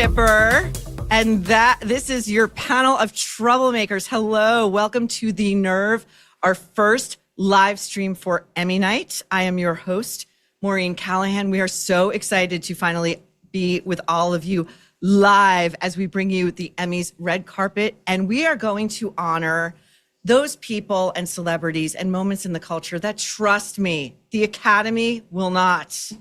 Skipper. And this is your panel of troublemakers. Hello, welcome to The Nerve, our first live stream for Emmy night. I am your host, Maureen Callahan. We are so excited to finally be with all of you live as we bring you the Emmys red carpet. And we are going to honor those people and celebrities and moments in the culture that, trust me, the Academy will not.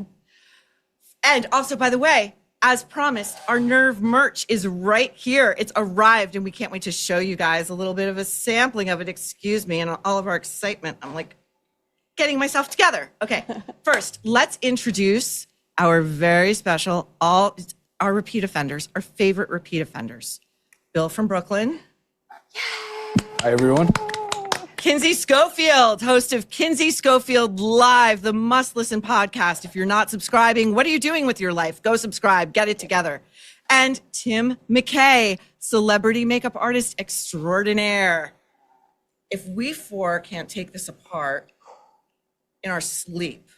And also, by the way, as promised, our Nerve merch is right here. It's arrived, and we can't wait to show you guys a little bit of a sampling of it. Excuse me, and all of our excitement. I'm like getting myself together. Okay, first, let's introduce our very special, our repeat offenders, our favorite repeat offenders. Bill from Brooklyn. Yay. Hi, everyone. Kinsey Schofield, host of Kinsey Schofield Live, the must-listen podcast. If you're not subscribing, what are you doing with your life? Go subscribe. Get it together. And Tim McKay, celebrity makeup artist extraordinaire. If we four can't take this apart in our sleep.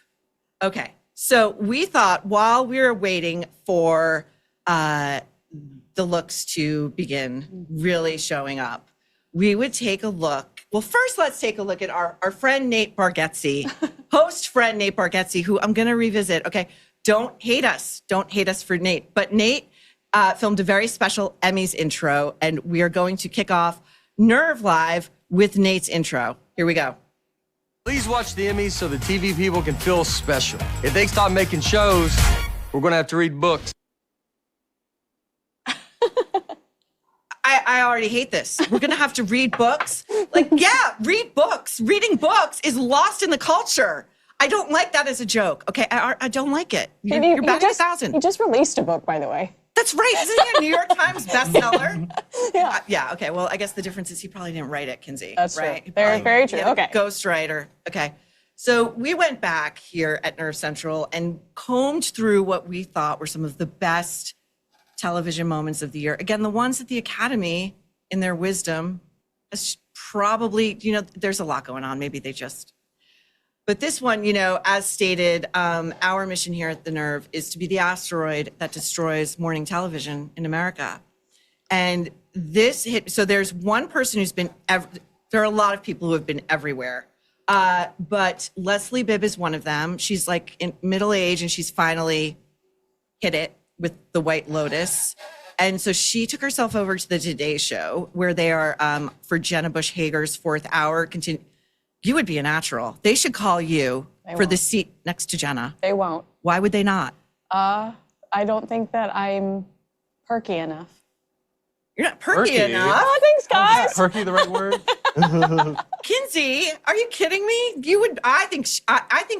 Okay, so we thought while we were waiting for the looks to begin really showing up, we would take a look. Well, first, let's take a look at our friend Nate Bargatze, host friend Nate Bargatze, who I'm going to revisit. Okay, don't hate us. Don't hate us for Nate. But Nate filmed a very special Emmys intro, and we are going to kick off Nerve Live with Nate's intro. Here we go. Please watch the Emmys so the TV people can feel special. If they stop making shows, we're going to have to read books. I already hate this. We're going to have to read books. Like, yeah, read books. Reading books is lost in the culture. I don't like that as a joke. Okay, I don't like it. You're back at 1,000. He just released a book, by the way. That's right. Isn't he a New York Times bestseller? Yeah. Yeah, okay. Well, I guess the difference is he probably didn't write it, Kinsey. That's right. True. Very true. Okay. Ghostwriter. Okay. So we went back here at Nerve Central and combed through what we thought were some of the best television moments of the year. Again, the ones that the Academy, in their wisdom, has probably, there's a lot going on. Maybe they just... But this one, as stated, our mission here at The Nerve is to be the asteroid that destroys morning television in America. And this hit, so there's one person who's been, there are a lot of people who have been everywhere. But Leslie Bibb is one of them. She's like in middle age and she's finally hit it with the White Lotus. And so she took herself over to the Today Show where they are, for Jenna Bush Hager's fourth hour, you would be a natural. They should call you for the seat next to Jenna. They won't. Why would they not? I don't think that I'm perky enough. You're not perky enough? Oh, thanks, guys. Is perky the right word? Kinsey, are you kidding me? You would. I think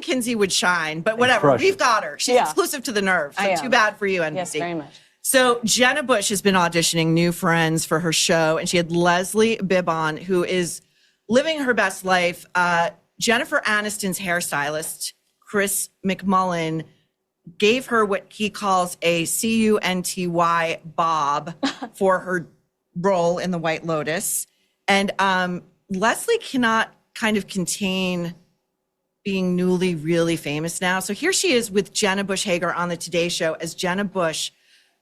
Kinsey would shine, but whatever. We've got her. She's exclusive to The Nerve. So too bad for you, NBC. Yes, very much. So Jenna Bush has been auditioning new friends for her show, and she had Leslie Bibb on, who is living her best life. Jennifer Aniston's hairstylist, Chris McMullen, gave her what he calls a CUNTY bob for her role in The White Lotus. And Leslie cannot kind of contain being newly really famous now. So here she is with Jenna Bush Hager on the Today Show as Jenna Bush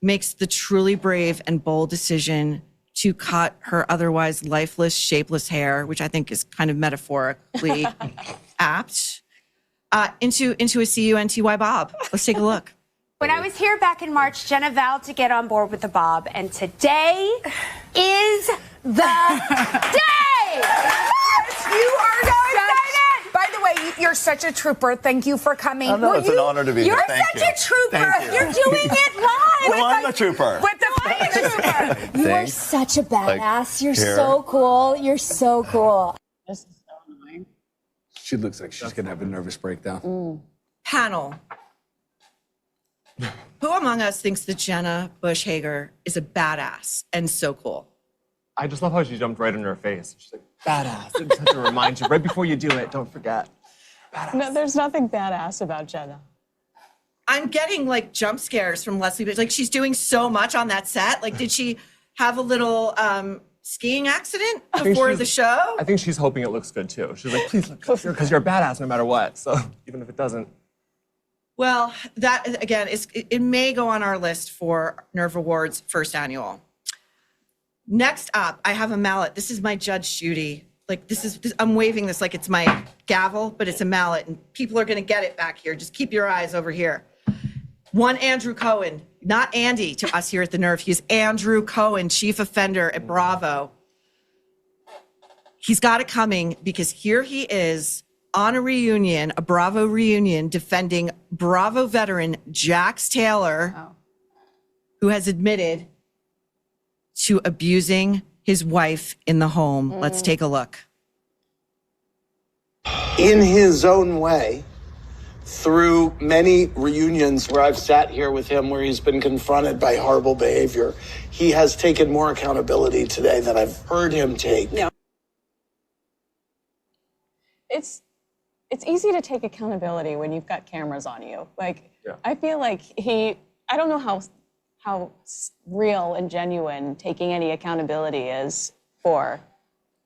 makes the truly brave and bold decision to cut her otherwise lifeless, shapeless hair, which I think is kind of metaphorically apt, into a CUNTY bob. Let's take a look. When I was here back in March, Jenna vowed to get on board with the bob, and today is the day! You are so excited! By the way, you're such a trooper. Thank you for coming. Oh, no, it's an honor to be here. Thank you. You're such a trooper. Thank you. You're doing it live. Well, I'm a trooper. With the trooper. You are such a badass. You're so cool. You're so cool. This is so annoying. She looks like she's going to have a nervous breakdown. Panel. Who among us thinks that Jenna Bush Hager is a badass and so cool? I just love how she jumped right in her face. She's like, badass. And to remind you, right before you do it, don't forget. Badass. No, there's nothing badass about Jenna. I'm getting like jump scares from Leslie, but like she's doing so much on that set. Like, did she have a little skiing accident before the show? I think she's hoping it looks good too. She's like, please look good because you're a badass no matter what. So even if it doesn't. Well, that again it may go on our list for Nerve Awards first annual. Next up, I have a mallet. This is my Judge Judy. Like I'm waving this like it's my gavel, but it's a mallet, and people are going to get it back here. Just keep your eyes over here. One Andrew Cohen, not Andy to us here at the Nerve. He's Andrew Cohen, chief offender at Bravo. He's got it coming because here he is on a reunion, a Bravo reunion, defending Bravo veteran Jax Taylor, who has admitted to abusing his wife in the home. Let's take a look. In his own way, through many reunions where I've sat here with him where he's been confronted by horrible behavior, he has taken more accountability today than I've heard him take. Yeah. It's easy to take accountability when you've got cameras on you. Like, I feel like I don't know how real and genuine taking any accountability is for.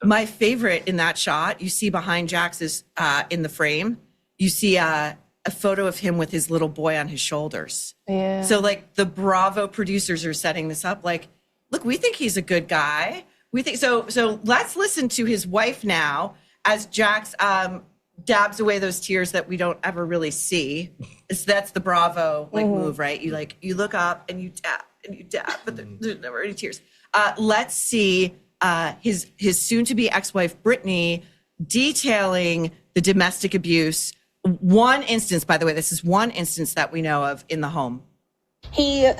My favorite in that shot, you see behind Jax's in the frame, you see a photo of him with his little boy on his shoulders. Yeah. So like the Bravo producers are setting this up like, look, we think he's a good guy. We think so let's listen to his wife now as Jax dabs away those tears that we don't ever really see. That's the Bravo move, right? You look up and you dab, but there's never any tears. Let's see his soon-to-be ex-wife Brittany detailing the domestic abuse. One instance, by the way, this is one instance that we know of in the home. He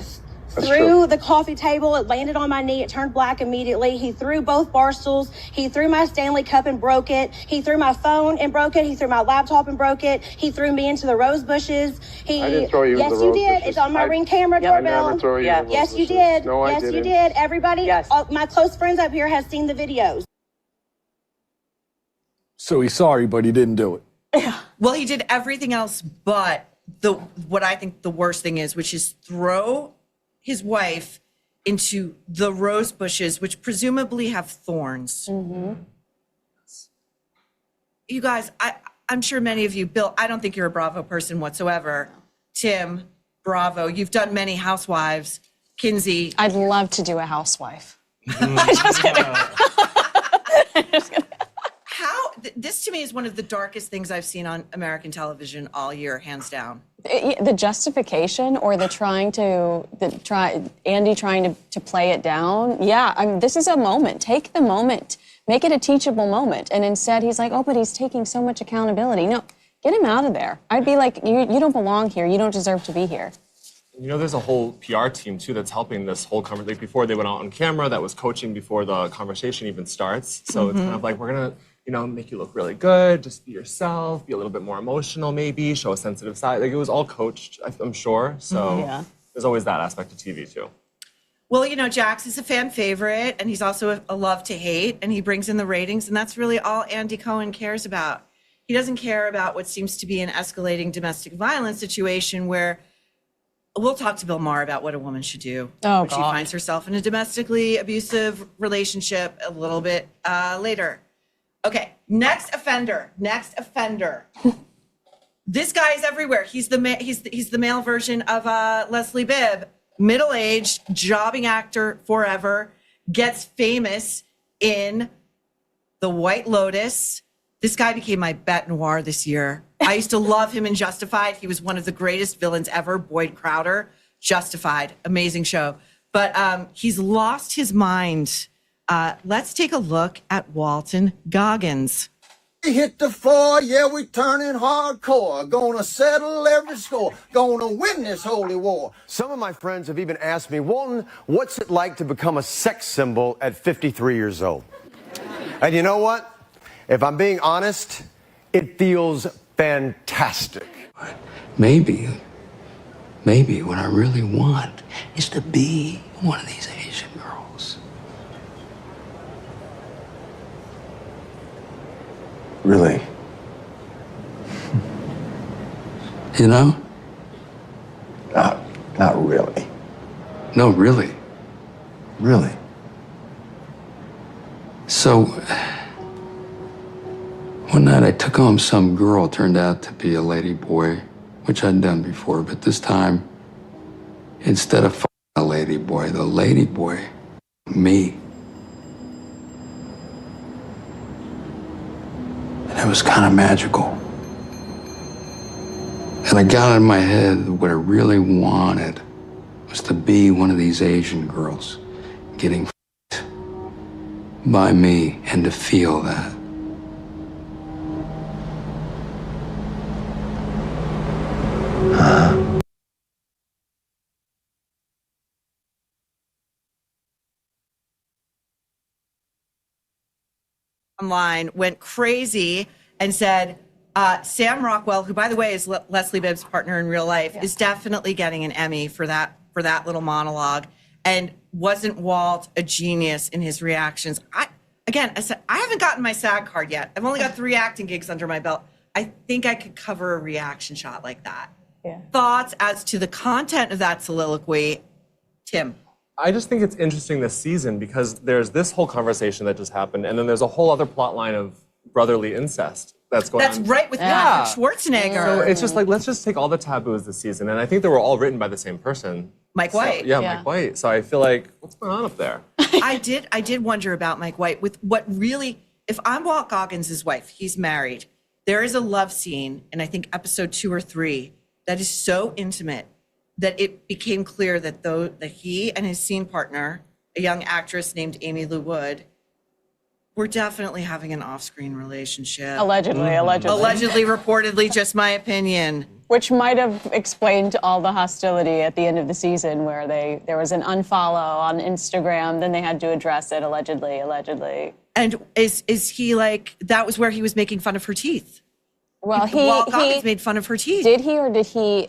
threw the coffee table. It landed on my knee. It turned black immediately. He threw both bar stools. He threw my Stanley Cup and broke it. He threw my phone and broke it. He threw my laptop and broke it. He threw me into the rose bushes. I didn't throw you yes, into the you rose did. bushes. It's on my Ring camera doorbell. I never throw you into the yes, rose you bushes. did. No, I yes, didn't. you did. Everybody, Yes. all my close friends up here have seen the videos. So he's sorry, but he didn't do it. Well, he did everything else but what I think the worst thing is, which is throw his wife into the rose bushes, which presumably have thorns. Mm-hmm. You guys, I'm sure many of you, Bill, I don't think you're a Bravo person whatsoever. Tim, Bravo, you've done many housewives. Kinsey. I'd love to do a housewife. Just kidding. This to me is one of the darkest things I've seen on American television all year, hands down. The justification or Andy trying to play it down. Yeah, I mean, this is a moment. Take the moment. Make it a teachable moment. And instead he's like, oh, but he's taking so much accountability. No, get him out of there. I'd be like, you don't belong here. You don't deserve to be here. You know, there's a whole PR team, too, that's helping this whole conversation. Like, before they went out on camera, that was coaching before the conversation even starts. So it's kind of like, we're going to, make you look really good, just be yourself, be a little bit more emotional maybe, show a sensitive side. Like, it was all coached, I'm sure. So there's always that aspect of TV, too. Well, Jax is a fan favorite, and he's also a love to hate, and he brings in the ratings, and that's really all Andy Cohen cares about. He doesn't care about what seems to be an escalating domestic violence situation where we'll talk to Bill Maher about what a woman should do when she finds herself in a domestically abusive relationship a little bit later. Okay, next offender. This guy is everywhere. He's the male version of Leslie Bibb, middle-aged, jobbing actor forever, gets famous in The White Lotus. This guy became my bête noir this year. I used to love him in Justified. He was one of the greatest villains ever, Boyd Crowder. Justified, amazing show. But he's lost his mind. Let's take a look at Walton Goggins. We hit the floor, yeah, we turning hardcore. Gonna settle every score. Gonna win this holy war. Some of my friends have even asked me, Walton, what's it like to become a sex symbol at 53 years old? And you know what? If I'm being honest, it feels fantastic. Maybe what I really want is to be one of these Asian girls. Really? You know? Not really. No, really. Really? So, one night I took home some girl, turned out to be a lady boy which I'd done before, but this time, instead of a lady boy, the lady boy, me. And it was kind of magical. And I got in my head that what I really wanted was to be one of these Asian girls getting by me and to feel that. Online went crazy and said, Sam Rockwell, who by the way is Leslie Bibb's partner in real life, is definitely getting an Emmy for that little monologue. And wasn't Walt a genius in his reactions? I said, I haven't gotten my SAG card yet. I've only got 3 acting gigs under my belt. I think I could cover a reaction shot like that. Yeah. Thoughts as to the content of that soliloquy, Tim? I just think it's interesting this season because there's this whole conversation that just happened, and then there's a whole other plot line of brotherly incest that's going on. That's right, with Patrick Schwarzenegger. So it's just like, let's just take all the taboos this season. And I think they were all written by the same person. Mike White. So, Mike White. So I feel like, what's going on up there? I did wonder about Mike White with what really, if I'm Walt Goggins' wife, he's married, there is a love scene in I think episode 2 or 3 that is so intimate that it became clear that that he and his scene partner, a young actress named Amy Lou Wood, were definitely having an off-screen relationship. Allegedly. Allegedly, reportedly, just my opinion. Which might have explained all the hostility at the end of the season where there was an unfollow on Instagram, then they had to address it, allegedly. And is he like, that was where he was making fun of her teeth? Well, Walt Goggins made fun of her teeth. Did he, or did he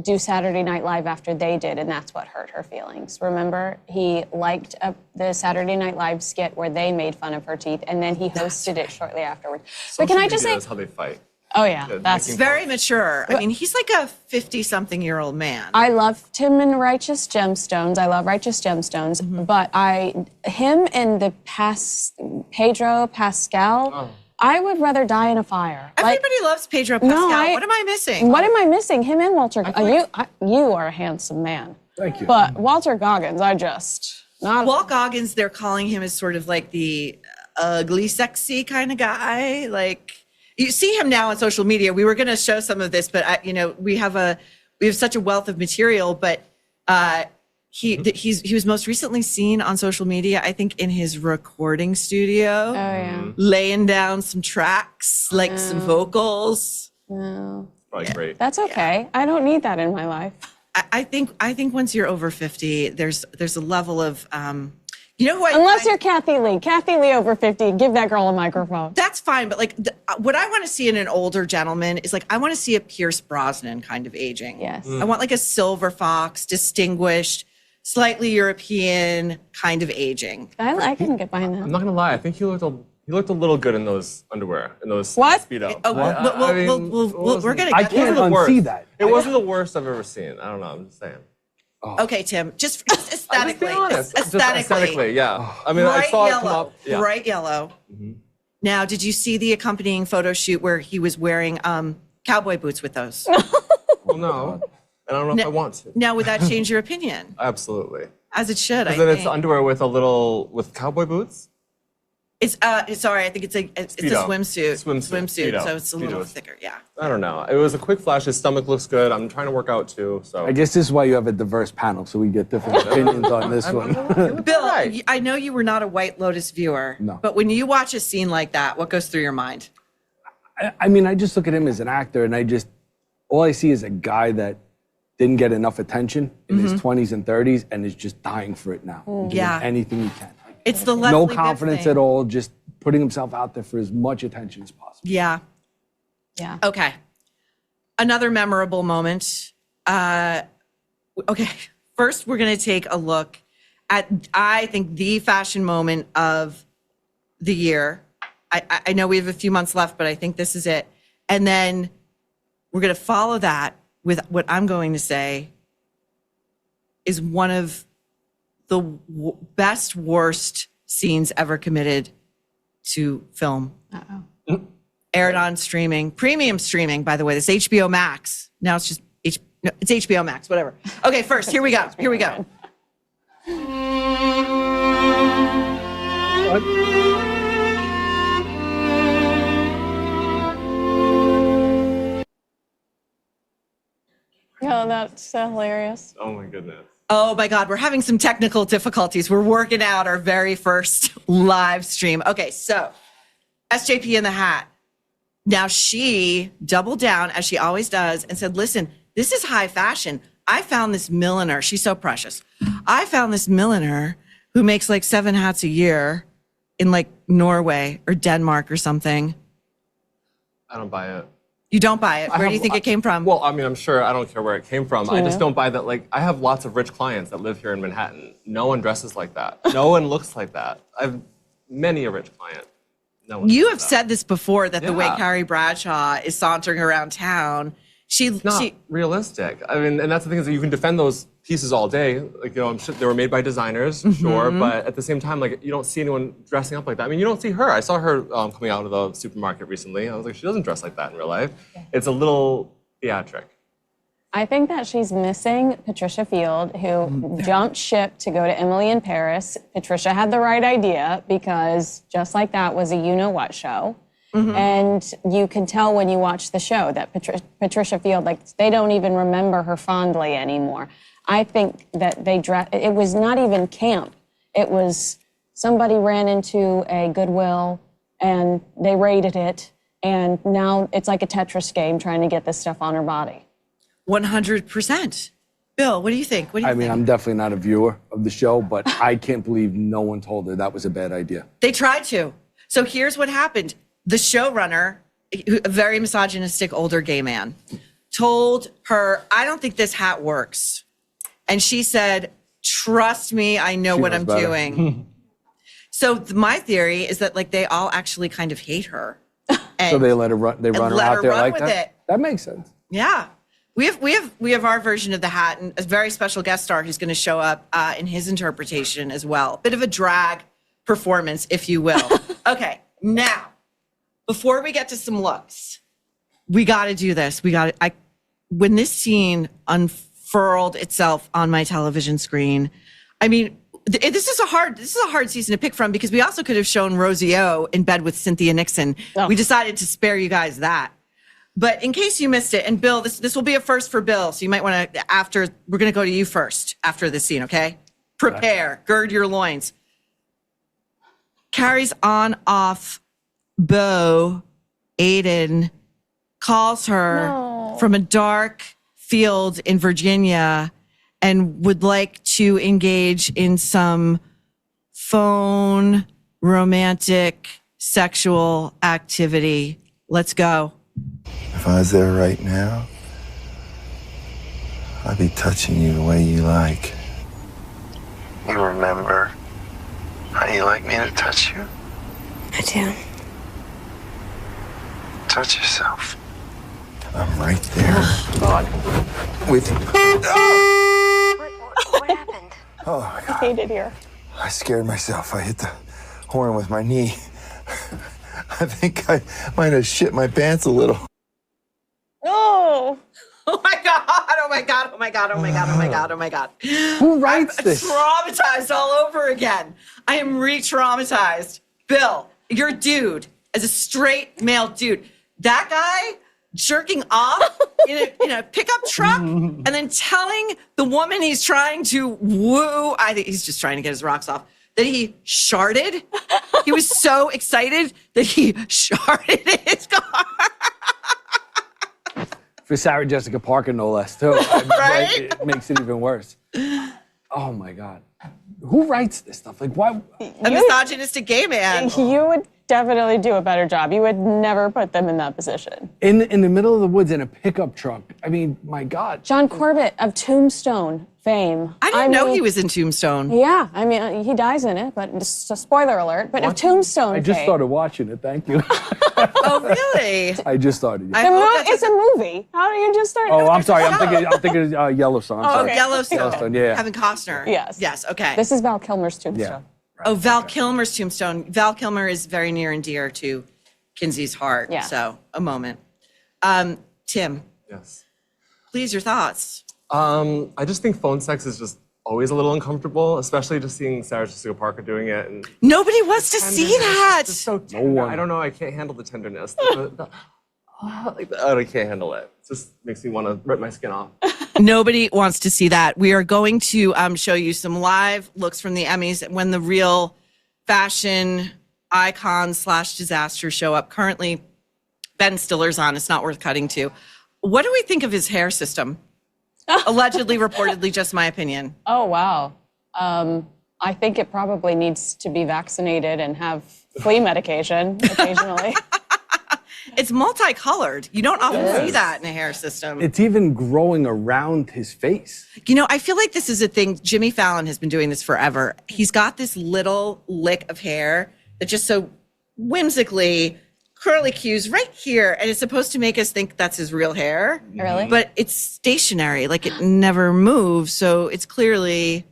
do Saturday Night Live after they did, and that's what hurt her feelings? Remember, he liked the Saturday Night Live skit where they made fun of her teeth, and then he hosted it shortly afterwards. But can I just say, that's how they fight. Oh yeah, that's very mature. I mean, he's like a 50-something-year-old man. I loved him in Righteous Gemstones. I love Righteous Gemstones, but him and the Pedro Pascal. Oh. I would rather die in a fire. Everybody loves Pedro Pascal. What am I missing? What am I missing? Him and Walter. You are a handsome man. Thank you. But Walter Goggins, Walt Goggins, they're calling him as sort of like the ugly, sexy kind of guy. Like, you see him now on social media. We were going to show some of this, but we have such a wealth of material. But he was most recently seen on social media, I think, in his recording studio. Oh yeah, laying down some tracks, like some vocals. No, probably great. That's okay. Yeah. I don't need that in my life. I think once you're over 50, there's a level of unless you're Kathy Lee over 50, give that girl a microphone. That's fine, but like what I want to see in an older gentleman is like I want to see a Pierce Brosnan kind of aging. Yes, I want like a silver fox, distinguished, slightly European kind of aging. I can get behind that. I'm not gonna lie. I think he looked a little good in those underwear, in those what? Speedo. We're gonna. I can't unsee that. It wasn't the worst I've ever seen. I don't know. I'm just saying. Oh. Okay, Tim. Just aesthetically. Aesthetically, yeah. I mean, I saw it come up. Yeah. Bright yellow. Mm-hmm. Now, did you see the accompanying photo shoot where he was wearing cowboy boots with those? Well, no. I don't know if I want to. Now, would that change your opinion? Absolutely. As it should, I think. Then it's underwear with cowboy boots? It's sorry, I think it's a swimsuit. Swimsuit, so it's a little thicker, yeah. I don't know. It was a quick flash. His stomach looks good. I'm trying to work out too, so. I guess this is why you have a diverse panel, so we get different opinions on this one. Bill, I know you were not a White Lotus viewer, but when you watch a scene like that, what goes through your mind? I mean, I just look at him as an actor, and all I see is a guy that didn't get enough attention in his 20s and 30s and is just dying for it now. Doing anything he can. It's the Leslie no Bibb confidence thing. at all, just putting himself out there for as much attention as possible. Yeah. Okay. Another memorable moment. Okay. First, we're going to take a look at, I think, the fashion moment of the year. I know we have a few months left, but I think this is it. And then we're going to follow that with what I'm going to say is one of the best, worst scenes ever committed to film. Uh-oh. aired on streaming, premium streaming, by the way. This HBO Max. Now it's just it's HBO Max, whatever. Okay, first, here we go. Here we go. Oh, that's hilarious. Oh my goodness. Oh my God, we're having some technical difficulties. We're working out our very first live stream. Okay, so SJP in the hat. Now she doubled down, as she always does, and said, listen, this is high fashion. I found this milliner. She's so precious. I found this milliner who makes like 7 hats a year in like Norway or Denmark or something. I don't buy it. You don't buy it. Where do you think it came from? Well, I mean, I'm sure I don't care where it came from. I just don't buy that. Like, I have lots of rich clients that live here in Manhattan. No one dresses like that. No one looks like that. I have many a rich client. No one You have said this before, that the way Yeah. Carrie Bradshaw is sauntering around town, It's not realistic. I mean, and that's the thing, is that you can defend those pieces all day. Like, I'm sure they were made by designers, sure, but at the same time, like, you don't see anyone dressing up like that. I mean, you don't see her. I saw her coming out of the supermarket recently. I was like, she doesn't dress like that in real life. It's a little theatric. I think that she's missing Patricia Field, who jumped ship to go to Emily in Paris. Patricia had the right idea, because Just Like That was a you-know-what show. And you can tell when you watch the show that Patricia Field, like, they don't even remember her fondly anymore. I think that it was not even camp. It was somebody ran into a Goodwill and they raided it. And now it's like a Tetris game trying to get this stuff on her body. 100%. Bill, what do you think? What do you I mean, think? I'm definitely not a viewer of the show, but I can't believe no one told her that was a bad idea. They tried to. So here's what happened. The showrunner, a very misogynistic older gay man, told her, I don't think this hat works. And she said, trust me, I know what knows I'm better. doing. So my theory is that, like, they all actually kind of hate her. And So they let her run. They run her let out her there run like with that. it. That makes sense. Yeah. We have our version of the hat, and a very special guest star who's going to show up in his interpretation as well. Bit of a drag performance, if you will. Okay, now, before we get to some looks, we got to do this. When this scene unfurled itself on my television screen, I mean, this is a hard season to pick from, because we also could have shown Rosie O in bed with Cynthia Nixon. Oh. We decided to spare you guys that. But in case you missed it, and Bill, this will be a first for Bill, so you might want to, we're going to go to you first after this scene, okay? Prepare, gird your loins. Carrie's on-off beau, Aiden, calls her from a dark field in Virginia and would like to engage in some phone romantic sexual activity. Let's go. If I was there right now, I'd be touching you the way you like. You remember how you like me to touch you? I do. Touch yourself. I'm right there. With you. What happened? Oh my God. I hate it here. I scared myself. I hit the horn with my knee. I think I might have shit my pants a little. No. Oh my God, oh my God, oh my God, oh my God, oh my God, oh my God. Who writes I'm this? traumatized all over again. I am re-traumatized. Bill, you're a dude, as a straight male dude. That guy jerking off in a pickup truck and then telling the woman he's trying to woo, I think he's just trying to get his rocks off, that he sharted. He was so excited that he sharted in his car. For Sarah Jessica Parker, no less, too. Right? It makes it even worse. Oh my God. Who writes this stuff? Like, why? A misogynistic gay man. You would definitely do a better job. You would never put them in that position. In the middle of the woods in a pickup truck. I mean, my God. John Corbett of Tombstone fame. I didn't know he was in Tombstone. Yeah, I mean, he dies in it, but just a spoiler alert. But of Tombstone I just fame. started watching it. Thank you. Oh, really? I just started. I Yeah. hope It's a movie. How do you just start? Oh, I'm sorry. I'm thinking Yellowstone. I'm Oh, sorry. Yellowstone. Yeah. Kevin Costner. Yes. Yes, okay. This is Val Kilmer's Tombstone. Yeah. Oh, Val Kilmer's Tombstone. Val Kilmer is very near and dear to Kinsey's heart. Yeah. So a moment. Tim, Yes. please, your thoughts. I just think phone sex is just always a little uncomfortable, especially just seeing Sarah Jessica Parker doing it. And Nobody wants to see that. it's so tender. I don't know. I can't handle the tenderness. I can't handle it. It just makes me want to rip my skin off. Nobody wants to see that. We are going to show you some live looks from the Emmys when the real fashion icons / disasters show up. Currently, Ben Stiller's on. It's not worth cutting to. What do we think of his hair system? Allegedly, reportedly, just my opinion. Oh, wow. I think it probably needs to be vaccinated and have flea medication occasionally. It's multicolored. You don't often see that in a hair system. It's even growing around his face. You know, I feel like this is a thing. Jimmy Fallon has been doing this forever. He's got this little lick of hair that just so whimsically curly cues right here, and it's supposed to make us think that's his real hair. Really? But it's stationary, like it never moves, so it's clearly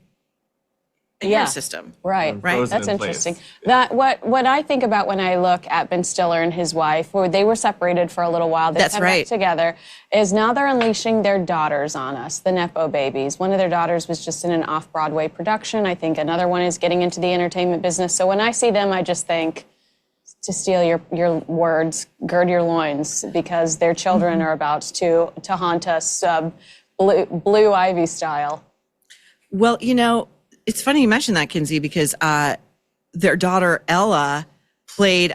a hair system. Right. Right. That's interesting. That what I think about when I look at Ben Stiller and his wife, where they were separated for a little while, they That's come right. back together, is now they're unleashing their daughters on us, the Nepo babies. One of their daughters was just in an off-Broadway production. I think another one is getting into the entertainment business. So when I see them, I just think, to steal your words, gird your loins, because their children are about to haunt us Blue Ivy style. Well, you know, it's funny you mentioned that, Kinsey, because their daughter Ella played.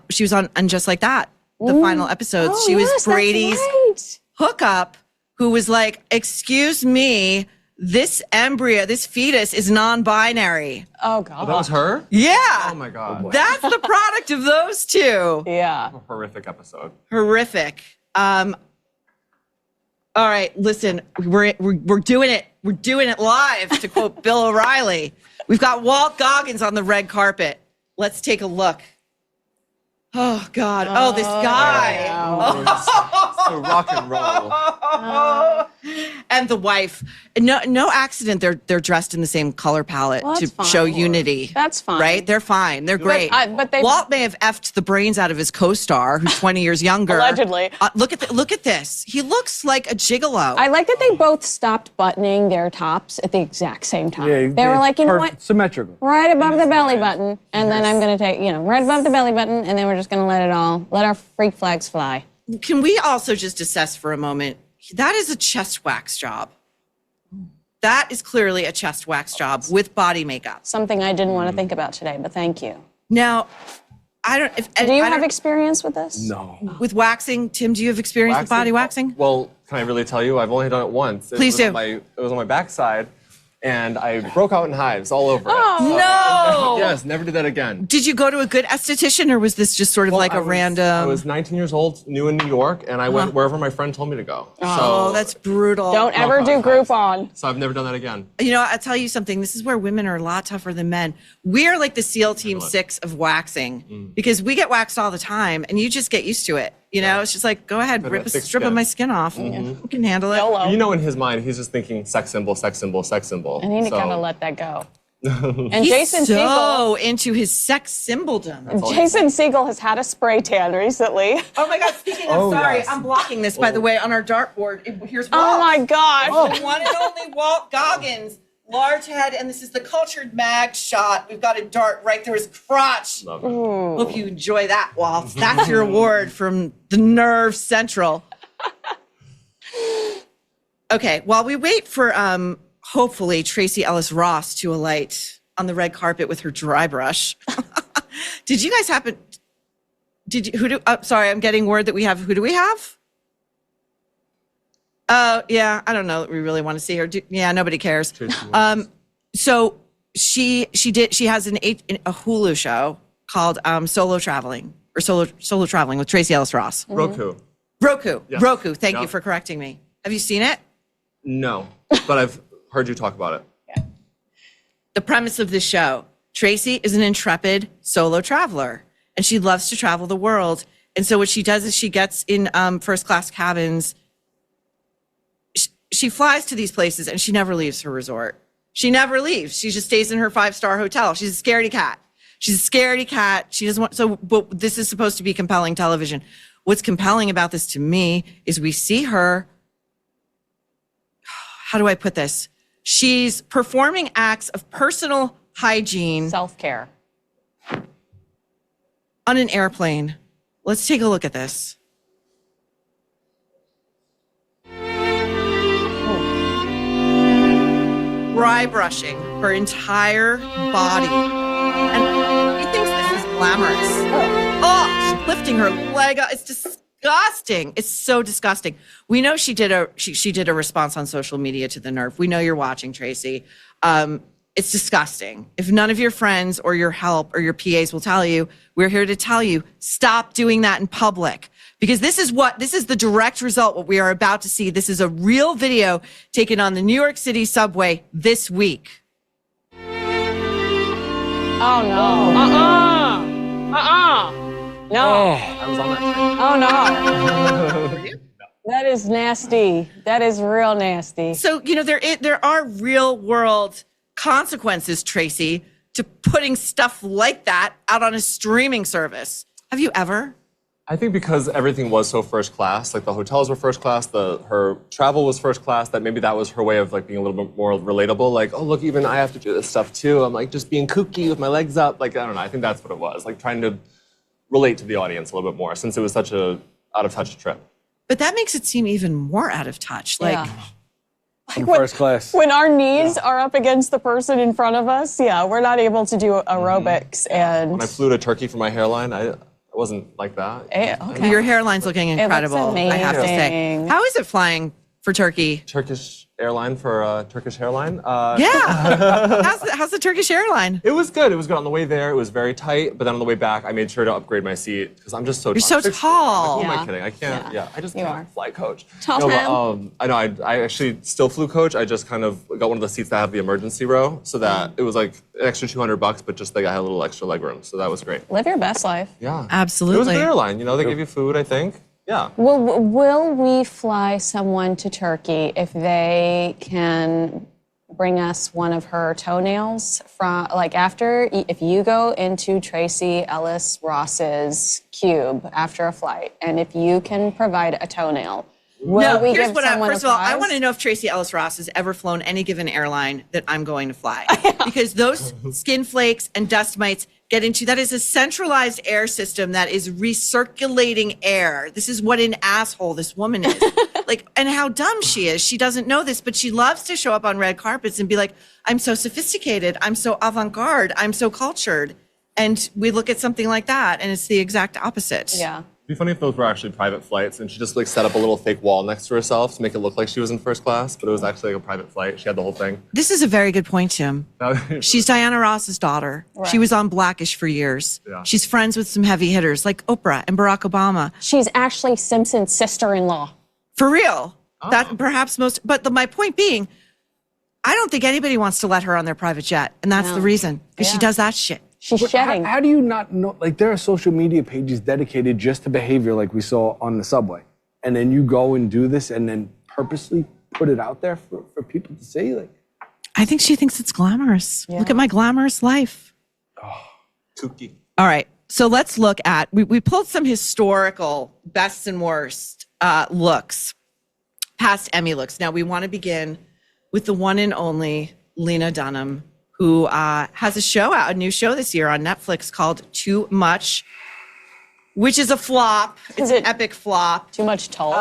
She was on And Just Like That, the final episode. Oh, she was yes, that's Brady's right. hookup, who was like, "Excuse me, this embryo, this fetus is non-binary." Oh God, that was her? Yeah. Oh my God. That's the product of those two. Yeah. A horrific episode. Horrific. All right, listen, we're doing it. We're doing it live, to quote Bill O'Reilly. We've got Walt Goggins on the red carpet. Let's take a look. Oh God! Oh, this guy. So rock and roll. And the wife. No accident. They're dressed in the same color palette Well, to that's show fine. unity. That's fine. Right? They're fine. They're great. But they Walt may have effed the brains out of his co-star, who's 20 years younger. Allegedly. Look at this. He looks like a gigolo. I like that they both stopped buttoning their tops at the exact same time. They were like, you know what? Symmetrical. Right above the belly button, and then I'm going to take, right above the belly button, and then we're just going to let our freak flags fly. Can we also just assess for a moment? That is a chest wax job. That is clearly a chest wax job with body makeup. Something I didn't want to think about today, but thank you. Now, Do you have experience with this? No. With waxing? Tim, do you have experience with body waxing? Well, can I really tell you? I've only done it once. Please do. It was on my backside, and I broke out in hives all over it. Oh, no! Yes, never do that again. Did you go to a good esthetician, or was this just sort of like a random? I was 19 years old, new in New York, and I went wherever my friend told me to go. Oh, that's brutal. Don't ever do Groupon. So I've never done that again. You know, I'll tell you something. This is where women are a lot tougher than men. We're like the SEAL Team 6 of waxing because we get waxed all the time, and you just get used to it. You know, it's just like, go ahead, rip a strip of my skin off. We can handle it. YOLO. You know, in his mind, he's just thinking sex symbol, sex symbol, sex symbol. And he So- gotta let that go. And He's Jason so Segel. into his sex symboldom. Jason Segel has had a spray tan recently. Oh my God! Speaking of, sorry, I'm blocking this by the way on our dartboard. Here's Walt. Oh my gosh. The one and only Walt Goggins, large head, and this is the Cultured Mag shot. We've got a dart right through his crotch. Love it. Hope you enjoy that, Walt. That's your award from the Nerve Central. Okay, while we wait for hopefully Tracy Ellis Ross to alight on the red carpet with her dry brush. Did you guys happen? Sorry, I'm getting word that we have. Who do we have? Oh yeah, I don't know that we really want to see her. Yeah, nobody cares. So she has a Hulu show called Solo Traveling with Tracy Ellis Ross. Roku. Yes. Roku. Thank you Yep. for correcting me. Have you seen it? No, but I've heard you talk about it. The premise of this show: Tracy is an intrepid solo traveler, and she loves to travel the world. And so what she does is she gets in first class cabins. She flies to these places, and she never leaves her resort. She never leaves. She just stays in her 5-star hotel. She's a scaredy cat. She's a scaredy cat. She doesn't want, so, but this is supposed to be compelling television. What's compelling about this to me is we see her, how do I put this? She's performing acts of personal hygiene. Self-care. On an airplane. Let's take a look at this. Dry brushing her entire body. And he thinks this is glamorous. Oh, she's lifting her leg up. It's disgusting. It's so disgusting. We know she did a response on social media to the nerve. We know you're watching, Tracy. It's disgusting. If none of your friends or your help or your PAs will tell you, we're here to tell you, stop doing that in public. Because this is the direct result, what we are about to see. This is a real video taken on the New York City subway this week. Oh, no. No. I was on that train. Oh, no. That is nasty. That is real nasty. So, there are real world consequences, Tracy, to putting stuff like that out on a streaming service. Have you ever? I think because everything was so first class, like the hotels were first class, her travel was first class, that maybe that was her way of like being a little bit more relatable. Like, oh, look, even I have to do this stuff too. I'm like just being kooky with my legs up. Like, I don't know. I think that's what it was. Like trying to relate to the audience a little bit more since it was such a out of touch trip. But that makes it seem even more out of touch. Like, first class. When our knees are up against the person in front of us, we're not able to do aerobics. And when I flew to Turkey for my hairline, I wasn't like that. Okay. Your hairline's looking incredible, I have to say. How is it flying for Turkey? Turkish airline for Turkish airline. Yeah. How's the Turkish airline? It was good. It was good on the way there. It was very tight, but then on the way back, I made sure to upgrade my seat because I'm just so. You're so tall. Like, who am I kidding? I can't. Yeah, I just can't fly coach. Tall but, I know. I actually still flew coach. I just kind of got one of the seats that have the emergency row, so that it was like an extra $200, but just like I had a little extra leg room, so that was great. Live your best life. Yeah, absolutely. It was a good airline. They give you food. I think. Yeah. Will we fly someone to Turkey if they can bring us one of her toenails from, like if you go into Tracy Ellis Ross's cube after a flight, and if you can provide a toenail, will we give someone first of all, I want to know if Tracy Ellis Ross has ever flown any given airline that I'm going to fly. Because those skin flakes and dust mites get into, that is a centralized air system that is recirculating air. This is what an asshole this woman is. And how dumb she is. She doesn't know this, but she loves to show up on red carpets and be like, I'm so sophisticated, I'm so avant-garde, I'm so cultured. And we look at something like that and it's the exact opposite. Yeah. It'd be funny if those were actually private flights and she just like set up a little fake wall next to herself to make it look like she was in first class, but it was actually like a private flight. She had the whole thing. This is a very good point, Tim. She's Diana Ross's daughter. Right. She was on Blackish for years. Yeah. She's friends with some heavy hitters like Oprah and Barack Obama. She's Ashley Simpson's sister-in-law. For real. That perhaps most, but my point being, I don't think anybody wants to let her on their private jet. And that's the reason, because she does that shit. She's shedding. How do you not know? Like, there are social media pages dedicated just to behavior, like we saw on the subway. And then you go and do this and then purposely put it out there for people to see? Like, I think she thinks it's glamorous. Yeah. Look at my glamorous life. Oh, kooky. All right. So let's look at, we pulled some historical best and worst looks, past Emmy looks. Now we want to begin with the one and only Lena Dunham, who has a new show this year on Netflix called Too Much, which is a flop. It's an epic flop. Too much told.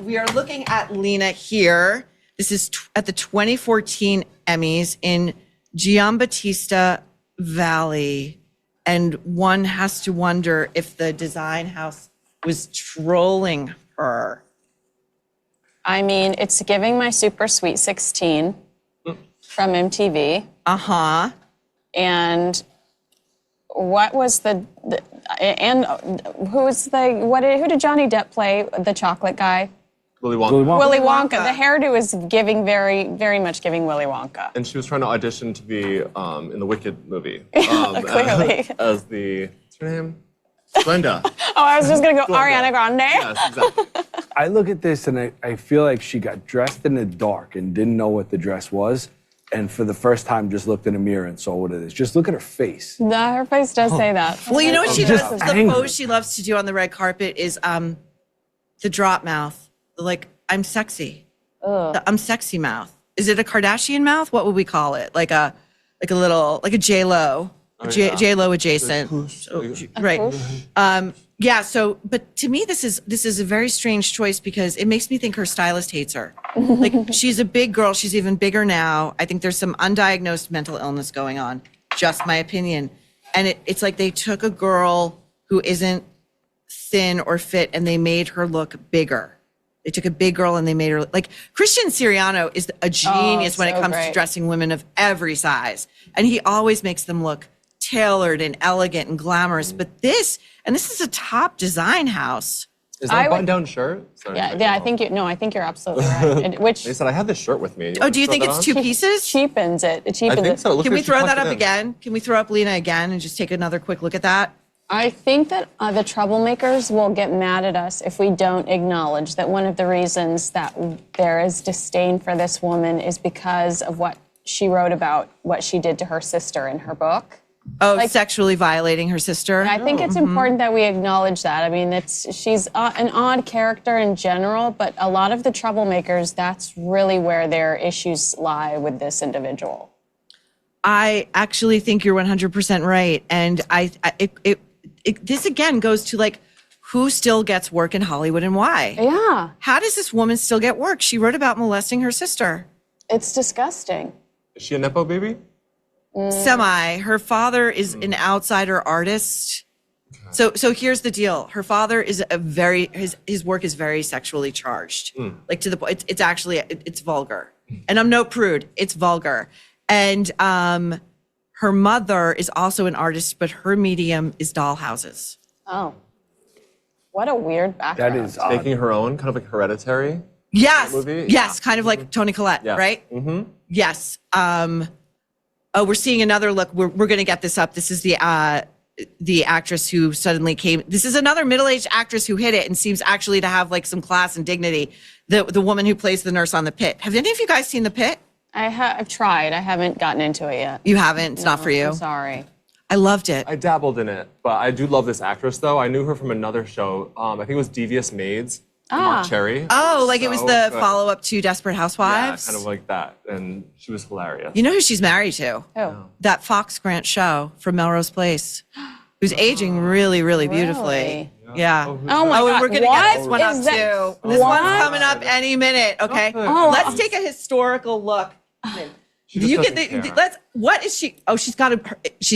We are looking at Lena here. This is at the 2014 Emmys in Giambattista Valley. And one has to wonder if the design house was trolling her. I mean, it's giving my Super Sweet 16 from MTV. Uh-huh. And what was who did Johnny Depp play, the chocolate guy? Willy Wonka. Willy Wonka. The hairdo is giving very, very much giving Willy Wonka. And she was trying to audition to be in the Wicked movie. Clearly. As what's her name? Glenda. Oh, I was just going to go Ariana Grande. Yes, exactly. I look at this and I feel like she got dressed in the dark and didn't know what the dress was. and for the first time just looked in a mirror and saw what it is. Just look at her face. No, her face does say that. Well, you know what she Just does? The angry. pose she loves to do on the red carpet is the drop mouth. Like, I'm sexy. The I'm sexy mouth. Is it a Kardashian mouth? What would we call it? Like a J-Lo. J-Lo adjacent. Right. Yeah, so, but to me, this is a very strange choice because it makes me think her stylist hates her. Like, she's a big girl. She's even bigger now. I think there's some undiagnosed mental illness going on. Just my opinion. And it's like they took a girl who isn't thin or fit and they made her look bigger. They took a big girl and they made her like Christian Siriano is a genius when it comes to dressing women of every size. And he always makes them look tailored and elegant and glamorous. But this is a top design house. Is that a button-down shirt? Sorry, Yeah, I think you're absolutely right. Which they said I have this shirt with me. Oh, do you think it's two pieces? Cheapens it. It cheapens I think so. It looks Can like we she throw tucked that it up in. again? Can we throw up Lena again and just take another quick look at that? I think that the troublemakers will get mad at us if we don't acknowledge that one of the reasons that there is disdain for this woman is because of what she wrote about what she did to her sister in her book. Oh, sexually violating her sister? I think it's important that we acknowledge that. I mean, she's an odd character in general, but a lot of the troublemakers, that's really where their issues lie with this individual. I actually think you're 100% right. And this again goes to like, who still gets work in Hollywood and why? Yeah. How does this woman still get work? She wrote about molesting her sister. It's disgusting. Is she a Nepo baby? Semi. Her father is an outsider artist. So here's the deal. Her father is his work is very sexually charged. Like to the point, it's actually, it's vulgar. And I'm no prude. It's vulgar. And her mother is also an artist, but her medium is dollhouses. Oh. What a weird background. That is odd. Making her own, kind of like Hereditary. Yes. Movie? Yes. Kind of like Toni Collette, right? Mm-hmm. Yes. Oh, we're seeing another look. We're going to get this up. This is the actress who suddenly came. This is another middle-aged actress who hit it and seems actually to have like some class and dignity. The woman who plays the nurse on The Pit. Have any of you guys seen The Pit? I've tried. I haven't gotten into it yet. You haven't? It's not for you? I'm sorry. I loved it. I dabbled in it, but I do love this actress, though. I knew her from another show. I think it was Devious Maids. Mark Cherry. Oh, like it was the good. follow-up to Desperate Housewives? Yeah, kind of like that. And she was hilarious. You know who she's married to? Who? That Fox Grant show from Melrose Place, who's aging really, really beautifully. Really? Yeah. Oh my God. We're gonna get this one up Is that- too. This What? one's coming up any minute. Okay. Oh. Let's take a historical look. just You doesn't can. care. Let's. What is she? Oh, she's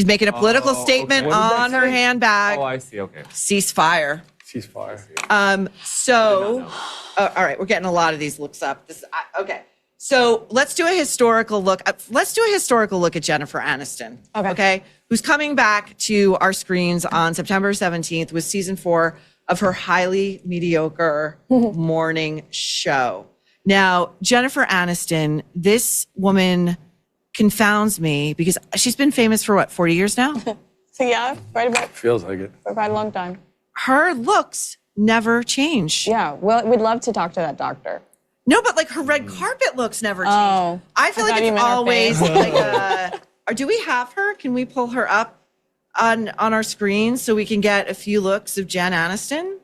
making a political statement okay. What did on that her say? handbag. Oh, I see. Okay. Ceasefire. She's fire. All right, we're getting a lot of these looks up. Okay. So let's do a historical look. Let's do a historical look at Jennifer Aniston. Okay. Who's coming back to our screens on September 17th with season 4 of her highly mediocre morning show. Now, Jennifer Aniston, this woman confounds me because she's been famous for what, 40 years now? So yeah, Feels like it. for quite a long time. Her looks never change. Yeah, well, we'd love to talk to that doctor. No, but like her red carpet looks never change. Oh, I feel I like thought you it's meant her always face. like or do we have her? Can we pull her up on our screen so we can get a few looks of Jen Aniston?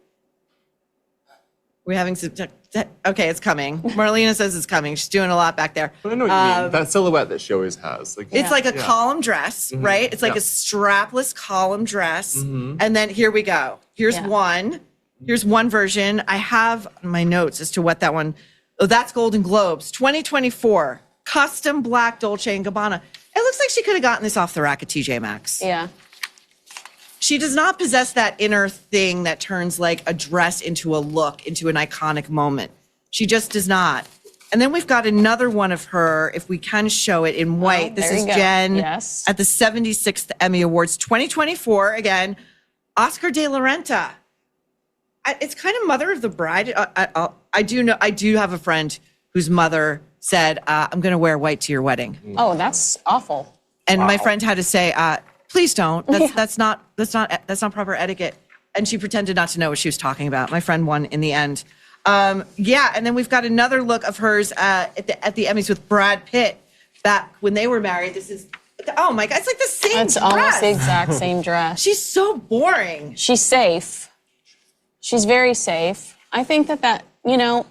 We're having some okay, it's coming. Marlena says it's coming. She's doing a lot back there. But I know what you mean. That silhouette that she always has. Like, It's like a column dress, right? It's like a strapless column dress. And then here we go. Here's one. Here's one version. I have my notes as to what that one. Oh, that's Golden Globes 2024 custom black Dolce & Gabbana. It looks like she could have gotten this off the rack at TJ Maxx. Yeah. She does not possess that inner thing that turns like a dress into a look, into an iconic moment. She just does not. And then we've got another one of her, if we can show it in white. This there is you go. Jen Yes. at the 76th Emmy Awards 2024. Again, Oscar de la Renta. It's kind of Mother of the Bride. I do have a friend whose mother said, I'm going to wear white to your wedding. Oh, that's awful. And my friend had to say, please don't. That's not proper etiquette. And she pretended not to know what she was talking about. My friend won in the end. And then we've got another look of hers at the Emmys with Brad Pitt. back when they were married. This is, oh my God, it's like the same It's dress. almost the exact same dress. She's so boring. She's safe. She's very safe. I think that, you know,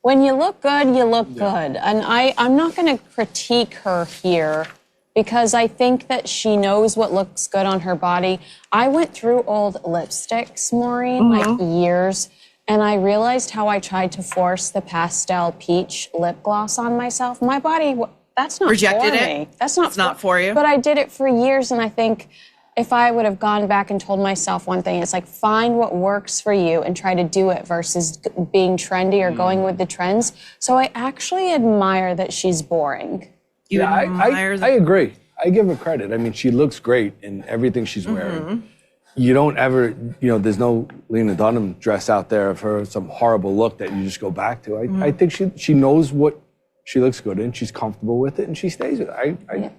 when you look good, you look good. And I'm not going to critique her here because I think that she knows what looks good on her body. I went through old lipsticks, Maureen, like years, and I realized how I tried to force the pastel peach lip gloss on myself. My body, that's not Rejected for it? me. That's not, It's not for you? But I did it for years, and I think if I would have gone back and told myself one thing, it's like find what works for you and try to do it versus being trendy or going with the trends. So I actually admire that she's boring. I agree. I give her credit. I mean, she looks great in everything she's wearing. You don't ever, you know, there's no Lena Dunham dress out there of her, some horrible look that you just go back to. I think she knows what she looks good in. She's comfortable with it, and she stays with it.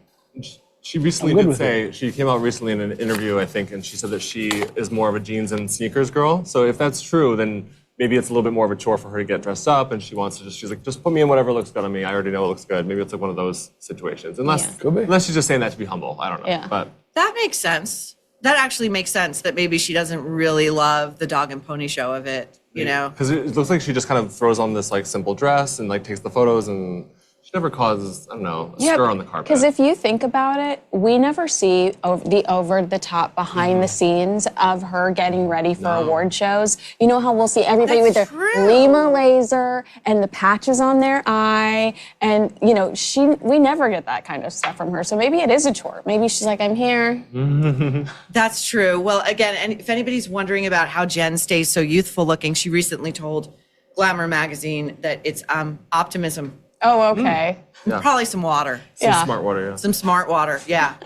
She recently did say, she came out recently in an interview, I think, and she said that she is more of a jeans and sneakers girl. So if that's true, then maybe it's a little bit more of a chore for her to get dressed up, and she wants to she's like, just put me in whatever looks good on me. I already know it looks good. Maybe it's like one of those situations. Unless she's just saying that to be humble. I don't know. Yeah. But That makes sense. That actually makes sense that maybe she doesn't really love the dog and pony show of it, you know? because it looks like she just kind of throws on this like simple dress and like takes the photos, and she never causes, I don't know, a stir on the carpet. Because if you think about it, we never see the over-the-top behind-the-scenes of her getting ready for award shows. You know how we'll see everybody with their lemur laser and the patches on their eye, and you know, we never get that kind of stuff from her. So maybe it is a chore. Maybe she's like, I'm here. That's true. Well, again, and if anybody's wondering about how Jen stays so youthful looking, she recently told Glamour magazine that it's optimism. Oh, okay. Probably some water. Some smart water, yeah. Some smart water. Yeah.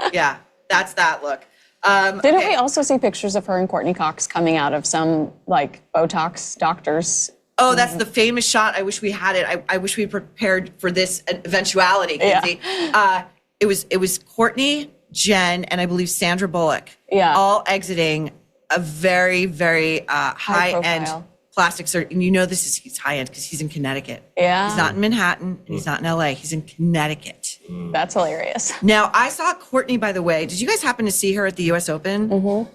That's that look. Didn't we also see pictures of her and Courtney Cox coming out of some like Botox doctors? Oh, that's the famous shot. I wish we had it. I wish we prepared for this eventuality, Kinsey. It was Courtney, Jen, and I believe Sandra Bullock. All exiting a very, very high-end plastic surgery. And you know he's high-end because he's in Connecticut. Yeah. He's not in Manhattan, and he's not in LA. He's in Connecticut. That's hilarious. Now, I saw Courtney, by the way. Did you guys happen to see her at the U.S. Open?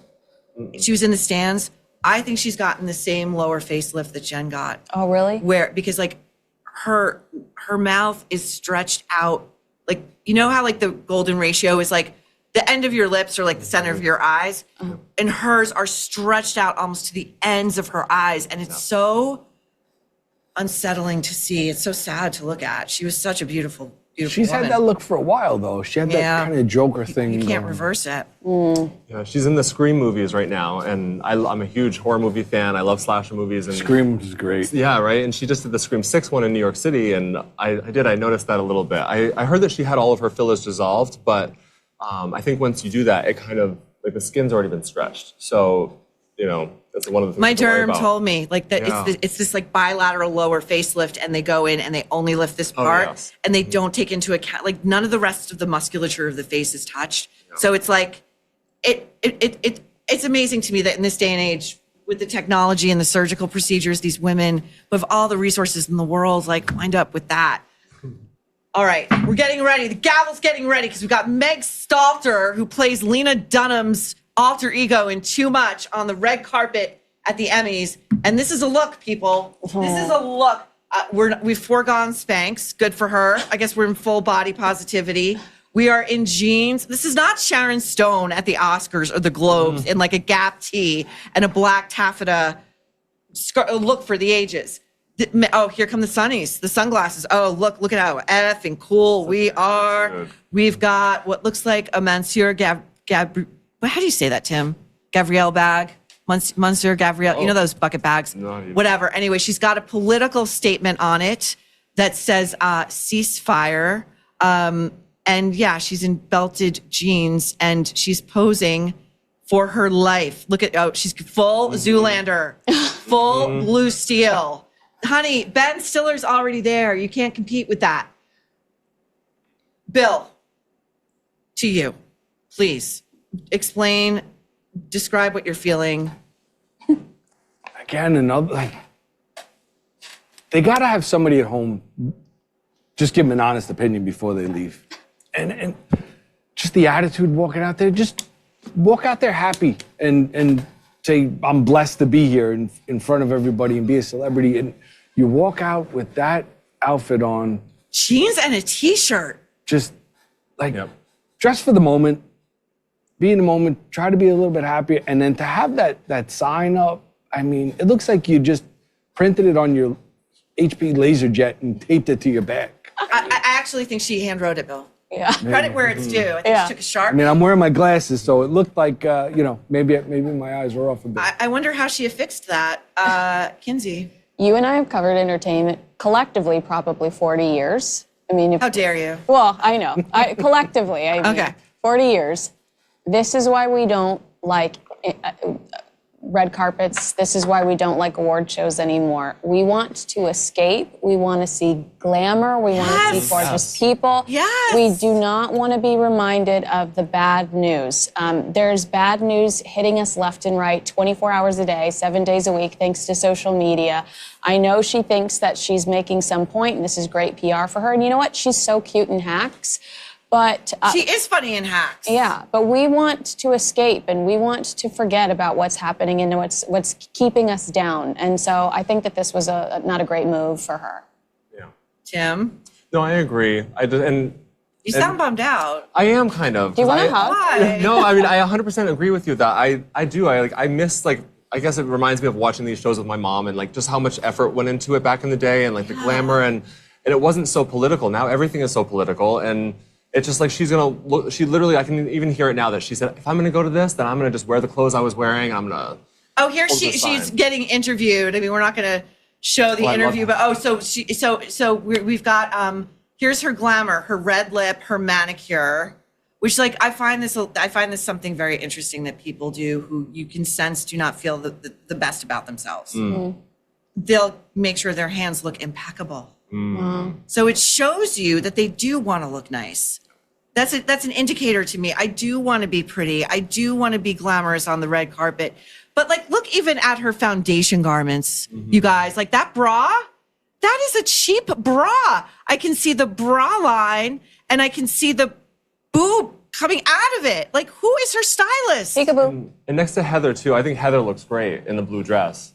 She was in the stands. I think she's gotten the same lower facelift that Jen got. Oh, really? Because like her mouth is stretched out. Like, you know how like the golden ratio is like the end of your lips are like the center of your eyes, and hers are stretched out almost to the ends of her eyes. And it's so unsettling to see. It's so sad to look at. She was such a beautiful She's woman. had that look for a while, though. She had that kind of Joker thing. You can't going. reverse it. Yeah, she's in the Scream movies right now, and I'm a huge horror movie fan. I love slasher movies. And Scream is great. Yeah, right? And she just did the Scream 6 one in New York City, and I noticed that a little bit. I heard that she had all of her fillers dissolved, but I think once you do that, it kind of, like the skin's already been stretched. So, you know, that's one of the things My to worry derm about. told me like that it's this like bilateral lower facelift, and they go in and they only lift this part, and they don't take into account like none of the rest of the musculature of the face is touched. So it's like it's amazing to me that in this day and age, with the technology and the surgical procedures, these women who have all the resources in the world like wind up with that. All right, we're getting ready. The gavel's getting ready because we've got Meg Stalter, who plays Lena Dunham's alter ego in Too Much on the red carpet at the Emmys. And this is a look, people. This is a look. We've foregone Spanx. Good for her. I guess we're in full body positivity. We are in jeans. This is not Sharon Stone at the Oscars or the Globes in like a Gap tee and a black taffeta look for the ages. Oh, here come the sunnies, the sunglasses. Oh, look at how effing cool we are. We've got what looks like a Monsieur how do you say that, Tim? Gabrielle bag? Monsieur Gabrielle, you know those bucket bags? Whatever. Anyway, she's got a political statement on it that says ceasefire. And yeah, she's in belted jeans and she's posing for her life. Look at, she's full Zoolander, full blue steel. Honey, Ben Stiller's already there. You can't compete with that. Bill, to you, please describe what you're feeling. Again, they got to have somebody at home just give them an honest opinion before they leave. and just the attitude walking out there, just walk out there happy and say, I'm blessed to be here in front of everybody and be a celebrity. And you walk out with that outfit on. Jeans and a t-shirt. Just like dress for the moment, be in the moment, try to be a little bit happier. And then to have that sign up, I mean, it looks like you just printed it on your HP LaserJet and taped it to your back. I actually think she hand wrote it, Bill. Yeah. Credit where it's due. I think she took a Sharpie. I mean, I'm wearing my glasses, so it looked like, maybe my eyes were off a bit. I wonder how she affixed that. Kinsey. You and I have covered entertainment collectively probably 40 years. I mean, how dare you? Well, I know. Collectively, I mean, okay. 40 years. This is why we don't like red carpets. This is why we don't like award shows anymore. We want to escape. We want to see glamour. We want to see gorgeous people. Yes. We do not want to be reminded of the bad news. There's bad news hitting us left and right, 24 hours a day, 7 days a week, thanks to social media. I know she thinks that she's making some point, and this is great PR for her. And you know what? She's so cute in Hacks. But she is funny in Hacks. Yeah, but we want to escape and we want to forget about what's happening and what's keeping us down. And so I think that this was not a great move for her. Yeah. Tim? No, I agree. You sound bummed out. I am kind of. Do you want to hug? Why? No, I mean, I 100% agree with you that I do. I miss, like, I guess it reminds me of watching these shows with my mom and, like, just how much effort went into it back in the day and, like, the glamour and it wasn't so political. Now everything is so political and it's just like she literally, I can even hear it now that she said, if I'm gonna go to this, then I'm gonna just wear the clothes I was wearing. I'm gonna. Oh, here she's getting interviewed. I mean, we're not gonna show the interview, but we've got, here's her glamour, her red lip, her manicure, which like, I find this something very interesting that people do who you can sense do not feel the best about themselves. Mm. They'll make sure their hands look impeccable. Mm. So it shows you that they do want to look nice. That's an indicator to me. I do want to be pretty. I do want to be glamorous on the red carpet. But like, look even at her foundation garments, you guys. Like that bra, that is a cheap bra. I can see the bra line and I can see the boob coming out of it. Like, who is her stylist? Peekaboo. And next to Heather too, I think Heather looks great in the blue dress.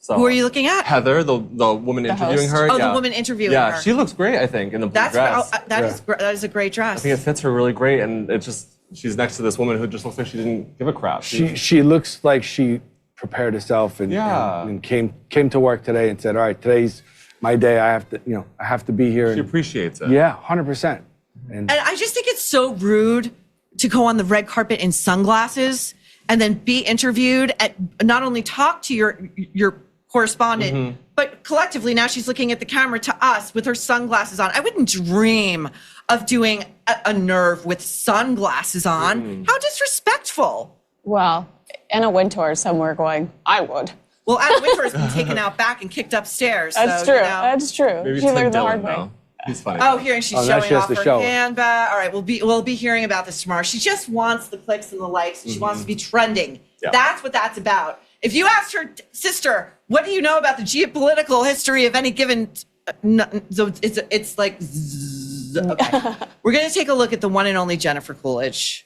Who are you looking at? Heather, the woman interviewing her. Oh, the woman interviewing her. Yeah, she looks great, I think, in the blue dress. That is a great dress. I think it fits her really great, and she's next to this woman who just looks like she didn't give a crap. She looks like she prepared herself and came to work today and said, all right, today's my day. I have to be here. She appreciates it. Yeah, 100%. And I just think it's so rude to go on the red carpet in sunglasses and then be interviewed and not only talk to your correspondent, but collectively now she's looking at the camera to us with her sunglasses on. I wouldn't dream of doing a nerve with sunglasses on. How disrespectful. Well, Anna Wintour is somewhere going, I would. Well, Anna Wintour has been taken out back and kicked upstairs. That's true. That's true. Maybe she learned the hard Dylan, way. He's funny. Oh, here, and she's now showing she has off to her show it. handbag. All right, we'll be hearing about this tomorrow. She just wants the clicks and the likes, and she wants to be trending. Yeah. That's what that's about. If you asked her sister, what do you know about the geopolitical history of any given, so it's like, okay. We're going to take a look at the one and only Jennifer Coolidge,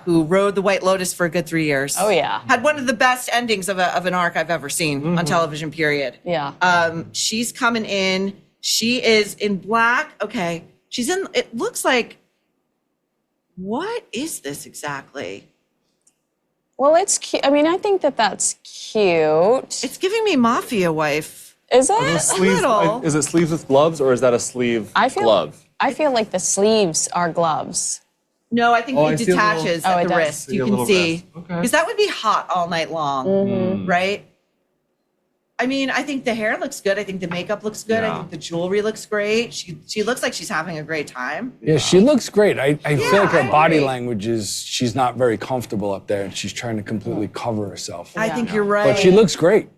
who rode the White Lotus for a good 3 years. Oh, yeah. Had one of the best endings of an arc I've ever seen on television, period. Yeah. She's coming in. She is in black. Okay. She's in, it looks like, what is this exactly? Well, it's cute. I mean, I think that's cute. It's giving me mafia wife. Is it? A little. Is it sleeves with gloves or is that a sleeve glove? I feel like the sleeves are gloves. No, I think it detaches at the wrist. See You a can little see. wrist. Okay. Because that would be hot all night long, right? I mean, I think the hair looks good. I think the makeup looks good. I think the jewelry looks great. She looks like she's having a great time. Yeah, she looks great. I feel like her I body agree. language is, she's not very comfortable up there and she's trying to completely cover herself. I think you're right. But she looks great.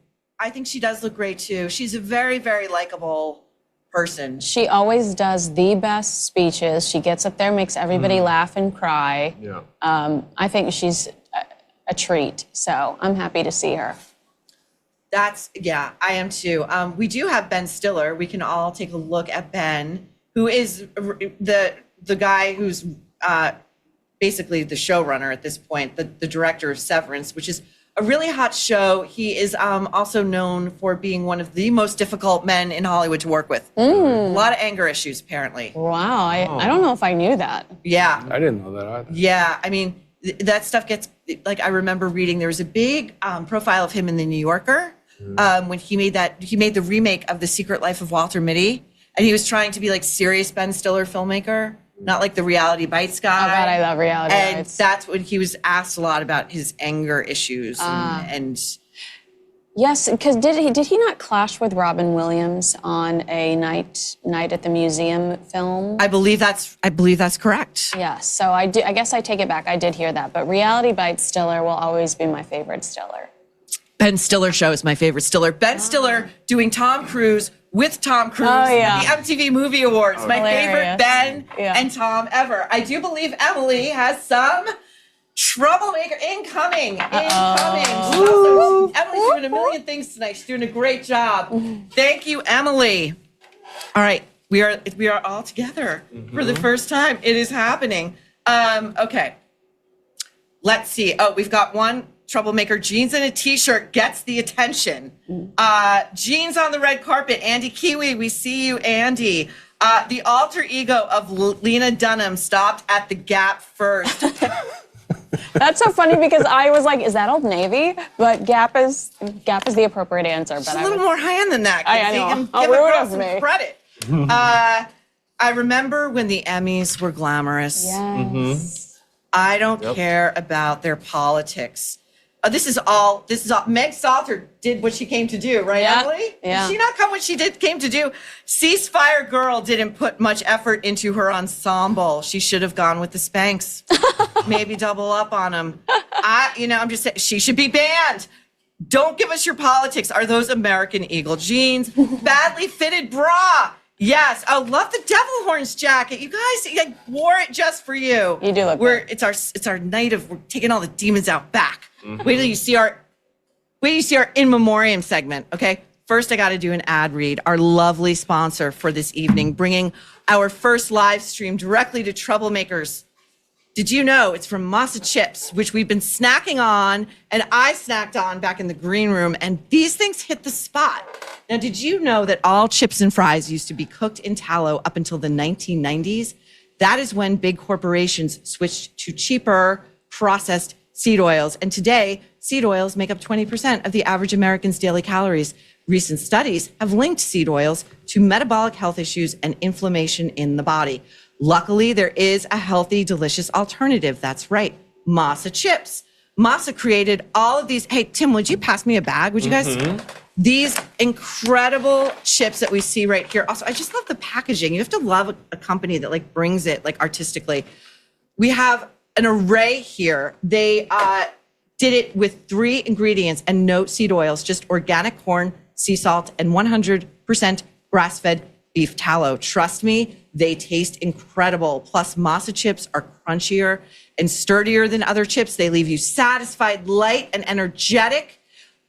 I think she does look great too. She's a very, very likable person. She always does the best speeches. She gets up there, makes everybody laugh and cry. Yeah. I think she's a treat. So I'm happy to see her. I am too. We do have Ben Stiller. We can all take a look at Ben, who is the the guy who's basically the showrunner at this point, the director of Severance, which is a really hot show. He is also known for being one of the most difficult men in Hollywood to work with. A lot of anger issues, apparently. Wow, I don't know if I knew that. Yeah. I didn't know that either. Yeah, I mean, that stuff gets, like, I remember reading, there was a big profile of him in the New Yorker when he made the remake of The Secret Life of Walter Mitty, and he was trying to be like serious Ben Stiller filmmaker, not like the Reality Bites guy. Oh God, I love Reality and Bites. that's when he was asked a lot about his anger issues and yes, because did he not clash with Robin Williams on a night at the museum film? I believe that's correct. Yes, so I guess I take it back. I did hear that, but Reality Bites Stiller will always be my favorite Stiller. Ben Stiller show is my favorite Stiller. Ben Stiller doing Tom Cruise with Tom Cruise at the MTV Movie Awards. My favorite Ben and Tom ever. I do believe Emily has some troublemaker incoming. Emily's doing a million things tonight. She's doing a great job. Thank you, Emily. All right, we are all together for the first time. It is happening. Okay, let's see. Oh, we've got one troublemaker. Jeans and a t-shirt gets the attention. Jeans on the red carpet. Andy Kiwi, we see you, Andy. The alter ego of Lena Dunham stopped at the Gap first. That's so funny because I was like, is that Old Navy? But Gap is the appropriate answer. But It's a little more high-end than that. I know. Give How a rude girl of some me. credit. I remember when the Emmys were glamorous. Yes. I don't care about their politics. This is all. Meg Salter did what she came to do, right, Emily? Yeah. Did she not come what she came to do? Ceasefire Girl didn't put much effort into her ensemble. She should have gone with the Spanx. Maybe double up on them. I'm just saying, she should be banned. Don't give us your politics. Are those American Eagle jeans? Badly fitted bra. Yes. I love the devil horns jacket. You guys wore it just for you. You do look good. It's our night of we're taking all the demons out back. Wait till you see our in memoriam segment. Okay. First, I got to do an ad read. Our lovely sponsor for this evening, bringing our first live stream directly to troublemakers. Did you know it's from Masa Chips, which we've been snacking on, and I snacked on back in the green room, and these things hit the spot. Now, did you know that all chips and fries used to be cooked in tallow up until the 1990s? That is when big corporations switched to cheaper processed seed oils. And today, seed oils make up 20% of the average American's daily calories. Recent studies have linked seed oils to metabolic health issues and inflammation in the body. Luckily, there is a healthy, delicious alternative. That's right, Masa Chips. Masa created all of these. Hey, Tim, would you pass me a bag? Would you guys? These incredible chips that we see right here. Also, I just love the packaging. You have to love a company that brings it artistically. We have an array here. They did it with 3 ingredients and no seed oils, just organic corn, sea salt, and 100% grass-fed beef tallow. Trust me, they taste incredible. Plus, Masa chips are crunchier and sturdier than other chips. They leave you satisfied, light, and energetic.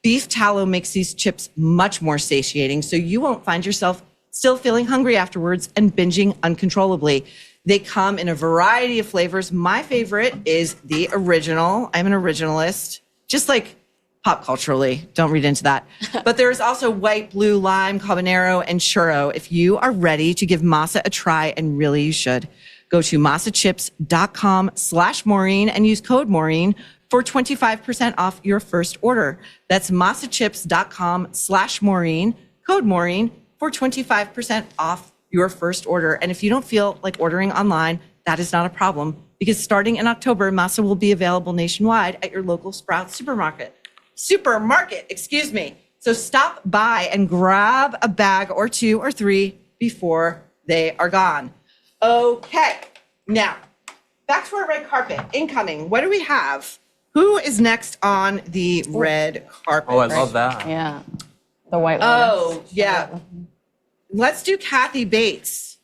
Beef tallow makes these chips much more satiating, so you won't find yourself still feeling hungry afterwards and binging uncontrollably. They come in a variety of flavors. My favorite is the original. I'm an originalist, just like pop culturally. Don't read into that. But there is also white, blue, lime, habanero, and churro. If you are ready to give Masa a try, and really you should, go to masachips.com/Maureen and use code Maureen for 25% off your first order. That's masachips.com/Maureen, code Maureen for 25% off your first order. And if you don't feel like ordering online, that is not a problem, because starting in October, Masa will be available nationwide at your local Sprouts supermarket. Excuse me. So stop by and grab a bag or 2 or 3 before they are gone. Okay, now back to our red carpet. Incoming. What do we have? Who is next on the red carpet? Oh, I love that. Yeah. The white one. Oh, yeah. Let's do Kathy Bates.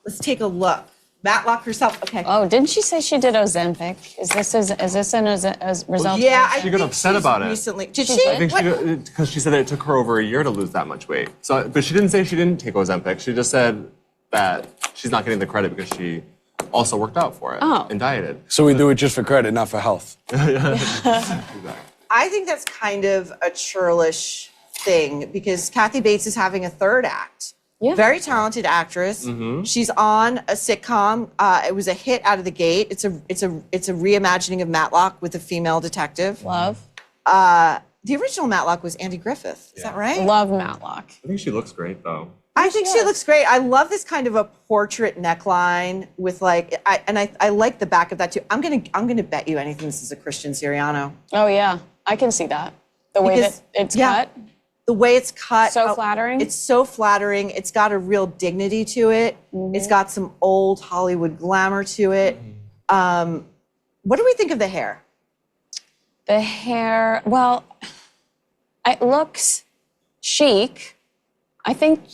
Let's take a look. Matlock herself. Okay. Oh, didn't she say she did Ozempic? Is this an result? Yeah, I She think got upset about it. recently. Did she? I think What? because she said that it took her over a year to lose that much weight. So, but she didn't say she didn't take Ozempic. She just said that she's not getting the credit because she also worked out for it and dieted. So we do it just for credit, not for health. I think that's kind of a churlish thing because Kathy Bates is having a third act. Yeah. Very talented actress. She's on a sitcom. It was a hit out of the gate. It's a reimagining of Matlock with a female detective. Love. The original Matlock was Andy Griffith. Is that right? Love Matlock. I think she looks great though. I think she looks great. I love this kind of a portrait neckline with like, I like the back of that too. I'm gonna bet you anything this is a Christian Siriano. Oh yeah, I can see that. The way that it's cut. The way it's cut. So flattering. It's so flattering. It's got a real dignity to it. It's got some old Hollywood glamour to it. What do we think of the hair? The hair, well, it looks chic. I think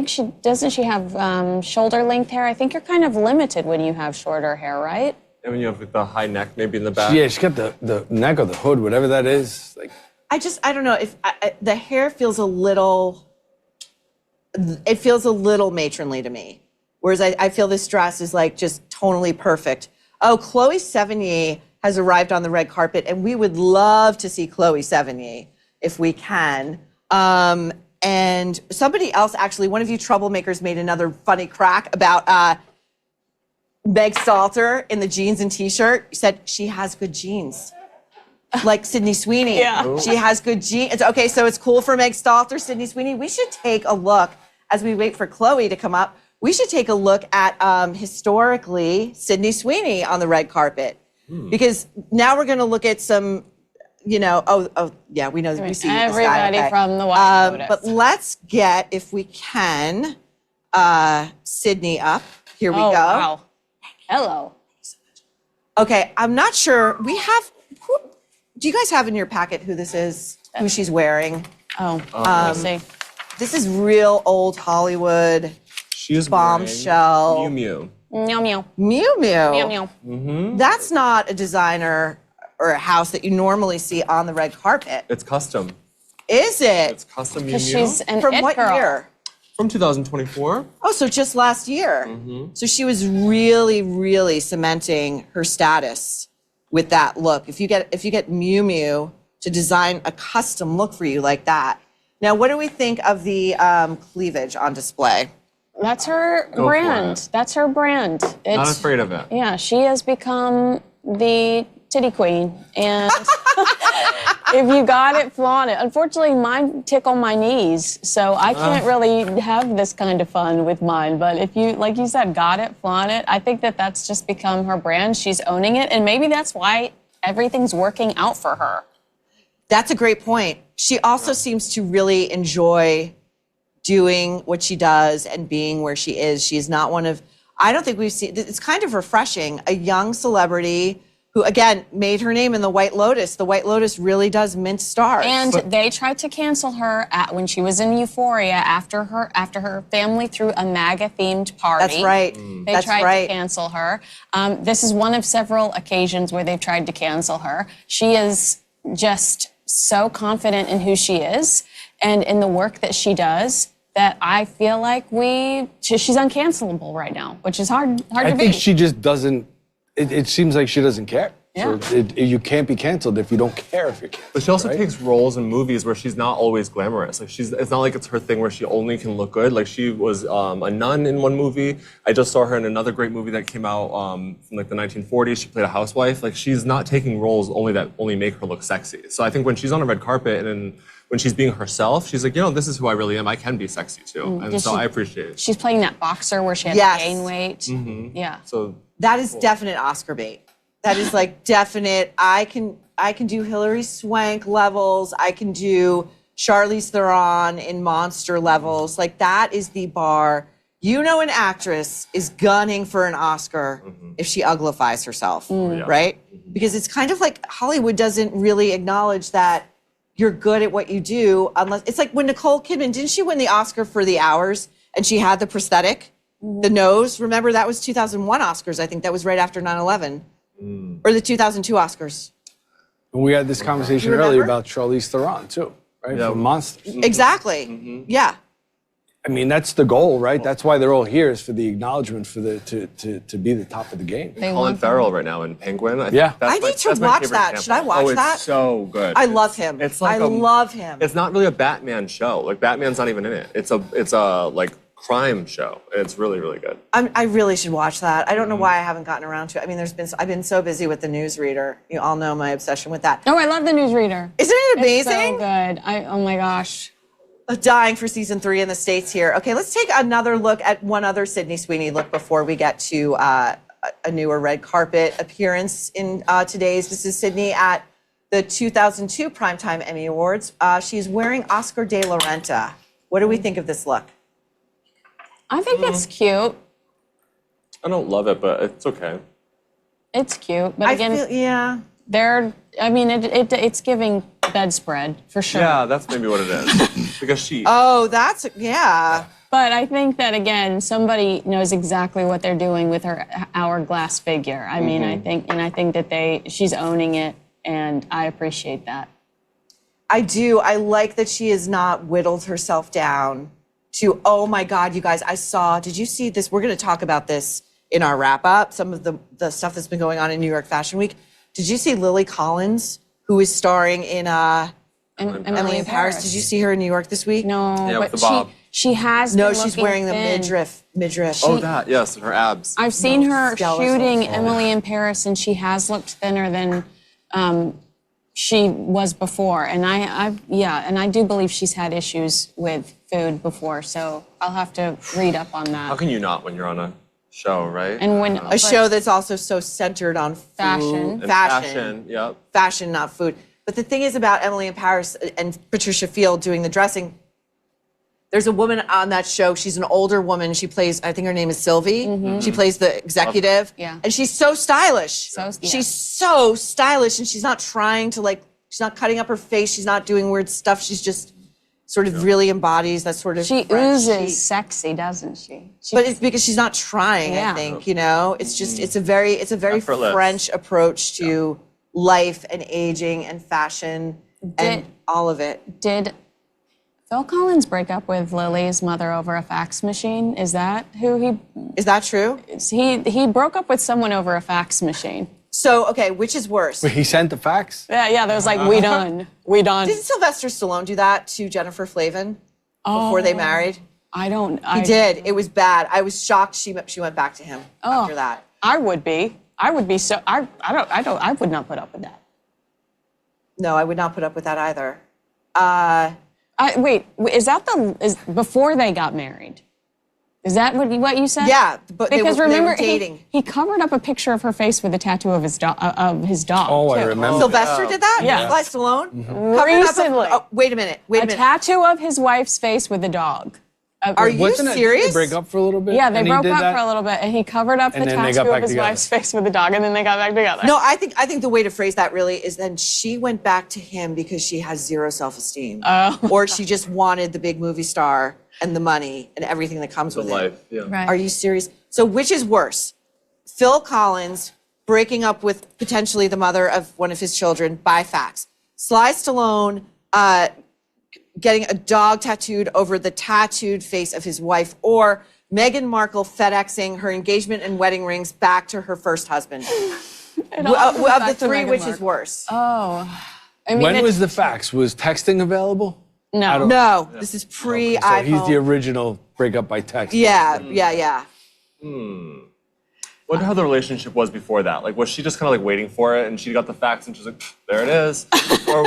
she have shoulder length hair. I think you're kind of limited when you have shorter hair, right? And when you have the high neck maybe in the back. Yeah, she's got the neck or the hood, whatever that is. Like, I don't know if the hair feels a little matronly to me. Whereas I feel this dress is like just tonally perfect. Oh, Chloe Sevigny has arrived on the red carpet and we would love to see Chloe Sevigny if we can. And somebody else, actually, one of you troublemakers made another funny crack about Meg Stalter in the jeans and t-shirt. Said she has good jeans. Like Sydney Sweeney. Yeah. She has good jeans. Okay, so it's cool for Meg Stalter, Sydney Sweeney. We should take a look, as we wait for Chloe to come up, we should take a look at historically Sydney Sweeney on the red carpet. Because now we're going to look at some, you know, yeah, we know we see everybody from the White Lotus. But let's get, if we can, Sydney up. Here we go. Wow. Hello. Okay, I'm not sure. We have, do you guys have in your packet who this is? Who she's wearing? Let's see. This is real old Hollywood. She is bombshell. wearing Miu Miu. Meow meow. Miu Miu. Meow meow. That's not a designer or a house that you normally see on the red carpet. It's custom. Is it? It's custom Miu Because Miu. she's an From it what girl. year? From 2024. Oh, so just last year. So she was really, really cementing her status with that look. If you get Miu Miu to design a custom look for you like that. Now, what do we think of the cleavage on display? That's her Go for brand. it. That's her brand. Not afraid of it. Yeah, she has become the titty queen. And if you got it, flaunt it. Unfortunately, mine tickle my knees, so I can't really have this kind of fun with mine. But if you, like you said, got it, flaunt it, I think that that's just become her brand. She's owning it, and maybe that's why everything's working out for her. That's a great point. She also seems to really enjoy doing what she does and being where she is. She's not one of, I don't think we've seen, it's kind of refreshing, a young celebrity who, again, made her name in the White Lotus. The White Lotus really does mint stars. And they tried to cancel her when she was in Euphoria after her family threw a MAGA-themed party. That's right. They tried to cancel her. This is one of several occasions where they've tried to cancel her. She is just so confident in who she is and in the work that she does that I feel like she's uncancelable right now, which is hard to be. I think she just doesn't, it seems like she doesn't care. Yeah. So you can't be canceled if you don't care if you're canceled. But she also right? takes roles in movies where she's not always glamorous. Like it's not like it's her thing where she only can look good. Like she was a nun in one movie. I just saw her in another great movie that came out from like the 1940s. She played a housewife. Like she's not taking roles that only make her look sexy. So I think when she's on a red carpet and when she's being herself, she's like, you know, this is who I really am. I can be sexy too. And so I appreciate it. She's playing that boxer where she had to gain weight. Yeah. So that is definite Oscar bait. That is like definite. I can do Hilary Swank levels. I can do Charlize Theron in monster levels. Like that is the bar. You know, an actress is gunning for an Oscar if she uglifies herself, right? Because it's kind of like Hollywood doesn't really acknowledge that you're good at what you do unless it's like when Nicole Kidman, didn't she win the Oscar for The Hours and she had the prosthetic, the nose? Remember that was 2001 Oscars. I think that was right after 9/11. Or the 2002 Oscars. We had this conversation earlier about Charlize Theron too, right? Yeah. From Monsters. Exactly. Yeah. I mean, that's the goal, right? That's why they're all here, is for the acknowledgement, for to be the top of the game. Colin Farrell right now in Penguin. Yeah. I need to watch that. Should I watch that? It's so good. I love him. It's like I love him. It's not really a Batman show. Like Batman's not even in it. It's a like crime show. It's really, really good. I really should watch that. I don't know why I haven't gotten around to it. I mean, I've been so busy with the newsreader. You all know my obsession with that. Oh, I love the newsreader. Isn't it amazing? It's so good. Oh my gosh. Dying for season 3 in the States here. Okay, let's take another look at one other Sydney Sweeney look before we get to a newer red carpet appearance in today's. This is Sydney at the 2002 Primetime Emmy Awards. She's wearing Oscar de la Renta. What do we think of this look? I think it's cute. I don't love it, but it's okay. It's cute, but again, yeah. It's giving bedspread for sure. Yeah, that's maybe what it is. Because she. Oh, yeah. But I think that again, somebody knows exactly what they're doing with her hourglass figure. I mean, I think that she's owning it, and I appreciate that. I do. I like that she has not whittled herself down to, oh my God, you guys, did you see this? We're going to talk about this in our wrap up, some of the stuff that's been going on in New York Fashion Week. Did you see Lily Collins, who is starring in Emily in Paris? Did you see her in New York this week? No, Yeah, with but the bob. she has. No, been she's looking wearing the thin. midriff. Oh, that, yes, her abs. I've seen her skeletal. shooting Emily in Paris, and she has looked thinner than she was before. And I do believe she's had issues with food before. So I'll have to read up on that. How can you not when you're on a show, right? And when A show that's also so centered on food. Fashion. Fashion, yep. Fashion, not food. But the thing is about Emily in Paris and Patricia Field doing the dressing, there's a woman on that show. She's an older woman. She plays, I think her name is Sylvie. She plays the executive. Yeah. And she's so stylish. Yeah. She's so stylish, and she's not trying to she's not cutting up her face. She's not doing weird stuff. She's just sort of really embodies that sort of She French oozes chic. sexy, doesn't she? But it's because she's not trying, Yeah. I think, it's just, it's a very Effortless. French approach to life and aging and fashion and all of it. Did Phil Collins break up with Lily's mother over a fax machine? Is that who Is that true? he broke up with someone over a fax machine? So, okay, which is worse? Wait, he sent the fax? Yeah, there was like, we done. Didn't Sylvester Stallone do that to Jennifer Flavin before they married? He did. It was bad. I was shocked she went back to him after that. I would be so, I would not put up with that. No, I would not put up with that either. Wait, is before they got married? Is that what you said? Yeah, but because they were remember dating. He covered up a picture of her face with a tattoo of his dog. Oh, I too. remember. Sylvester did that? Yeah. Sly Stallone? Covered up Recently. wait a minute. A tattoo of his wife's face with a dog. Are you Wasn't serious? Did they break up for a little bit? Yeah, they And he broke did up that? for a little bit, and he covered up the And then they got tattoo of back his together. wife's face with the dog, and then they got back together. No, I think the way to phrase that really is then she went back to him because she has zero self-esteem. Or she just wanted the big movie star and the money and everything that comes with life, it. yeah. Right. Are you serious? So which is worse? Phil Collins breaking up with potentially the mother of one of his children by fax. Sly Stallone getting a dog tattooed over the tattooed face of his wife, or Meghan Markle FedExing her engagement and wedding rings back to her first husband. Of the three, which is worse? Oh. I mean, When was the fax? Was texting available? No. No, this is pre-iPhone. So he's the original breakup by text. Yeah. Wonder how the relationship was before that. Like, was she just kind of like waiting for it, and she got the fax, and she was like, "There it is," or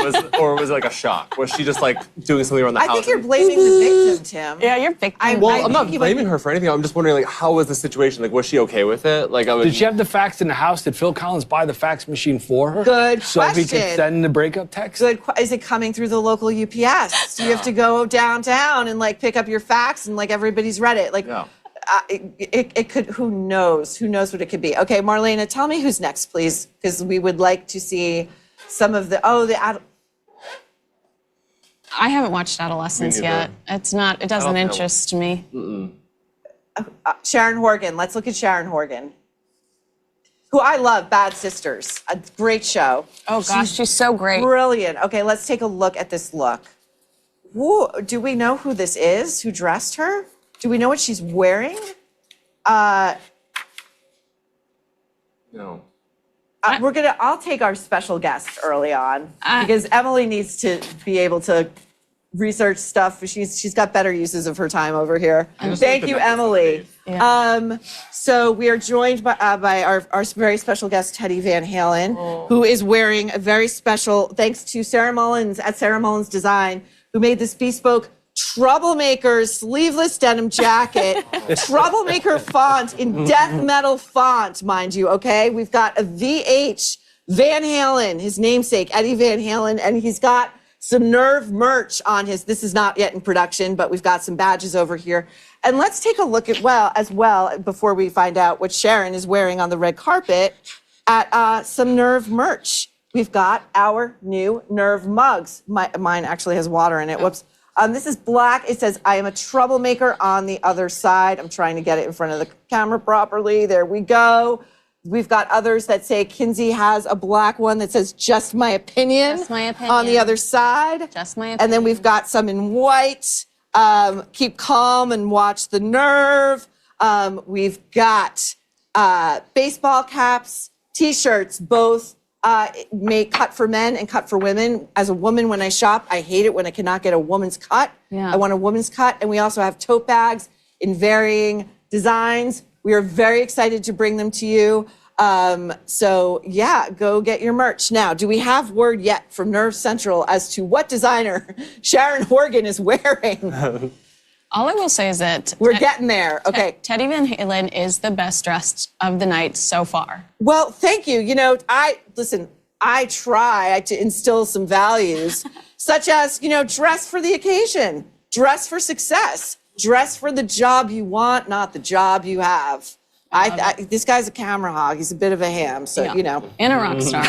was it like a shock? Was she just like doing something around the house? I think you're blaming the victim, Tim. Yeah, you're victim. I'm not blaming her for anything. I'm just wondering, like, how was the situation? Like, was she okay with it? Like, Did she have the fax in the house? Did Phil Collins buy the fax machine for her? Good so he question. could send the breakup text? Good. Is it coming through the local UPS? Do you have to go downtown and like pick up your fax and like everybody's read it? Like, it could. Who knows? Who knows what it could be? Okay, Marlena, tell me who's next, please, because we would like to see some of the. I haven't watched Adolescence yet. It doesn't interest me. Sharon Horgan. Let's look at Sharon Horgan, who I love. Bad Sisters, a great show. Oh gosh, she's so great. Brilliant. Okay, let's take a look at this look. Do we know who this is? Who dressed her? Do we know what she's wearing? No. I'll take our special guest early on because Emily needs to be able to research stuff. She's got better uses of her time over here. Thank you, Emily. Yeah. So we are joined by our very special guest, Teddy Van Halen, who is wearing a very special, thanks to Sarah Mullins at Sarah Mullins Design, who made this bespoke Troublemaker sleeveless denim jacket, Troublemaker font in death metal font, mind you, okay? We've got a VH Van Halen, his namesake, Eddie Van Halen, and he's got some Nerve merch on his, this is not yet in production, but we've got some badges over here. And let's take a look at, as well, before we find out what Sharon is wearing on the red carpet, at some Nerve merch. We've got our new Nerve mugs. Mine actually has water in it, whoops. This is black. It says, I am a troublemaker on the other side. I'm trying to get it in front of the camera properly. There we go. We've got others that say, Kinsey has a black one that says, just my opinion. Just my opinion. On the other side. Just my opinion. And then we've got some in white. Keep calm and watch the Nerve. We've got baseball caps, T-shirts, both cut for men and cut for women. As a woman, when I shop, I hate it when I cannot get a woman's cut. Yeah. I want a woman's cut. And we also have tote bags in varying designs. We are very excited to bring them to you. So yeah, go get your merch. Now, do we have word yet from Nerve Central as to what designer Sharon Horgan is wearing? All I will say is that we're getting there. Okay. Teddy Van Halen is the best dressed of the night so far. Well, thank you. You know, I try to instill some values, such as, dress for the occasion, dress for success, dress for the job you want, not the job you have. This guy's a camera hog. He's a bit of a ham, so, And a rock star.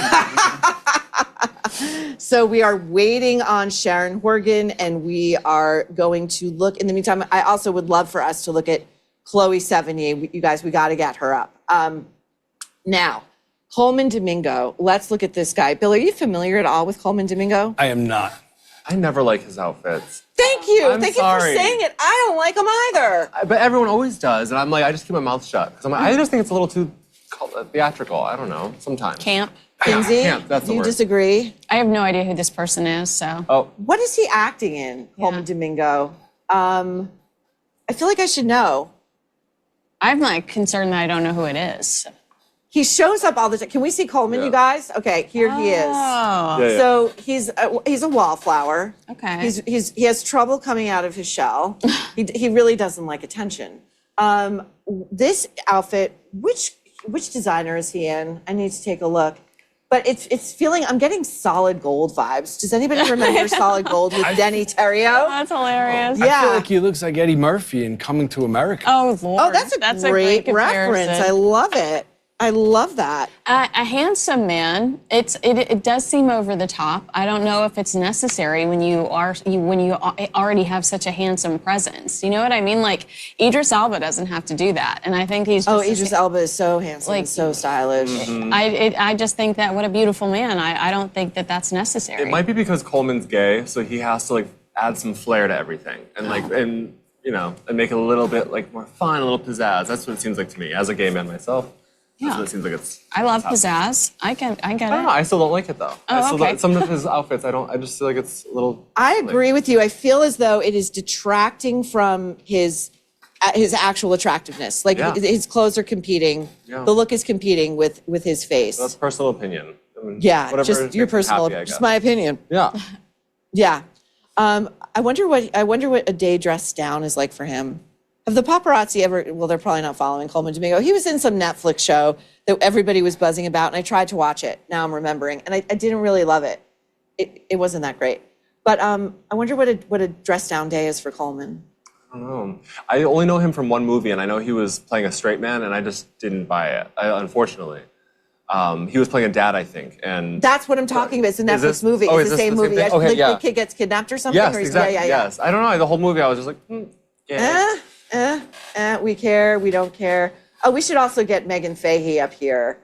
So we are waiting on Sharon Horgan, and we are going to look. In the meantime, I also would love for us to look at Chloe Sevigny. You guys, we got to get her up. Now, Coleman Domingo. Let's look at this guy. Bill, are you familiar at all with Coleman Domingo? I am not. I never like his outfits. Thank you. I'm Thank you sorry. for saying it. I don't like him either. But everyone always does, and I'm like, I just keep my mouth shut. Because I'm like, I just think it's a little too theatrical. I don't know, sometimes. Camp. Kinsey, Camp, that's the do you word. disagree? I have no idea who this person is, so. Oh. What is he acting in, Coleman Domingo? I feel like I should know. I'm like concerned that I don't know who it is. He shows up all the time. Can we see Coleman, you guys? Okay, here he is. Oh. Yeah, yeah. So he's a wallflower. Okay. He has trouble coming out of his shell. he really doesn't like attention. This outfit, which designer is he in? I need to take a look. But it's feeling, I'm getting Solid Gold vibes. Does anybody remember Solid Gold with Denny Terrio? That's hilarious. Yeah. I feel like he looks like Eddie Murphy in Coming to America. Oh, Lord. Oh, that's a great reference. comparison. I love it. I love that. A handsome man. It does seem over the top. I don't know if it's necessary when you already have such a handsome presence. You know what I mean? Like Idris Elba doesn't have to do that, and I think he's. Idris Elba is so handsome, Like- and so stylish. I just think that what a beautiful man. I don't think that that's necessary. It might be because Coleman's gay, so he has to add some flair to everything, and and make it a little bit more fun, a little pizzazz. That's what it seems like to me as a gay man myself. That's what it seems like it's. I love pizzazz. I get it. I don't know. I still don't like it though. Oh, okay. Some of his outfits, I just feel like it's a little. I agree with you. I feel as though it is detracting from his actual attractiveness. Yeah. His clothes are competing. Yeah. The look is competing with his face. That's personal opinion. I mean, Yeah, whatever just makes your him personal, happy, I just guess. my opinion. Yeah. Yeah. I wonder what a day dressed down is like for him. Have the paparazzi ever? Well, they're probably not following Coleman Domingo. He was in some Netflix show that everybody was buzzing about, and I tried to watch it. Now I'm remembering, and I didn't really love it. It wasn't that great. But I wonder what a dress down day is for Coleman. I don't know. I only know him from one movie, and I know he was playing a straight man, and I just didn't buy it, unfortunately. He was playing a dad, I think, and That's what I'm talking about. It's a Is Netflix this- movie. oh, It's is the this same the same movie. thing? Okay, yeah. The kid gets kidnapped or something. yes, or exactly. Yeah. Yes, I don't know. The whole movie, I was just like, yeah. We care. We don't care. Oh, we should also get Megan Fahey up here.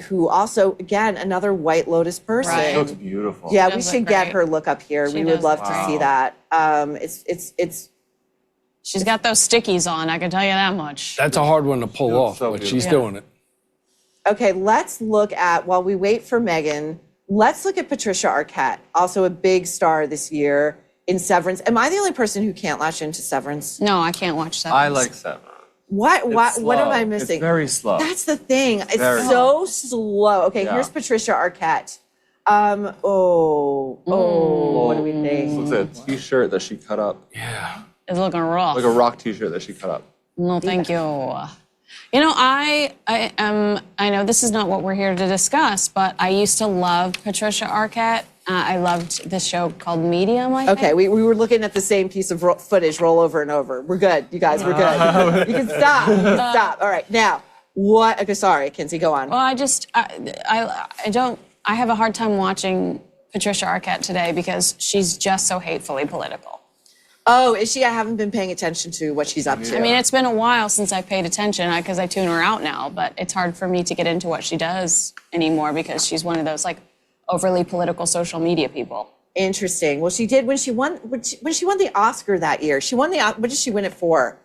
who also, again, another White Lotus person. Right. She looks beautiful. Yeah, She we does should look get great. her look up here. She We would does love look to great. see that. It's She's got those stickies on, I can tell you that much. That's a hard one to pull off, so but beautiful. she's doing it. okay. Let's look at, while we wait for Megan, let's look at Patricia Arquette, also a big star this year in Severance. Am I the only person who can't latch into Severance? No, I can't watch that. I like Seven. What It's am I slow. missing? It's very slow. That's the thing. It's very so slow. Okay, Yeah. here's Patricia Arquette. What do we think? Looks like a t-shirt that she cut up. It's looking rough. Like a rock t-shirt that she cut up. No, thank you. You know, I know this is not what we're here to discuss, but I used to love Patricia Arquette. I loved this show called Medium, I think. Okay, we were looking at the same piece of footage roll over and over. We're good, you guys, we're good. You can stop, stop. All right, now, what, okay, sorry, Kinsey, go on. Well, I have a hard time watching Patricia Arquette today because she's just so hatefully political. Oh, is she? I haven't been paying attention to what she's up to. I mean, it's been a while since I paid attention because I tune her out now, but it's hard for me to get into what she does anymore because she's one of those like overly political social media people. Interesting. Well, she did when she won the Oscar that year. She won what did she win it for?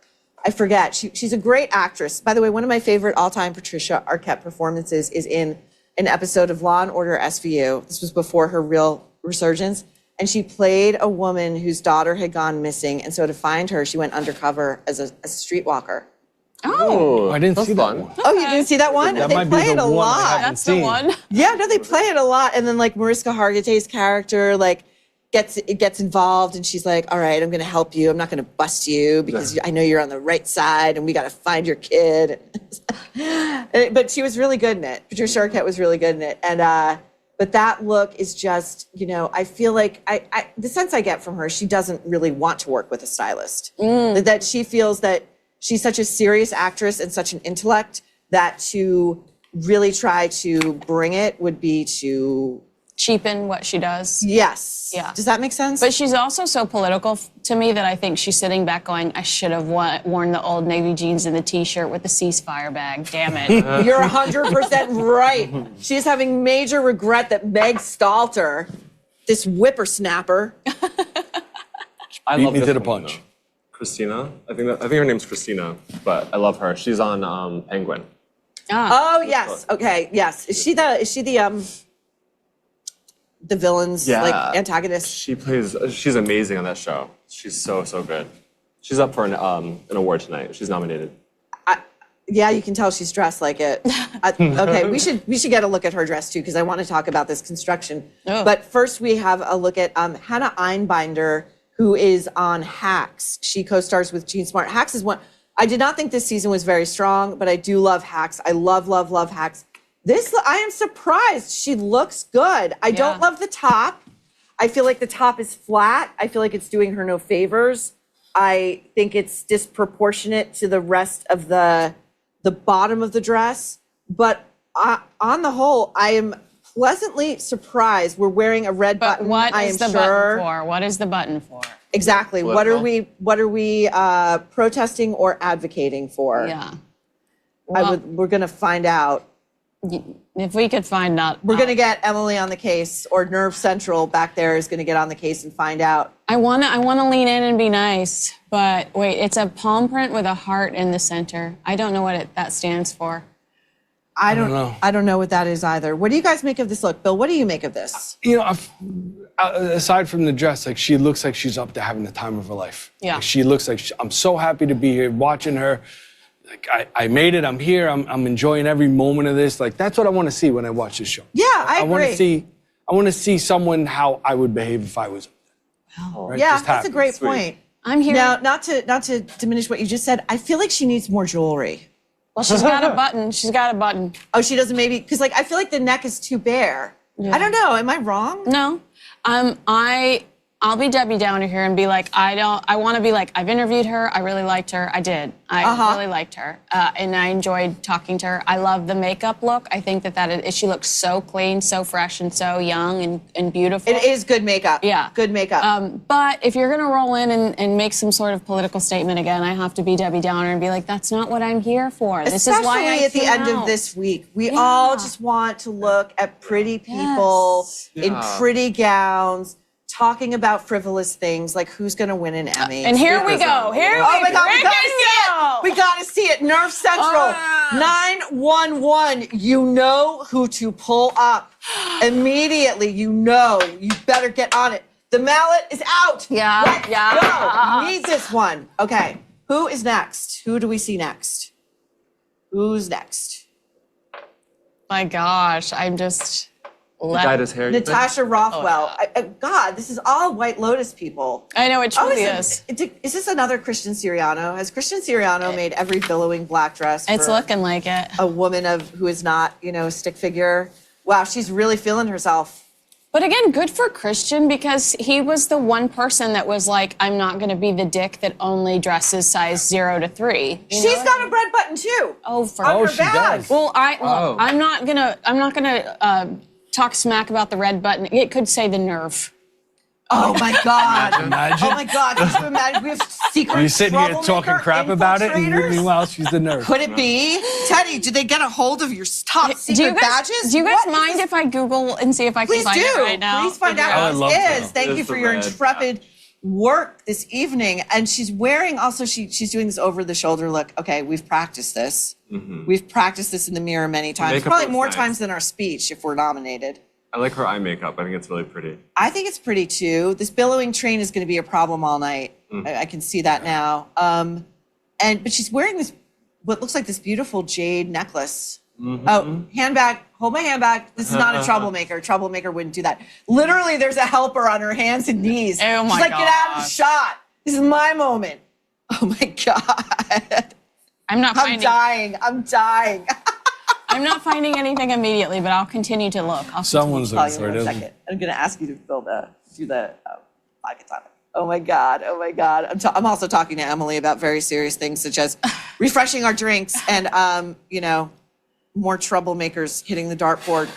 I forget. She's a great actress. By the way, one of my favorite all-time Patricia Arquette performances is in an episode of Law & Order SVU. This was before her real resurgence. And she played a woman whose daughter had gone missing. And so to find her, she went undercover as a streetwalker. Oh, I didn't see that one. Oh, you didn't see that one? That They might be play it the a one I lot. haven't That's the seen. one. Yeah, no, they play it a lot. And then like Mariska Hargitay's character like gets involved and she's like, all right, I'm going to help you. I'm not going to bust you because I know you're on the right side and we got to find your kid. But she was really good in it. Patricia Arquette was really good in it. And, but that look is just, you know, I feel like the sense I get from her, she doesn't really want to work with a stylist. That she feels that she's such a serious actress and such an intellect that to really try to bring it would be to cheapen what she does. Yes. Yeah. Does that make sense? But she's also so political to me that I think she's sitting back going, I should have worn the old navy jeans and the t-shirt with the ceasefire bag. Damn it. You're 100% right. She's having major regret that Meg Stalter, this whippersnapper. I Beat love me this to the woman, punch. though. Christina. I think her name's Christina, but I love her. She's on Penguin. Oh yes. Okay. Yes. Is she the villain's like antagonist? She's amazing on that show. She's so good. She's up for an award tonight. She's nominated. Yeah, you can tell she's dressed like it. Okay, we should get a look at her dress too because I want to talk about this construction. Oh. But first, we have a look at Hannah Einbinder, who is on Hacks. She co-stars with Jean Smart. Hacks is one. I did not think this season was very strong, but I do love Hacks. I love Hacks. I am surprised. She looks good. I don't love the top. I feel like the top is flat. I feel like it's doing her no favors. I think it's disproportionate to the rest of the bottom of the dress. But on the whole, I am pleasantly surprised. We're wearing a red button. What I is am the sure. button for? What is the button for? Exactly. What are we protesting or advocating for? Yeah. We're going to find out. If we could find out. We're going to get Emily on the case, or Nerve Central back there is going to get on the case and find out. I want to lean in and be nice, but wait, it's a palm print with a heart in the center. I don't know what that stands for. I don't know. I don't know what that is either. What do you guys make of this look? Bill, what do you make of this? You know, aside from the dress, like she looks like she's up there having the time of her life. Yeah. Like, she looks like I'm so happy to be here watching her. Like I made it. I'm here. I'm enjoying every moment of this. Like that's what I want to see when I watch this show. Yeah, I agree. I want to see someone how I would behave if I was up there. Right? Yeah, Just that's happy. a great Sweet. point. I'm here. Now, not to diminish what you just said, I feel like she needs more jewelry. Well, she's got a button. She's got a button. Oh, she doesn't maybe, because like I feel like the neck is too bare. Yeah. I don't know. Am I wrong? No. I I'll be Debbie Downer here and be like, I want to be like, I've interviewed her. I really liked her. I did. I really liked her. And I enjoyed talking to her. I love the makeup look. I think she looks so clean, so fresh, and so young and beautiful. It is good makeup. Yeah. Good makeup. But if you're going to roll in and make some sort of political statement again, I have to be Debbie Downer and be like, that's not what I'm here for. This is why I at the end of this week. We all just want to look at pretty people in pretty gowns, talking about frivolous things like who's going to win an Emmy. And here we go. Oh my God, we gotta see it. Nerve Central 911. You know who to pull up immediately. You better get on it. The mallet is out. Yeah. Let's go. We need this one. Okay. Who is next? Who do we see next? Who's next? My gosh, I'm just. Dyed his hair. Natasha Rothwell. God, this is all White Lotus people. I know, it truly is. Is this another Christian Siriano? Has Christian Siriano made every billowing black dress It's for looking like it. a woman who is not, a stick figure? Wow, she's really feeling herself. But again, good for Christian because he was the one person that was like, I'm not going to be the dick that only dresses size 0 to 3. She's got a bread button too. Oh, her bag. Well, look, I'm not gonna talk smack about the red button. It could say the nerve. Oh my God! Imagine. Oh my God! Could you imagine? We have secret. You're sitting here talking crap about it, and infiltrators? meanwhile she's the nerd. Could it be? Teddy, did they get a hold of your top secret badges? Do you guys mind if I Google and see if I can find it right now? Please find out who this is. Thank you for your intrepid work this evening. And she's wearing also, she's doing this over-the-shoulder look. Okay, we've practiced this. Mm-hmm. We've practiced this in the mirror many times. Makeup Probably looks more nice. times than our speech if we're nominated. I like her eye makeup. I think it's really pretty. I think it's pretty too. This billowing train is going to be a problem all night. I can see that now. But she's wearing this, what looks like this beautiful jade necklace. Oh, handbag. Hold my handbag. This is not a troublemaker. Troublemaker wouldn't do that. Literally, there's a helper on her hands and knees. Oh my She's like, get out of the shot. This is my moment. Oh my God. I'm dying. I'm dying. I'm not finding anything immediately, but I'll continue to look. Someone's looking for in it. a second. I'm going to ask you to do the pocket time. Oh my God. Oh my God. I'm also talking to Emily about very serious things such as refreshing our drinks and, more troublemakers hitting the dartboard.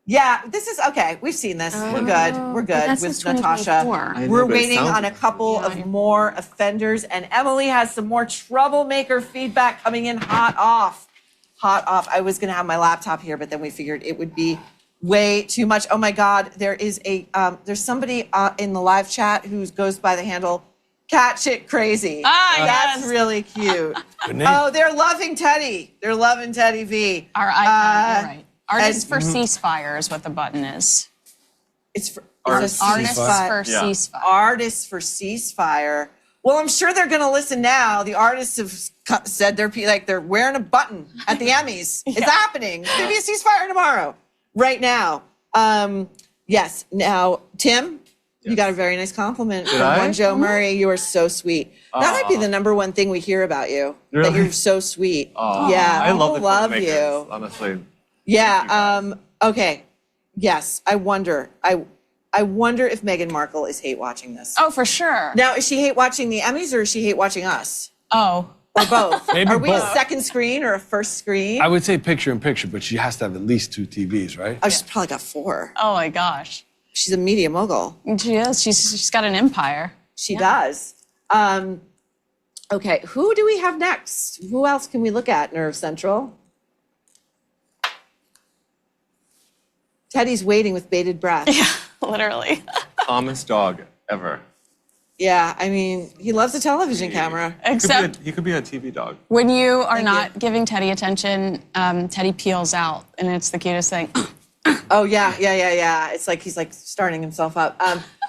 Yeah, this is okay. We've seen this. We're good. We're good with Natasha. We're waiting on a couple of more offenders, and Emily has some more troublemaker feedback coming in hot off. I was going to have my laptop here, but then we figured it would be way too much. Oh my God, there's somebody in the live chat who goes by the handle Cat Shit Crazy. That's really cute. Oh, they're loving Teddy. They're loving Teddy V. Our icon, you're right. Artists for ceasefire is what the button is. It's for Artists for ceasefire. Artists for ceasefire. Well, I'm sure they're going to listen now. The artists have said they're wearing a button at the Emmys. It's happening. It's going to be a ceasefire tomorrow. Right now. Yes. Now, Tim, you got a very nice compliment from one Joe Murray. You are so sweet. That might be the number one thing we hear about you. Really? That you're so sweet. Yeah. I love you. Honestly. Yeah. Okay. Yes. I wonder if Meghan Markle is hate watching this. Oh, for sure. Now, is she hate watching the Emmys or is she hate watching us? Oh. Or both? Maybe Are we both. a second screen or a first screen? I would say picture in picture, but she has to have at least 2 TVs, right? Oh, she's probably got 4. Oh my gosh. She's a media mogul. She is. She's got an empire. She does. Okay, who do we have next? Who else can we look at, Nerve Central? Teddy's waiting with bated breath. Yeah, literally. Calmest dog ever. Yeah, I mean, he loves a television camera. Except He could be a TV dog. when you are not giving Teddy attention, Teddy peels out, and it's the cutest thing. Oh, yeah. It's like he's like starting himself up.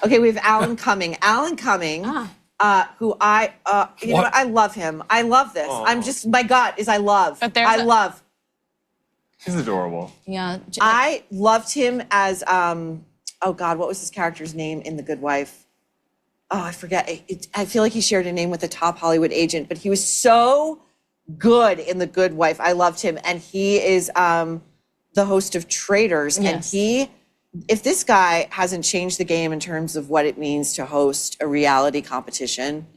Okay, we have Alan Cumming. Alan Cumming, who I love him. I love this. I'm just, my gut is I love. But there's love. He's adorable. Yeah. I loved him as, oh God, what was his character's name in The Good Wife? Oh, I forget. I feel like he shared a name with a top Hollywood agent, but he was so good in The Good Wife. I loved him. And he is the host of Traitors. Yes. And he if this guy hasn't changed the game in terms of what it means to host a reality competition,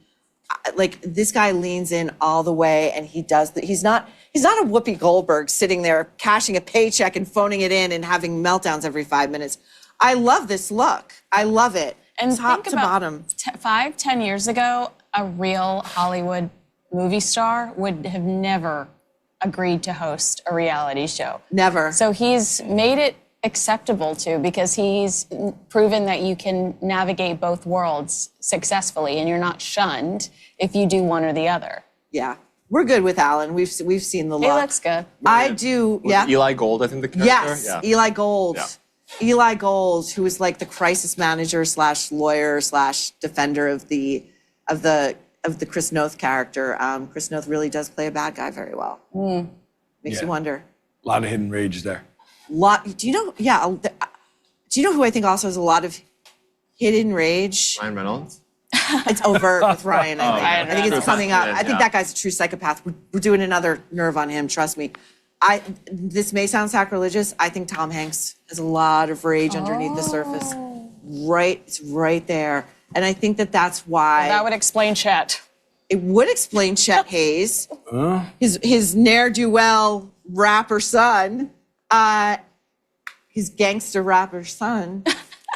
like this guy leans in all the way, and he does that. He's not a Whoopi Goldberg sitting there cashing a paycheck and phoning it in and having meltdowns every 5 minutes. I love this look. I love it. And top think to about bottom. 5-10 years ago, a real Hollywood movie star would have never agreed to host a reality show. Never. So he's made it acceptable to, because he's proven that you can navigate both worlds successfully and you're not shunned if you do one or the other. Yeah. We're good with Alan. We've seen the look. He looks good. I do, Was yeah. it Eli Gold, I think the character? Yes, Yeah. Eli Gold. Yeah. Eli Gold, who is like the crisis manager / lawyer / defender of the Chris Noth character. Chris Noth really does play a bad guy very well. Makes you wonder. A lot of hidden rage there. Do you know? Yeah. Do you know who I think also has a lot of hidden rage? Ryan Reynolds? It's overt with Ryan. I think it's coming up. I think Yeah. that guy's a true psychopath. We're doing another nerve on him. Trust me. This may sound sacrilegious. I think Tom Hanks has a lot of rage underneath the surface. It's right there. And I think that's why. That would explain Chet. It would explain Chet Hayes, his ne'er-do-well rapper son, his gangster rapper son.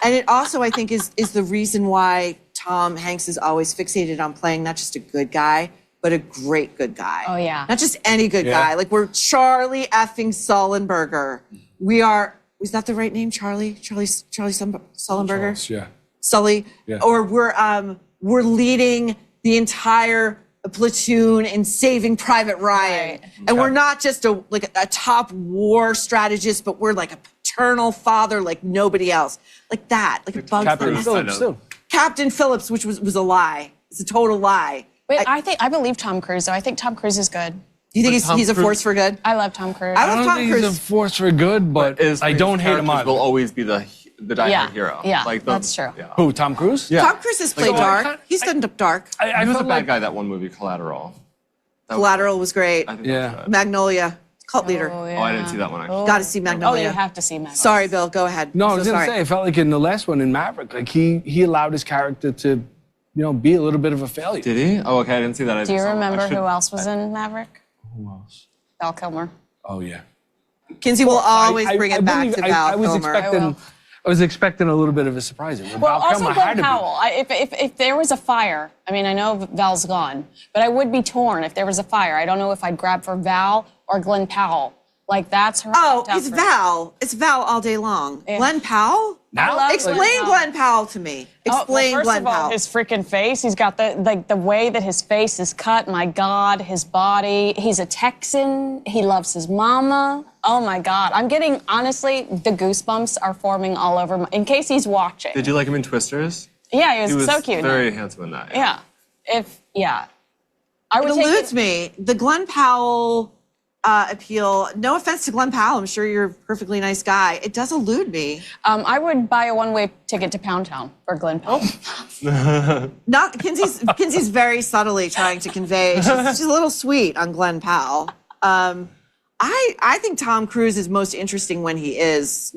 And it also, I think, is the reason why Tom Hanks is always fixated on playing not just a good guy, but a great good guy. Oh, yeah. Not just any good guy. Like, we're Charlie effing Sullenberger. We are, is that the right name, Charlie? Charlie Sullenberger? Charles, yeah. Sully. Yeah. Or we're leading the entire platoon in Saving Private Ryan. Right. And we're not just a top war strategist, but we're like a paternal father like nobody else. Like that. Like a Bugs Captain Bunny. Phillips, too. Captain Phillips, which was a lie. It's a total lie. But I believe Tom Cruise, though. I think Tom Cruise is good. Do you think he's a force for good? I love Tom Cruise. I I love don't Tom think Cruise. he's a force for good, but I don't hate him either. Will always be the diehard hero. Yeah, Like that's true. Yeah. Who, Tom Cruise? Yeah. Tom Cruise has played dark. He's done dark. I He was a felt bad like, guy that one movie, Collateral. Collateral was great. I think that was good. Magnolia. Cult leader. Oh, Oh, I didn't see that one actually. Got to see Oh, Magnolia. you have to see Magnolia. Sorry, Bill. Go ahead. No, I I'm was so gonna sorry. say, I felt like in the last one in Maverick, like he allowed his character to, be a little bit of a failure. Did he? Oh, okay. I didn't see that. I Do you saw- I remember should- who else was in Maverick? Who else? Val Kilmer. Oh yeah. Kinsey will always bring it back believe- to Val I was Kilmer. expecting a little bit of a surprise. Well, Well, Val also Kilmer Glenn had to be. Powell. If there was a fire, I mean, I know Val's gone, but I would be torn if there was a fire. I don't know if I'd grab for Val or Glenn Powell. Like, that's her. Oh, it's Val. It's Val all day long. Yeah. Glenn Powell? I love Explain Glenn Powell to me. Explain well, first Glenn of all, Powell. his freaking face. He's got the way that his face is cut. My God, his body. He's a Texan. He loves his mama. Oh my God, I'm getting, honestly, the goosebumps are forming all over. In case he's watching. Did you like him in Twisters? Yeah, he was so cute. Very handsome in that. Yeah. I It would take eludes me. The Glenn Powell appeal, no offense to Glenn Powell, I'm sure you're a perfectly nice guy. It does elude me. I would buy a one-way ticket to Pound Town for Glenn Powell. Not Kinsey's very subtly trying to convey. She's a little sweet on Glenn Powell. I think Tom Cruise is most interesting when he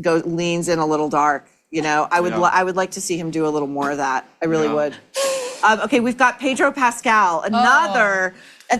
leans in a little dark. I would like to see him do a little more of that. I really would. Okay, we've got Pedro Pascal, another.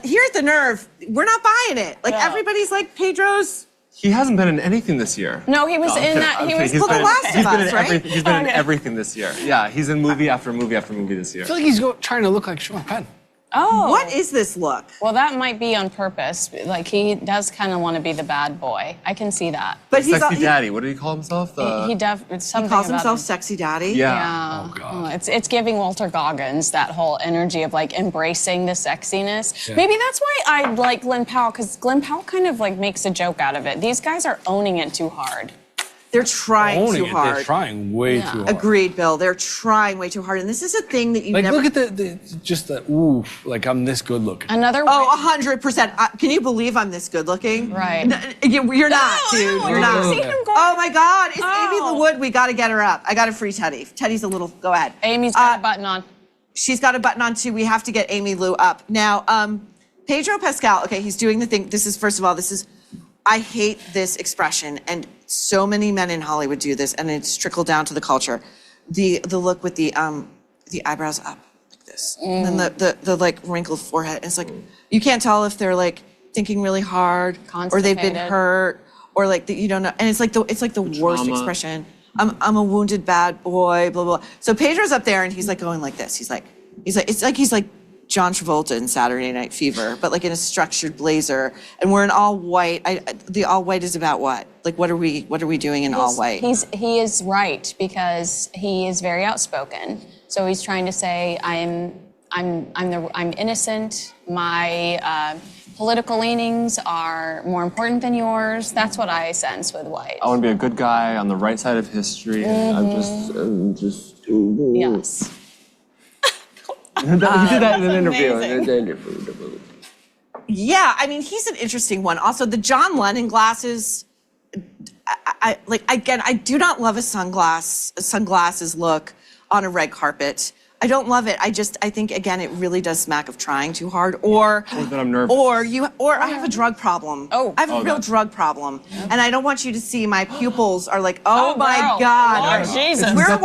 Here at the Nerve, we're not buying it. Like everybody's like Pedro's. He hasn't been in anything this year. No, he was in that. He was He's The Last of Us, right? He's been in everything this year. Yeah, he's in movie after movie after movie this year. I feel like he's trying to look like Sean Penn. Oh. What is this look? Well, that might be on purpose. Like, he does kind of want to be the bad boy. I can see that. But Sexy Daddy. What did he call himself? It's something He calls about himself him. Sexy Daddy. Yeah. Oh God. It's giving Walter Goggins that whole energy of like embracing the sexiness. Yeah. Maybe that's why I like Glenn Powell, because Glenn Powell kind of like makes a joke out of it. These guys are owning it too hard. They're trying Owning too it. hard. They're trying way too hard. Agreed, Bill. They're trying way too hard. And this is a thing that you Like, never... look at the oof, like I'm this good looking. Another Oh, 100%. Can you believe I'm this good looking? Right. You're not, dude. You're not. see him go- Oh my God. It's Amy Oh. LeWood. We got to get her up. I got a free Teddy. Teddy's a little... Go ahead. Amy's got a button on. She's got a button on too. We have to get Amy Lou up. Now, Pedro Pascal, okay, he's doing the thing. This is, first of all, I hate this expression, and so many men in Hollywood do this, and it's trickled down to the culture. The look with the eyebrows up like this, and then the like wrinkled forehead. It's like you can't tell if they're like thinking really hard, or they've been hurt, or like you don't know. And it's like the worst expression. I'm a wounded bad boy, blah blah. So Pedro's up there, and he's like going like this. He's like he's like John Travolta in Saturday Night Fever, but like in a structured blazer, and we're in all white. The all white is about what? Like, what are we doing in all white? He is right, because he is very outspoken. So he's trying to say, I'm innocent. My political leanings are more important than yours. That's what I sense with white. I want to be a good guy on the right side of history. I'm just. Yes. He did that in an interview. Yeah, I mean, he's an interesting one. Also, the John Lennon glasses. I do not love a sunglasses look on a red carpet. I don't love it. I think again, it really does smack of trying too hard, or that I'm nervous, or I have a drug problem. I have a real drug problem, and I don't want you to see my pupils are like, oh my God, Lord Jesus. We're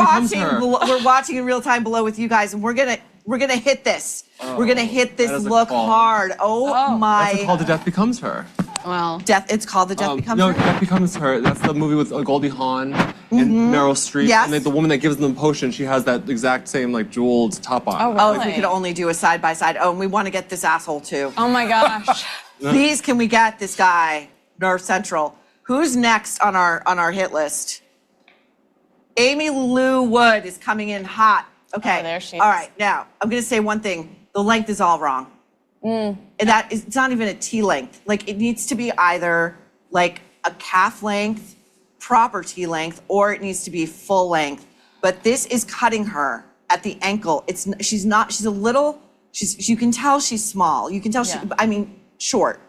watching in real time below with you guys, and we're gonna hit this. We're gonna hit this look hard. Oh my! That's called The Death Becomes Her. Well, It's called The Death Becomes Her. No, Death Becomes Her. That's the movie with Goldie Hawn and Meryl Streep. Yes. And the woman that gives them the potion, she has that exact same like jeweled top on. Oh, if we could only do a side by side. Oh, and we want to get this asshole too. Oh my gosh! Please, can we get this guy, North Central? Who's next on our hit list? Amy Lou Wood is coming in hot. Okay. Oh, there she is. All right. Now, I'm going to say one thing. The length is all wrong. And it's not even a T length. Like, it needs to be either like a calf length, proper T length, or it needs to be full length. But this is cutting her at the ankle. She's a little, you can tell she's small. You can tell short.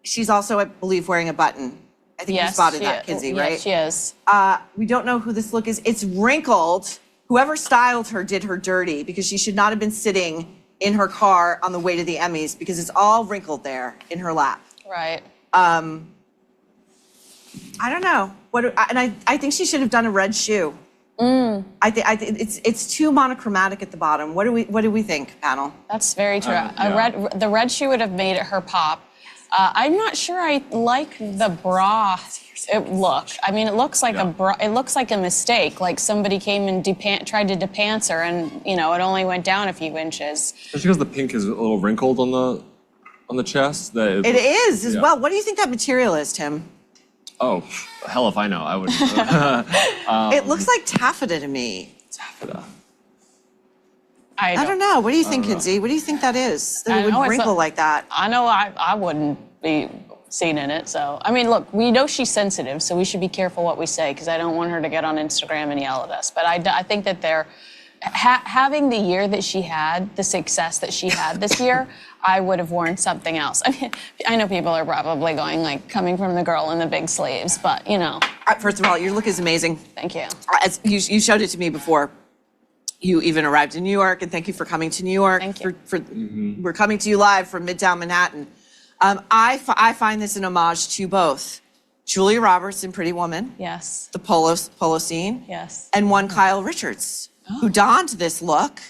She's also, I believe, wearing a button. I think you spotted that, Kinsey, right? Yes, she is. We don't know who this look is. It's wrinkled. Whoever styled her did her dirty, because she should not have been sitting in her car on the way to the Emmys, because it's all wrinkled there in her lap. Right. I don't know. I think she should have done a red shoe. I think it's too monochromatic at the bottom. What do we think, panel? That's very true. The red shoe would have made it her pop. I'm not sure I like the bra look. I mean, it looks like a bra. It looks like a mistake. Like somebody came and tried to depants her, and it only went down a few inches. Especially because the pink is a little wrinkled on the chest. It is as well. What do you think that material is, Tim? Oh, hell if I know. I would. It looks like taffeta to me. Taffeta. I don't know. What do you think, Kinsey? What do you think that is? That it would wrinkle like that? I know I wouldn't be seen in it. So, I mean, look, we know she's sensitive, so we should be careful what we say, because I don't want her to get on Instagram and yell at us. But I think that they're having the year that she had, the success that she had this year, I would have worn something else. I mean, I know people are probably going, like, coming from the girl in the big sleeves, but, First of all, your look is amazing. Thank you. You showed it to me before you even arrived in New York, and thank you for coming to New York. Thank you. We're coming to you live from Midtown Manhattan. I find this an homage to both Julia Roberts in Pretty Woman. Yes. The polo scene. Yes. And one Kyle Richards, who donned this look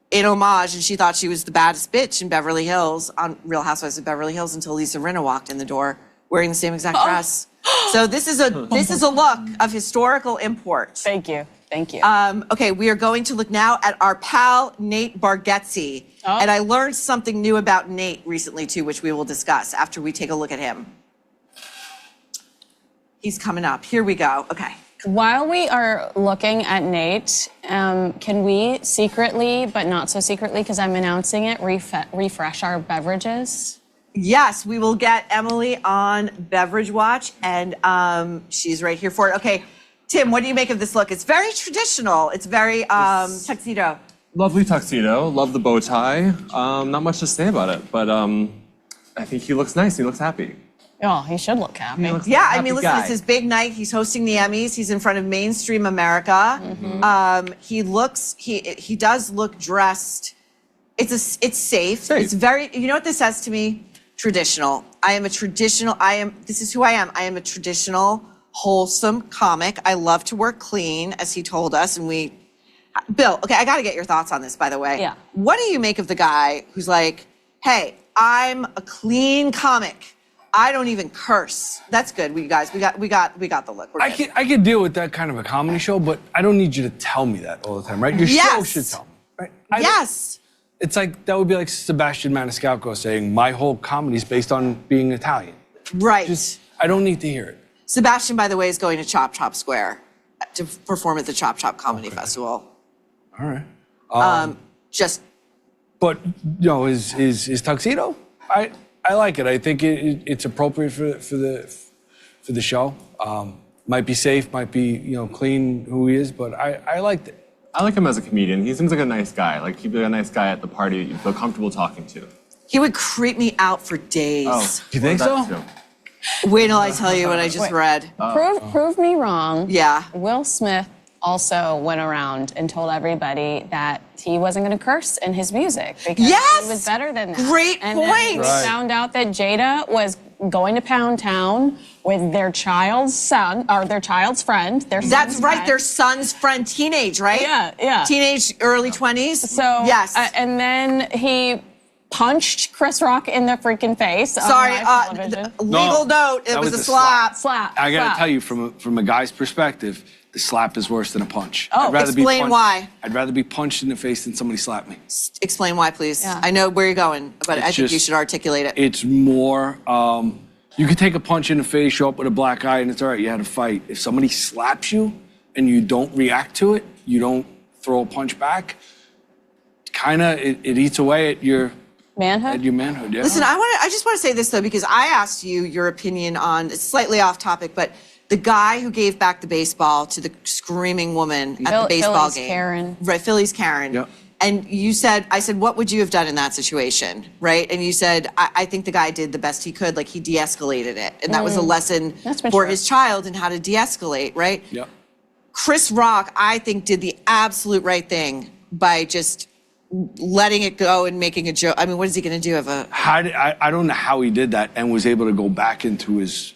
in homage, and she thought she was the baddest bitch in Beverly Hills on Real Housewives of Beverly Hills until Lisa Rinna walked in the door wearing the same exact dress. So this is a look of historical import. Thank you. Thank you. Okay, we are going to look now at our pal, Nate Bargatze. And I learned something new about Nate recently, too, which we will discuss after we take a look at him. He's coming up. Here we go. Okay. While we are looking at Nate, can we secretly, but not so secretly, because I'm announcing it, refresh our beverages? Yes, we will get Emily on Beverage Watch, and she's right here for it. Okay. Tim, what do you make of this look? It's very traditional. It's very tuxedo. Lovely tuxedo. Love the bow tie. Not much to say about it, but I think he looks nice. He looks happy. Oh, he should look happy. Yeah, I mean, listen, it's his big night. He's hosting the Emmys. He's in front of mainstream America. He does look dressed. It's safe. It's very, you know what this says to me? traditional. This is who I am. I am a traditional, wholesome comic. I love to work clean, as he told us. And Bill, okay, I got to get your thoughts on this, by the way. Yeah. What do you make of the guy who's like, hey, I'm a clean comic. I don't even curse. That's good. We got the look. We're good. I could deal with that kind of a comedy show, but I don't need you to tell me that all the time, right? Your show should tell me, right? Yes. It's like, that would be like Sebastian Maniscalco saying, my whole comedy is based on being Italian. Right. I don't need to hear it. Sebastian, by the way, is going to Chop Chop Square to perform at the Chop Chop Comedy Festival. All right. But, you know, his tuxedo, I like it. I think it's appropriate for the show. Might be safe, might be, you know, clean who he is, but I liked it. I like him as a comedian. He seems like a nice guy. Like, he'd be a nice guy at the party you'd feel comfortable talking to. He would creep me out for days. Oh, you think so? Wait till I tell you what I just read. Prove me wrong. Yeah. Will Smith also went around and told everybody that he wasn't going to curse in his music because he was better than that. Great and point. Then we found out that Jada was going to Pound Town with their child's son, or their child's friend. That's right, their son's friend, teenage, right? Yeah. Teenage, early 20s. So, yes. And then he punched Chris Rock in the freaking face. Sorry, on live television. legal note, it was a slap. I gotta tell you, from a guy's perspective, the slap is worse than a punch. Oh, explain why. I'd rather be punched in the face than somebody slap me. Explain why, please. I know where you're going, but I think you should articulate it. It's more, you could take a punch in the face, show up with a black eye, and it's all right, you had a fight. If somebody slaps you and you don't react to it, you don't throw a punch back, it eats away at your manhood. At your manhood, yeah. Listen, I just want to say this though, because I asked you your opinion on, it's slightly off topic, but the guy who gave back the baseball to the screaming woman at the baseball Philly's game. Karen. Right, Philly's Karen. Yep. And I said, what would you have done in that situation, right? And you said, I think the guy did the best he could, like he de-escalated it. And that was a lesson for his child in how to de-escalate, right? Yep. Chris Rock, I think, did the absolute right thing by just letting it go and making a joke. I mean, what is he going to do? I don't know how he did that and was able to go back into his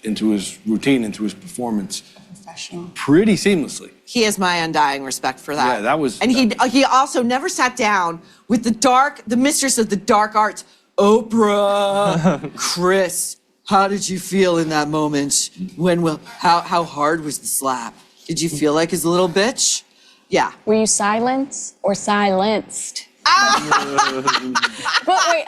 routine, into his performance. Professional. Pretty seamlessly. He has my undying respect for that. Yeah, that was. And he also never sat down with the mistress of the dark arts, Oprah. Chris, how did you feel in that moment? How hard was the slap? Did you feel like his little bitch? Yeah. Were you silenced or silenced? But wait,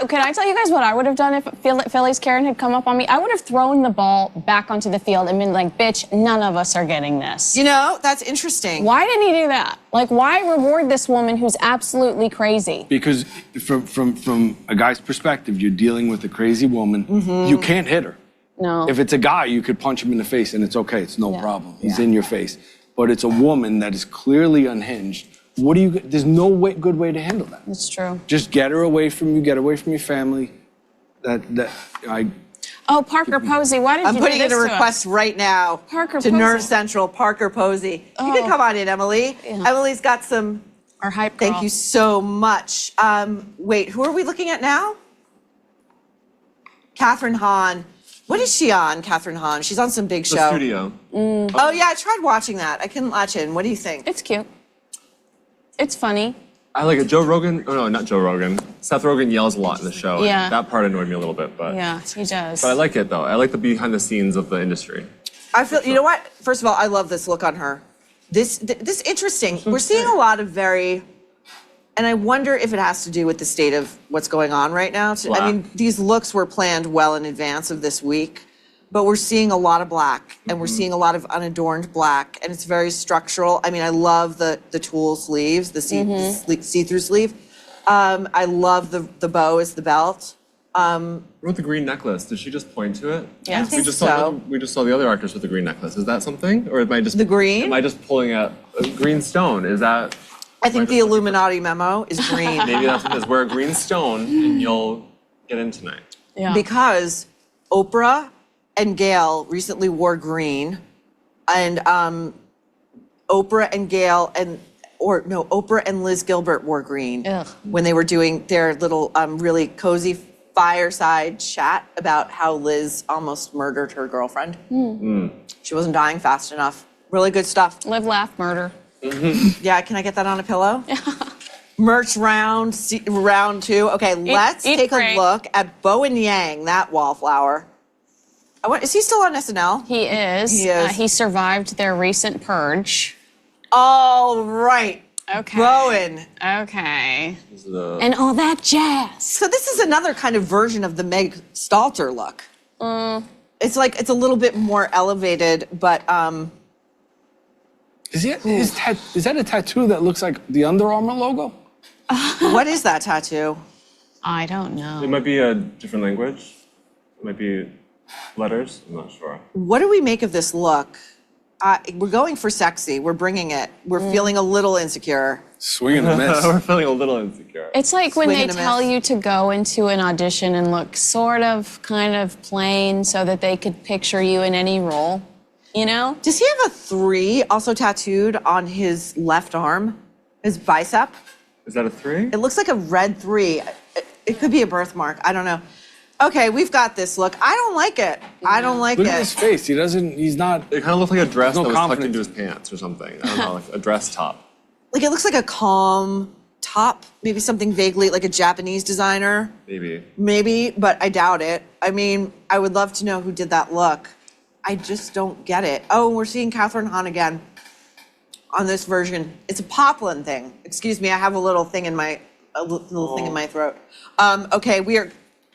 can I tell you guys what I would have done if Philly's Karen had come up on me? I would have thrown the ball back onto the field and been like, bitch, none of us are getting this. You know, that's interesting. Why did he do that? Like, why reward this woman who's absolutely crazy? Because from a guy's perspective, you're dealing with a crazy woman. Mm-hmm. You can't hit her. No. If it's a guy, you could punch him in the face and it's okay. It's no problem. He's in your face. But it's a woman that is clearly unhinged. There's no good way to handle that. That's true. Just get her away from you, get away from your family. Oh, Parker Posey, why did you do this to us? I'm putting in a request right now to Nerve Central, Parker Posey. You can come on in, Emily. Yeah. Emily's got some... Our hype girl. Thank you so much. Wait, who are we looking at now? Catherine Hahn. What is she on, Catherine Hahn? She's on some big show. The Studio. Oh, yeah, I tried watching that. I couldn't latch in. What do you think? It's cute. It's funny. I like it. Joe Rogan, oh no, not Joe Rogan. Seth Rogen yells a lot in the show. Yeah. That part annoyed me a little bit, but. Yeah, he does. But I like it though. I like the behind the scenes of the industry. I feel, you know what? First of all, I love this look on her. This interesting. We're seeing a lot of and I wonder if it has to do with the state of what's going on right now. Black. I mean, these looks were planned well in advance of this week, but we're seeing a lot of black and we're seeing a lot of unadorned black and it's very structural. I mean, I love the tulle sleeves, the see-through sleeve. I love the bow as the belt. With the green necklace, did she just point to it? Yeah, I think so. We just saw the other actors with the green necklace. Is that something? Or am I just... The green? Am I just pulling a green stone? Is that... I think the Illuminati memo is green. Maybe that's what it is. Wear a green stone and you'll get in tonight. Yeah. Because Oprah and Gail recently wore green, and Oprah and Liz Gilbert wore green when they were doing their little really cozy fireside chat about how Liz almost murdered her girlfriend. She wasn't dying fast enough. Really good stuff. Live, laugh, murder. Yeah, can I get that on a pillow? Merch round 2. Okay, let's take a look at Bowen Yang, that wallflower. Is he still on SNL? He is. He survived their recent purge. All right. Okay. Bowen. Okay. And all that jazz. So this is another kind of version of the Meg Stalter look. It's like, it's a little bit more elevated, but Is that a tattoo that looks like the Under Armour logo? What is that tattoo? I don't know. It might be a different language. It might be letters. I'm not sure. What do we make of this look? We're going for sexy. We're bringing it. We're feeling a little insecure. Swing and a miss. We're feeling a little insecure. It's like when Swing they and a tell miss. you to go into an audition and look sort of, kind of plain so that they could picture you in any role, you know? Does he have a 3 also tattooed on his left arm? His bicep? Is that a 3? It looks like a red 3. It could be a birthmark. I don't know. Okay, we've got this look. I don't like it. I don't like Look it. at his face. He's not. It kind of looked like a dress No that was tucked confidence. into his pants or something. I don't know, like a dress top. Like, it looks like a calm top. Maybe something vaguely like a Japanese designer. Maybe, but I doubt it. I mean, I would love to know who did that look. I just don't get it. Oh, we're seeing Catherine Hahn again on this version. It's a poplin thing. Excuse me, I have a little thing in my thing in my throat. Okay,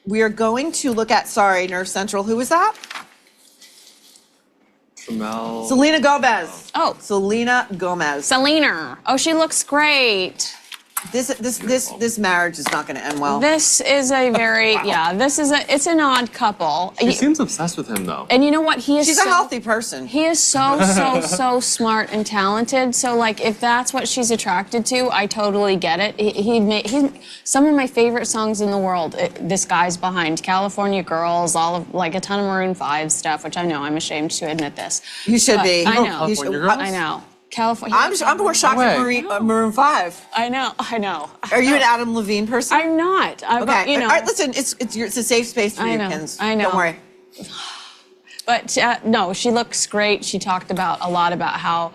we are going to look at, sorry, Nerve Central. Who was that? Selena Gomez. Oh. Selena Gomez. Selena. Oh, she looks great. This marriage is not going to end well. This is a very, it's an odd couple. She seems obsessed with him, though. And you know what? She's a healthy person. He is so smart and talented. So, like, if that's what she's attracted to, I totally get it. He's some of my favorite songs in the world. This guy's behind California Girls, all of, like, a ton of Maroon 5 stuff, which I know I'm ashamed to admit this. You should But be. I know. California Girls? I know. California. I'm more shocked at Maroon 5. I know. Are you an Adam Levine person? I'm not. Okay. You know. All right, listen, it's a safe space for I you, know, Kins. I know. Don't worry. But no, she looks great. She talked a lot about how.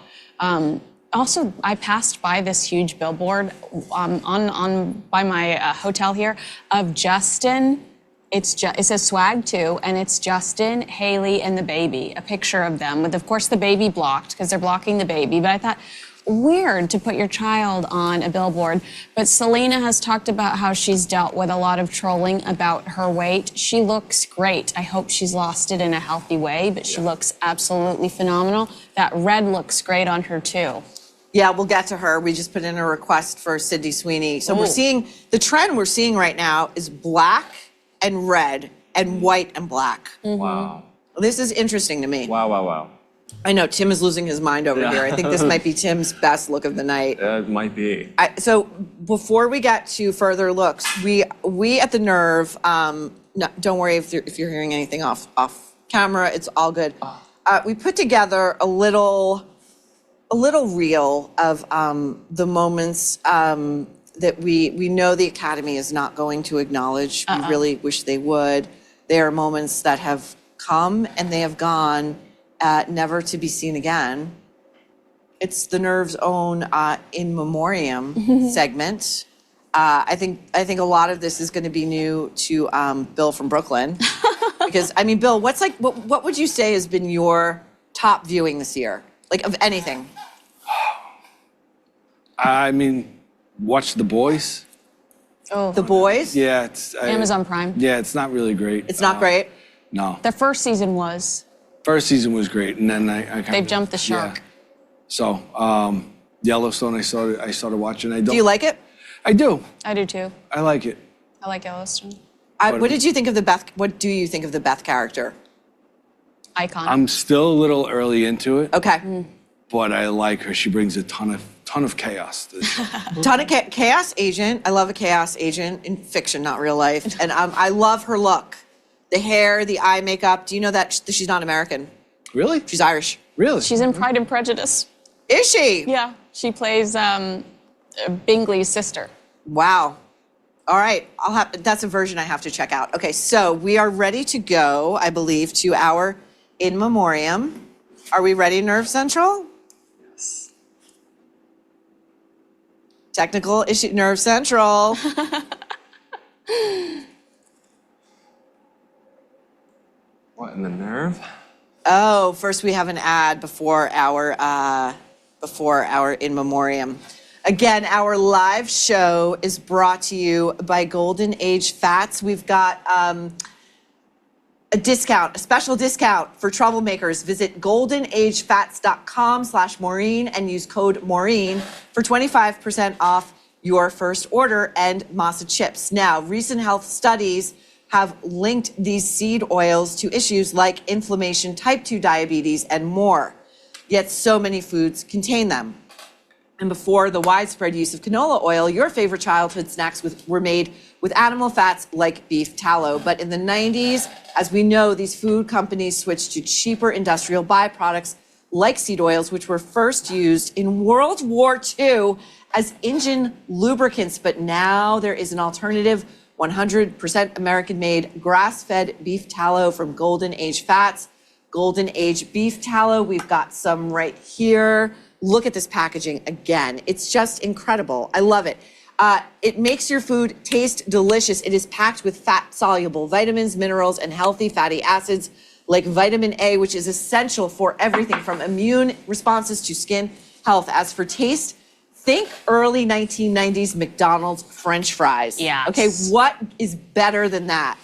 Also, I passed by this huge billboard by my hotel here of Justin. It says swag 2, and it's Justin, Haley, and the baby. A picture of them with, of course, the baby blocked because they're blocking the baby. But I thought, weird to put your child on a billboard. But Selena has talked about how she's dealt with a lot of trolling about her weight. She looks great. I hope she's lost it in a healthy way, but she looks absolutely phenomenal. That red looks great on her, too. Yeah, we'll get to her. We just put in a request for Sydney Sweeney. So we're seeing, the trend we're seeing right now is black and red and white and black. Wow. This is interesting to me. Wow. I know, Tim is losing his mind over here. I think this might be Tim's best look of the night. It might be. So before we get to further looks, we at the Nerve, no, don't worry if you're hearing anything off camera, it's all good. We put together a little reel of the moments that we know the Academy is not going to acknowledge. We really wish they would. They are moments that have come and they have gone, never to be seen again. It's the Nerve's own in memoriam segment. I think a lot of this is going to be new to Bill from Brooklyn, because I mean, Bill, what would you say has been your top viewing this year, like of anything? I mean, watch The Boys. Oh, The Boys? Yeah, it's Amazon Prime. Yeah, it's not really great. It's not great. No. The first season was. First season was great, and then I They've jumped the shark. Yeah. So, Yellowstone, I started watching. Do you like it? I do. I do too. I like it. I like Yellowstone. What did you think of the Beth? What do you think of the Beth character? Icon. I'm still a little early into it. Okay. But I like her. She brings a ton of chaos to the show. Ton of chaos agent. I love a chaos agent in fiction, not real life. And I love her look. The hair, the eye makeup. Do you know that she's not American? Really? She's Irish. Really? She's in Pride and Prejudice. Is she? Yeah. She plays Bingley's sister. Wow. All right, that's a version I have to check out. Okay, so we are ready to go, I believe, to our in memoriam. Are we ready, Nerve Central? Yes. Technical issue, Nerve Central. What in the nerve? Oh, first we have an ad before our in memoriam. Again, our live show is brought to you by Golden Age Fats. We've got a special discount for troublemakers. Visit goldenagefats.com/Maureen and use code Maureen for 25% off your first order and masa chips. Now, recent health studies have linked these seed oils to issues like inflammation, type 2 diabetes, and more. Yet so many foods contain them. And before the widespread use of canola oil, your favorite childhood snacks were made with animal fats like beef tallow. But in the 90s, as we know, these food companies switched to cheaper industrial byproducts like seed oils, which were first used in World War II as engine lubricants. But now there is an alternative, 100% American-made grass-fed beef tallow from Golden Age Fats. Golden Age beef tallow, we've got some right here. Look at this packaging again. It's just incredible. I love it. It makes your food taste delicious. It is packed with fat-soluble vitamins, minerals, and healthy fatty acids like vitamin A, which is essential for everything from immune responses to skin health. As for taste, think early 1990s McDonald's French fries. Yeah. Okay, what is better than that?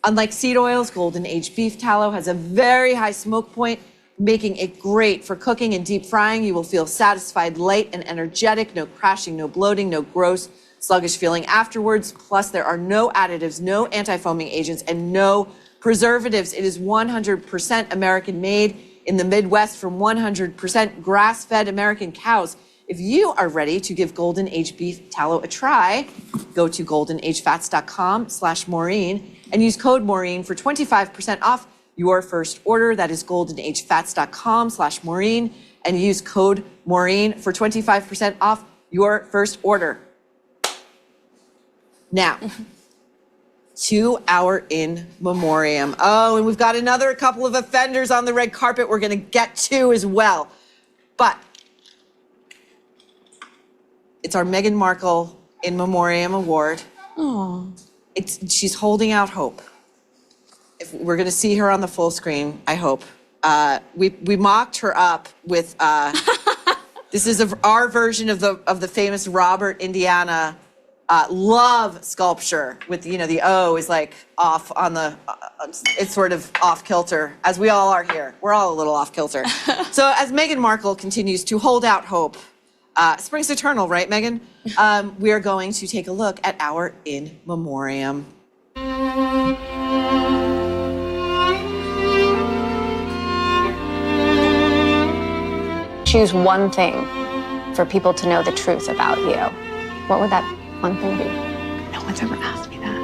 Unlike seed oils, Golden Age beef tallow has a very high smoke point, making it great for cooking and deep frying. You will feel satisfied, light, and energetic. No crashing, no bloating, no gross, sluggish feeling afterwards. Plus, there are no additives, no anti-foaming agents, and no preservatives. It is 100% American-made in the Midwest from 100% grass-fed American cows. If you are ready to give Golden Age beef tallow a try, go to goldenagefats.com/Maureen and use code Maureen for 25% off your first order. That is goldenagefats.com/Maureen and use code Maureen for 25% off your first order. Now, to our in memoriam. Oh, and we've got another couple of offenders on the red carpet we're going to get to as well. But it's our Meghan Markle in memoriam award. Oh. She's holding out hope. We're going to see her on the full screen, I hope. We mocked her up with, this is our version of the famous Robert, Indiana love sculpture with, the O is like off on the, it's sort of off kilter, as we all are here. We're all a little off kilter. So as Meghan Markle continues to hold out hope, spring's eternal, right, Meghan? We are going to take a look at our in memoriam. Choose one thing for people to know the truth about you. What would that one thing be? No one's ever asked me that.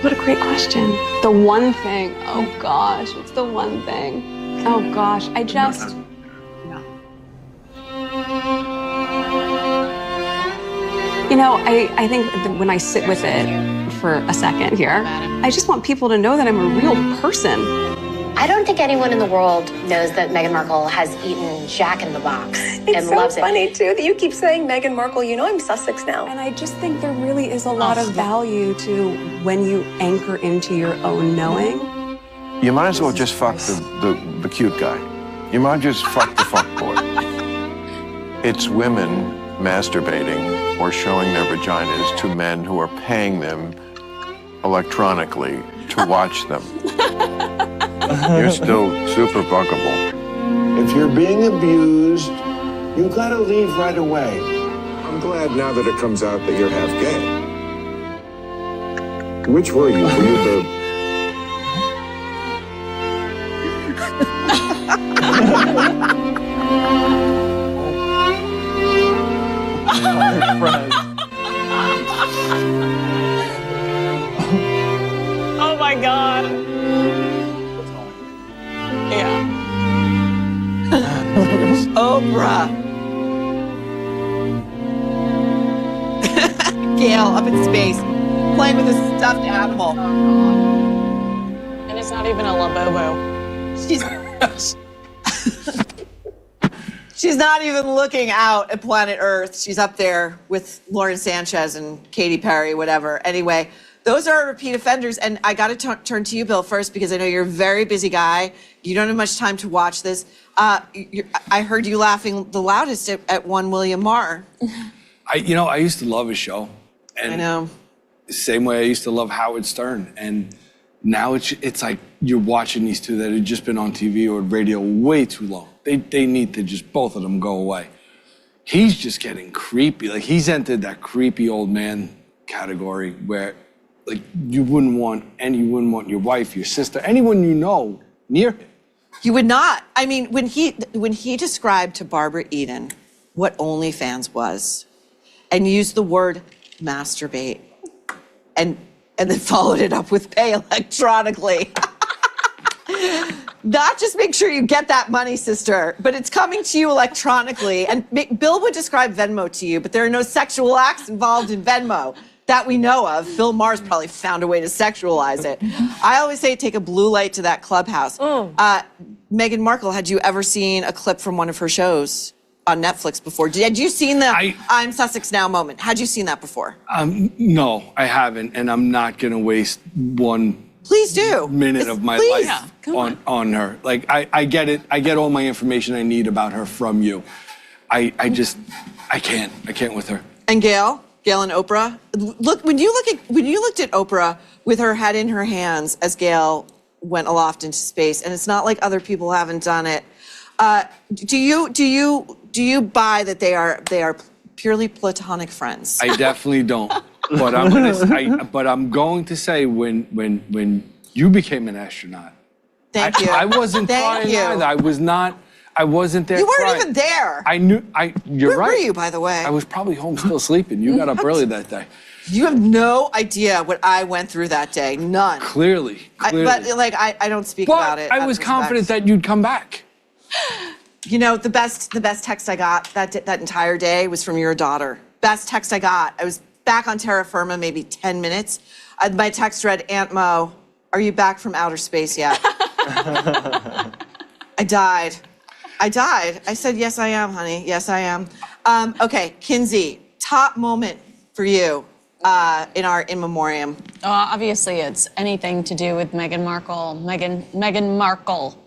What a great question. The one thing. Oh gosh, what's the one thing? Oh gosh, I just. I think when I sit with it for a second here, I just want people to know that I'm a real person. I don't think anyone in the world knows that Meghan Markle has eaten Jack in the Box and loves it. It's so funny, too, that you keep saying Meghan Markle. You know I'm Sussex now. And I just think there really is a lot of value to when you anchor into your own knowing. You might as well just fuck the cute guy. You might just fuck the fuck boy. It's women masturbating or showing their vaginas to men who are paying them electronically to watch them. You're still super fuckable. If you're being abused, you gotta leave right away. I'm glad now that it comes out that you're half gay. Which were you? Were you the... Oh my God. Yeah. Oprah. Gail up in space, playing with a stuffed animal. And it's not even a Labobo. She's not even looking out at planet Earth. She's up there with Lauren Sanchez and Katy Perry, whatever. Anyway, those are repeat offenders. And I got to turn to you, Bill, first, because I know you're a very busy guy. You don't have much time to watch this. I heard you laughing the loudest at one William Maher. I used to love his show. And I know. The same way I used to love Howard Stern. And now it's like you're watching these two that have just been on TV or radio way too long. They need to just, both of them, go away. He's just getting creepy. Like, he's entered that creepy old man category where, like, you wouldn't want your wife, your sister, anyone you know near him. You would not. I mean, when he described to Barbara Eden what OnlyFans was and used the word masturbate and then followed it up with pay electronically. Not just make sure you get that money, sister, but it's coming to you electronically. And Bill would describe Venmo to you, but there are no sexual acts involved in Venmo that we know of. Bill Maher's probably found a way to sexualize it. I always say take a blue light to that clubhouse. Meghan Markle, had you ever seen a clip from one of her shows on Netflix before? Had you seen the I'm Sussex Now moment? Had you seen that before? No, I haven't, and I'm not going to waste one Please do. minute of my life on her. Like, I get it. I get all my information I need about her from you. I can't with her. And Gail and Oprah. Look, when you looked at Oprah with her head in her hands as Gail went aloft into space, and it's not like other people haven't done it. Do you buy that they are purely platonic friends? I definitely don't. But I'm going to say when you became an astronaut. Thank you. I wasn't crying either. I wasn't there. You weren't crying. even there. You're right. Where were you, by the way? I was probably home still sleeping. You got up early that day. You have no idea what I went through that day. None. Clearly. I don't speak about it. I was confident that you'd come back. You know, the best text I got that entire day was from your daughter. Best text I got. I was back on terra firma maybe 10 minutes. My text read, Aunt Mo, are you back from outer space yet? I died. I said, yes, I am, honey. Yes, I am. Okay, Kinsey, top moment for you in our in memoriam. Obviously, it's anything to do with Meghan Markle. Meghan Markle.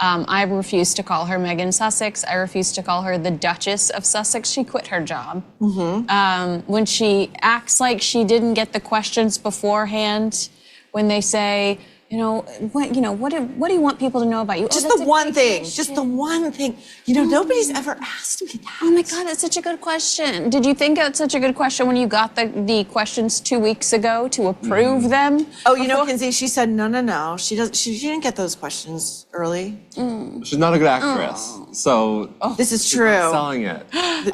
I refuse to call her Meghan Sussex. I refuse to call her the Duchess of Sussex. She quit her job. When she acts like she didn't get the questions beforehand, when they say, what do you want people to know about you? Just the one thing. Just the one thing. Nobody's ever asked me that. Oh my God, that's such a good question. Did you think that's such a good question when you got the questions 2 weeks ago to approve them? Oh, Kinsey, she said no. She didn't get those questions early. She's not a good actress, so this is true. She's not selling it.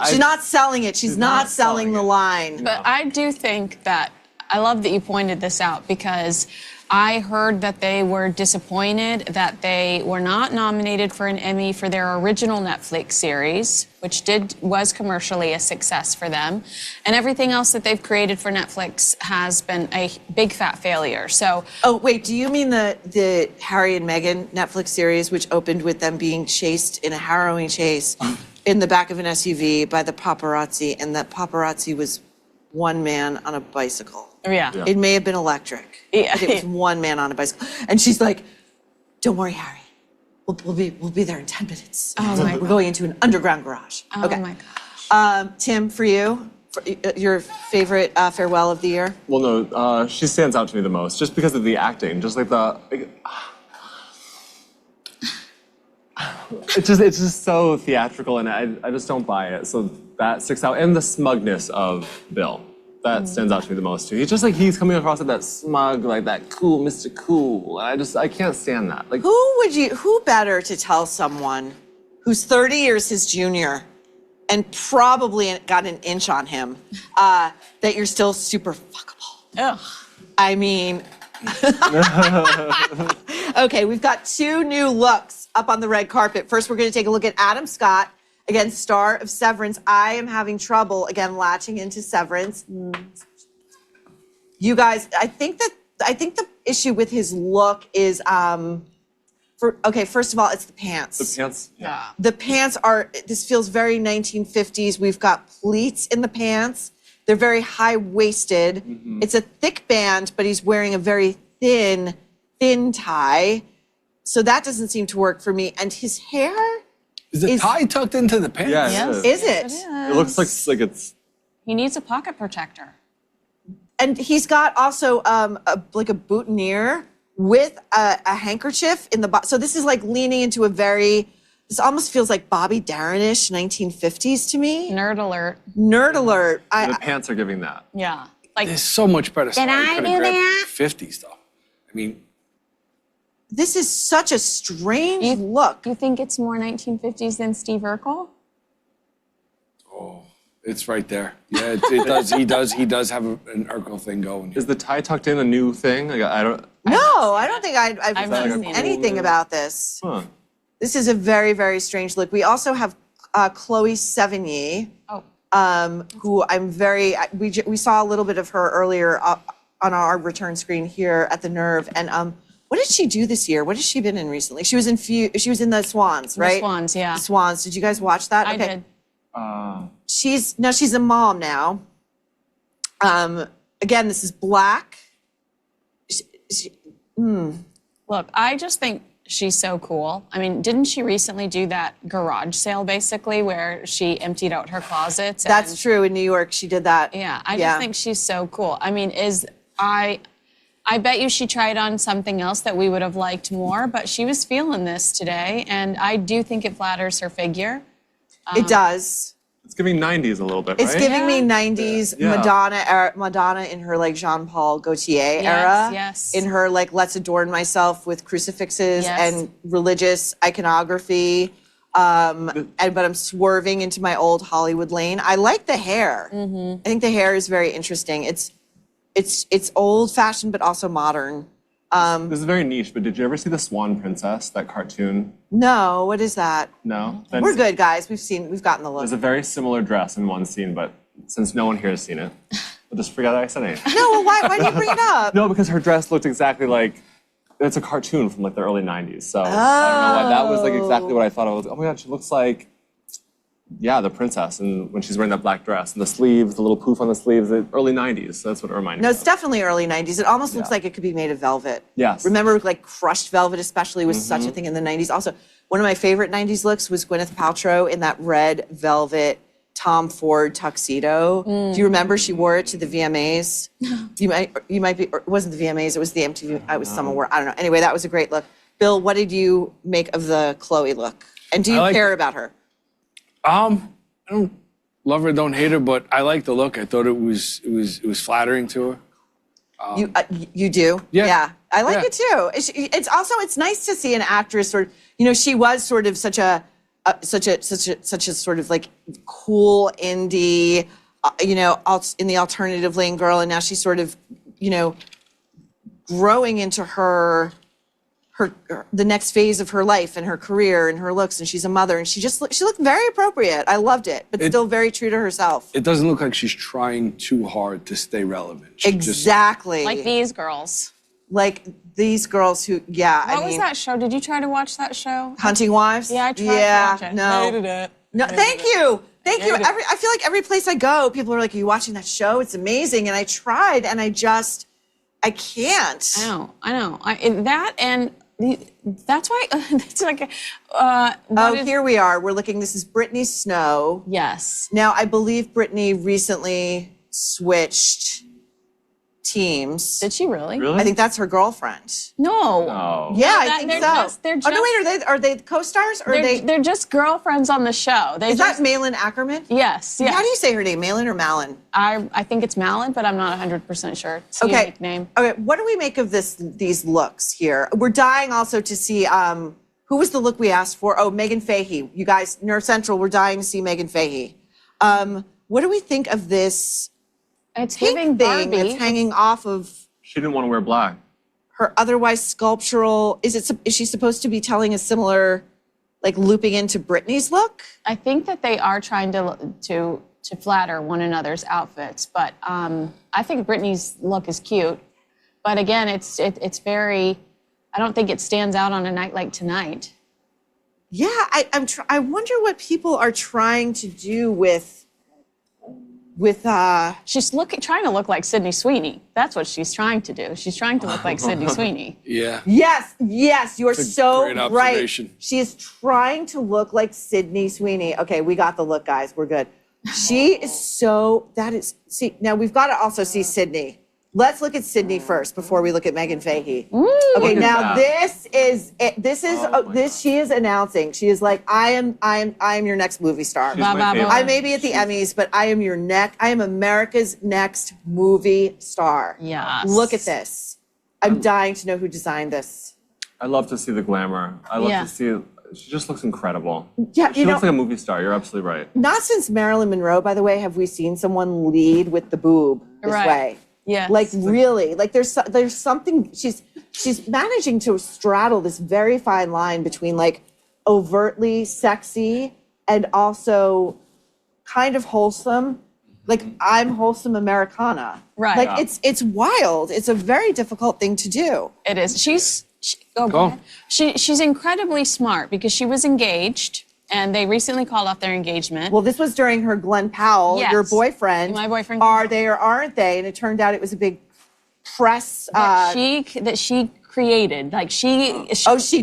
She's not selling it. She's not selling the line. But I do think that I love that you pointed this out because I heard that they were disappointed that they were not nominated for an Emmy for their original Netflix series, which was commercially a success for them. And everything else that they've created for Netflix has been a big fat failure. So, oh wait, do you mean the Harry and Meghan Netflix series, which opened with them being chased in a harrowing chase in the back of an SUV by the paparazzi, and that paparazzi was one man on a bicycle? Yeah. It may have been electric. Yeah. But it was one man on a bicycle. And she's like, don't worry, Harry. We'll be there in 10 minutes. Oh my We're going into an underground garage. Oh okay. my gosh. Tim, for you, your favorite farewell of the year? Well, no, she stands out to me the most just because of the acting. Just like it's just so theatrical, and I just don't buy it. So that sticks out, and the smugness of Bill. That stands out to me the most too. He's just like, he's coming across as that smug, like that cool, Mr. Cool. And I can't stand that. Like, who better to tell someone who's 30 years his junior and probably got an inch on him that you're still super fuckable? Ugh. I mean, okay, we've got 2 new looks up on the red carpet. First, we're going to take a look at Adam Scott, again, star of Severance. I am having trouble, again, latching into Severance. You guys, I think the issue with his look is first of all, it's the pants. The pants, yeah. The pants are, this feels very 1950s. We've got pleats in the pants. They're very high-waisted. Mm-hmm. It's a thick band, but he's wearing a very thin tie. So that doesn't seem to work for me. And his hair is the tie tucked into the pants? Yeah, it is it? It looks like it's. He needs a pocket protector. And he's got also like a boutonniere with a handkerchief in the bottom. So this is like leaning into this almost feels like Bobby Darin-ish 1950s to me. Nerd alert. Nerd alert. The pants are giving that. Yeah. Like, there's so much better stuff. Did I do that? 50s stuff. I mean, this is such a strange look. You think it's more 1950s than Steve Urkel? it's right there. Yeah, it does. He does have an Urkel thing going. Is the tie tucked in a new thing? Like, I don't. No, I don't think I've not seen seen anything about this. Huh. This is a very, very strange look. We also have Chloe Sevigny, who I'm very. We saw a little bit of her earlier on our return screen here at the Nerve. And what did she do this year? What has she been in recently? She was in the Swans, right? The Swans, yeah. The Swans. Did you guys watch that? I did. She's a mom now. Again, this is black. Look, I just think she's so cool. I mean, didn't she recently do that garage sale, basically, where she emptied out her closets? That's true. In New York, she did that. Yeah, I just think she's so cool. I mean, I bet you she tried on something else that we would have liked more, but she was feeling this today, and I do think it flatters her figure. It does. It's giving 90s a little bit, It's right? giving me 90s Yeah. Madonna in her like Jean-Paul Gaultier Yes, era. yes. In her like let's adorn myself with crucifixes Yes. and religious iconography. But I'm swerving into my old Hollywood lane. I like the hair. Mm-hmm. I think the hair is very interesting. It's old-fashioned but also modern. This is very niche, but did you ever see The Swan Princess, that cartoon? No, what is that? No? We're good, guys. We've gotten the look. There's a very similar dress in one scene, but since no one here has seen it, we'll just forget I said anything. No, well, why do you bring it up? No, because her dress looked exactly like, it's a cartoon from like the early 90s. So I don't know why. That was like exactly what I thought. I was, oh my God, she looks like, the princess. And when she's wearing that black dress and the sleeves, the little poof on the sleeves, the early 90s. So that's what it reminded me No, of. it's definitely early 90s. It almost looks like it could be made of velvet. Yes. Remember, like, crushed velvet especially was such a thing in the 90s. Also, one of my favorite 90s looks was Gwyneth Paltrow in that red velvet Tom Ford tuxedo. Do you remember she wore it to the VMAs? You might be, or it wasn't the VMAs, it was the MTV, I was somewhere, I don't know. Anyway, that was a great look. Bill, what did you make of the Chloe look? And do you care about her? I don't love her, don't hate her, but I like the look. I thought it was flattering to her. You do? Yeah. I like it too. It's nice to see an actress sort of, she was sort of such a sort of like cool indie, in the alternative lane girl, and now she's sort of, growing into the next phase of her life and her career and her looks, and she's a mother, and she looked very appropriate. I loved it, but still very true to herself. It doesn't look like she's trying too hard to stay relevant. Exactly. Like these girls. Like these girls who, What was that show? Did you try to watch that show? Hunting Wives? Yeah, I tried to watch it. No. Hated it. No, thank you. Thank you. Hated it. I feel like every place I go, people are like, are you watching that show? It's amazing. And I tried, and I can't. I know. That's why it's like. Here we are. We're looking. This is Brittany Snow. Yes. Now, I believe Brittany recently switched teams. Did she really? I think that's her girlfriend. No. Yeah, I think so. They're Oh no, wait. Are they co-stars or They're just girlfriends on the show. Is that Malin Ackerman? Yes. How do you say her name? Malin or Malin? I think it's Malin, but I'm not 100% sure. It's a unique name. Okay. What do we make of these looks here? We're dying also to see who was the look we asked for? Oh, Megan Fahey. You guys, Nerve Central, we're dying to see Megan Fahey. What do we think of this? It's pink giving thing Barbie. that's hanging off of She didn't want to wear black. her otherwise sculptural. Is she supposed to be telling a similar, like looping into Britney's look? I think that they are trying to to flatter one another's outfits. But I think Britney's look is cute. But again, it's very, I don't think it stands out on a night like tonight. Yeah, I wonder what people are trying to do with she's trying to look like Sydney Sweeney. That's what she's trying to do. She's trying to look like Sydney Sweeney. Yeah. Yes, you're so great right. observation. She is trying to look like Sydney Sweeney. Okay, we got the look, guys. We're good. She is so, see, now we've got to also see Sydney. Let's look at Sydney first before we look at Megan Fahey. Okay, now this is she is announcing. She is like, I am your next movie star. I may be at the Emmys, but I am America's next movie star. Yes. Look at this. I'm dying to know who designed this. I love to see the glamour. I love to see, she just looks incredible. Yeah, she looks like a movie star. You're absolutely right. Not since Marilyn Monroe, by the way, have we seen someone lead with the boob this way. Yeah. Like really, like there's something, she's managing to straddle this very fine line between like overtly sexy and also kind of wholesome. Like I'm wholesome Americana. Right. Like it's wild. It's a very difficult thing to do. It is. She's incredibly smart because she was engaged. And they recently called off their engagement. Well, this was during her Glenn Powell, your boyfriend. My boyfriend. Are they or aren't they? And it turned out it was a big press. That she created. Like she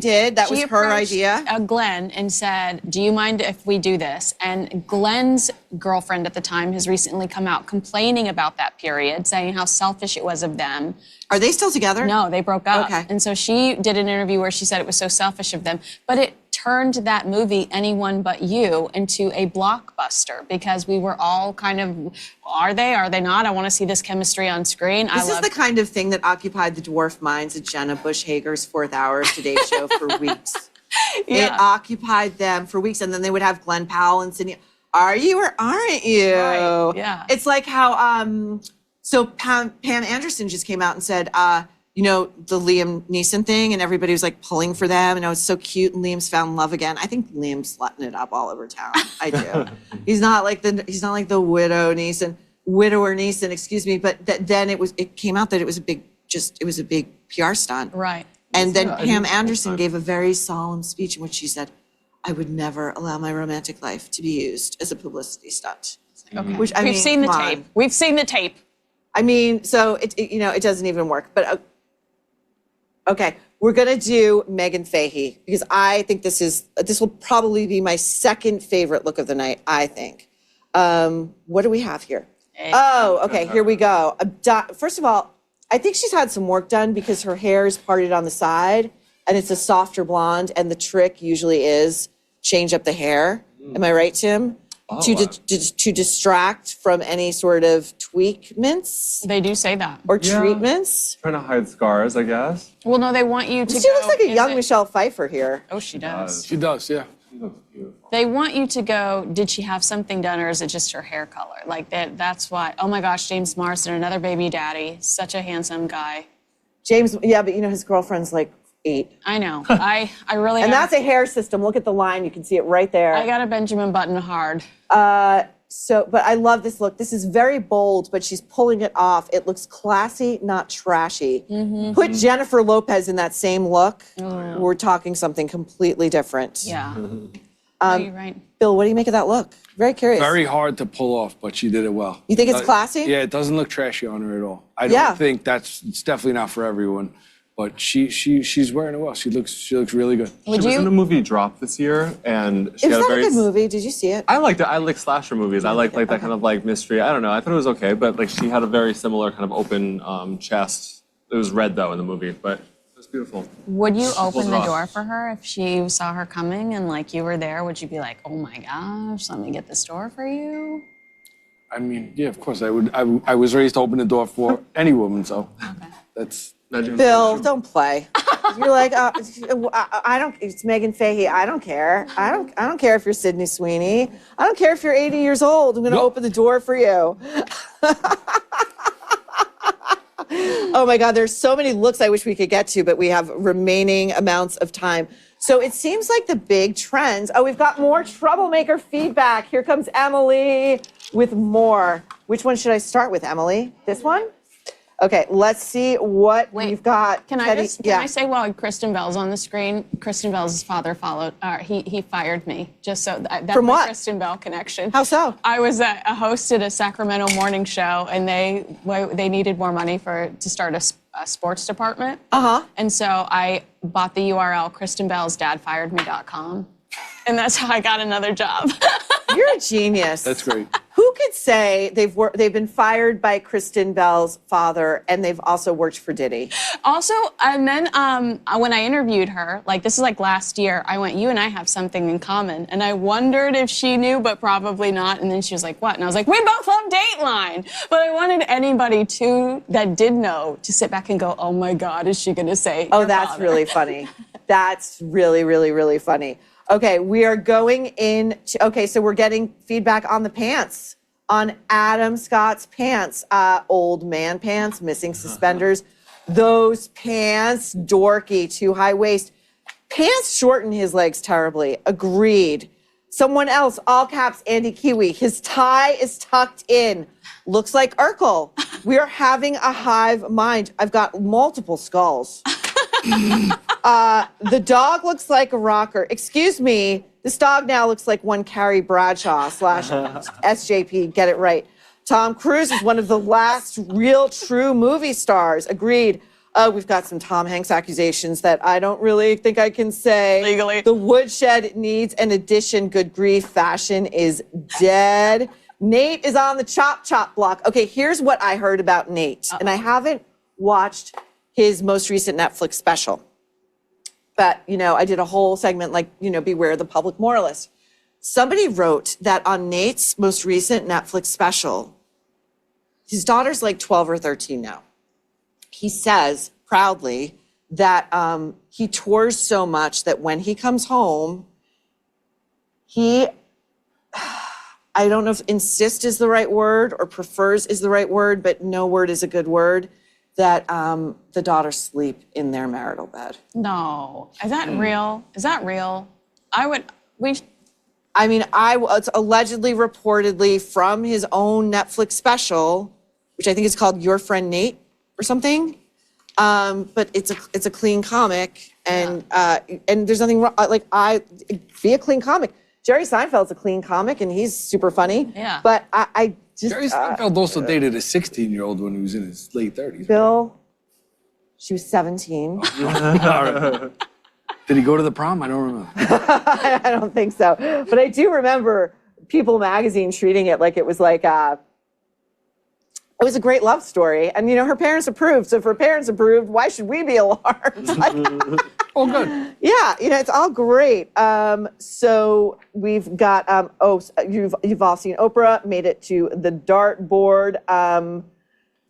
did? That was her idea? Glenn and said, do you mind if we do this? And Glenn's girlfriend at the time has recently come out complaining about that period, saying how selfish it was of them. Are they still together? No, they broke up. Okay. And so she did an interview where she said it was so selfish of them. But it turned that movie, Anyone But You, into a blockbuster because we were all kind of, are they not? I want to see this chemistry on screen. This is the kind of thing that occupied the dwarf minds of Jenna Bush Hager's Fourth Hour Today Show for weeks. Yeah. It occupied them for weeks, and then they would have Glenn Powell and Sydney. Are you or aren't you? Right. Yeah. It's like how so Pam Anderson just came out and said, you know, the Liam Neeson thing, and everybody was like pulling for them, and it was so cute, and Liam's found love again. I think Liam's letting it up all over town. I do. He's not like the widower Neeson, excuse me. But then it came out that it was a big PR stunt. Right. And then Pam Anderson gave a very solemn speech in which she said, "I would never allow my romantic life to be used as a publicity stunt." Okay. Which We've seen the tape. We've seen the tape. I mean, so it doesn't even work. But okay, we're gonna do Megan Fahey because I think this will probably be my second favorite look of the night. I think. What do we have here? Oh, okay. Here we go. First of all, I think she's had some work done because her hair is parted on the side and it's a softer blonde. And the trick usually is change up the hair. Am I right, Tim? To distract from any sort of tweakments. They do say that. Or treatments. Trying to hide scars, I guess. Well, no, they want you to She looks like a young Michelle Pfeiffer here. Oh, she does. She does, yeah. She looks beautiful. They want you to go, did she have something done or is it just her hair color? Like that's why, oh my gosh, James Marsden, another baby daddy, such a handsome guy. James, yeah, but his girlfriend's like 8. I know. I really And that's a hair system. Look at the line. You can see it right there. I got a Benjamin Button hard. But I love this look. This is very bold, but she's pulling it off. It looks classy, not trashy. Mm-hmm. Put Jennifer Lopez in that same look. We're talking something completely different. Yeah. You're right. Bill, what do you make of that look? Very curious. Very hard to pull off, but she did it well. You think it's classy? Yeah, it doesn't look trashy on her at all. I don't think it's definitely not for everyone. But she's wearing it well. She looks really good. She was in a movie Drop this year, and she It was had a not very. a good movie. Did you see it? I liked it. I like slasher movies. I like that kind of like mystery. I don't know. I thought it was okay, but like she had a very similar kind of open chest. It was red though in the movie, but it was beautiful. Would you open pulled it the off. door for her if she saw her coming and like you were there? Would you be like, oh my gosh, let me get this door for you? I mean, yeah, of course I would. I was raised to open the door for any woman, so that's. Bill, don't play. You're like, I don't. It's Megan Fahey. I don't care. I don't care if you're Sydney Sweeney. I don't care if you're 80 years old. I'm going to open the door for you. Oh my God, there's so many looks I wish we could get to, but we have remaining amounts of time. So it seems like the big trends. Oh, we've got more troublemaker feedback. Here comes Emily with more. Which one should I start with, Emily? This one? Okay, let's see what we've got. Can I say while Kristen Bell's on the screen, Kristen Bell's father he fired me, just so that's From my what? Kristen Bell connection. How so? I was a host at a Sacramento morning show, and they needed more money to start a sports department. And so I bought the URL KristenBellsDadFiredMe.com, and that's how I got another job. You're a genius. That's great. Who could say they've been fired by Kristen Bell's father and they've also worked for Diddy? Also, and then when I interviewed her, this is last year, I went, you and I have something in common. And I wondered if she knew, but probably not. And then she was like, what? And I was like, we both love Dateline. But I wanted anybody that did know to sit back and go, oh my God, is she going to say Oh, your that's father? really funny. That's really, really, really funny. Okay, we are going so we're getting feedback on the pants, on Adam Scott's pants, old man pants, missing suspenders. Those pants, dorky, too high waist. Pants shorten his legs terribly. Agreed. Someone else, all caps, Andy Kiwi. His tie is tucked in. Looks like Urkel. We are having a hive mind. I've got multiple skulls. The dog looks like a rocker. Excuse me, this dog now looks like one Carrie Bradshaw / SJP. Get it right. Tom Cruise is one of the last real true movie stars. Agreed. We've got some Tom Hanks accusations that I don't really think I can say. Legally. The woodshed needs an addition. Good grief. Fashion is dead. Nate is on the chop block. Okay, here's what I heard about Nate. And I haven't watched his most recent Netflix special. But, I did a whole segment beware the public moralist. Somebody wrote that on Nate's most recent Netflix special, his daughter's 12 or 13 now. He says proudly that he tours so much that when he comes home, I don't know if insist is the right word or prefers is the right word, but no word is a good word, that the daughters sleep in their marital bed. No. Is that real? Is that real? It's allegedly, reportedly from his own Netflix special, which I think is called Your Friend Nate or something. But it's a clean comic, and there's nothing wrong. Be a clean comic. Jerry Seinfeld's a clean comic, and he's super funny. Yeah. But I just Jerry Seinfeld also dated a 16-year-old when he was in his late 30s. Bill, she was 17. Did he go to the prom? I don't remember. I don't think so. But I do remember People magazine treating it like it was it was a great love story. And, her parents approved. So if her parents approved, why should we be alarmed? Oh, good. Yeah, it's all great. So we've got, you've all seen Oprah, made it to the dartboard.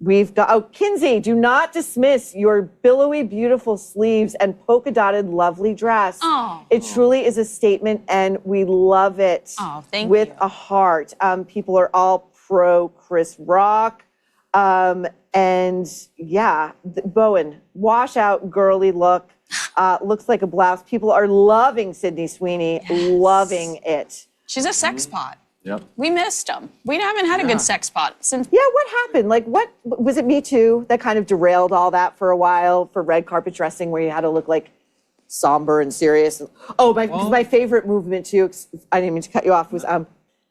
We've got, Kinsey, do not dismiss your billowy, beautiful sleeves and polka-dotted, lovely dress. Oh. It truly is a statement, and we love it. Oh, thank with you. a heart. People are all pro Chris Rock. Bowen, wash out, girly look. Looks like a blouse. People are loving Sydney Sweeney, loving it. She's a sex pot. Yep. We missed him. We haven't had a good sex pot since. Yeah, what happened? What was it? Me Too that kind of derailed all that for a while for red carpet dressing, where you had to look somber and serious. My favorite movement too. I didn't mean to cut you off. Was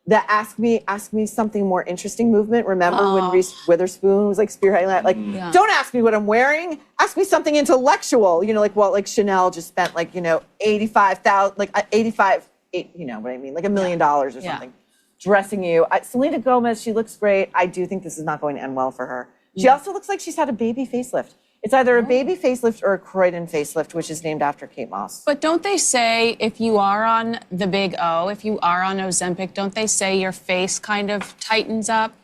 the ask me something more interesting movement. Remember when Reese Witherspoon was spearheading that? Don't ask me what I'm wearing. Ask me something intellectual. Chanel just spent $85,000, 85. You know what I mean? $1 million or something. Dressing you. Selena Gomez, she looks great. I do think this is not going to end well for her. She also looks like she's had a baby facelift. It's either a baby facelift or a Croydon facelift, which is named after Kate Moss. But don't they say if you are on the big O, if you are on Ozempic, don't they say your face kind of tightens up?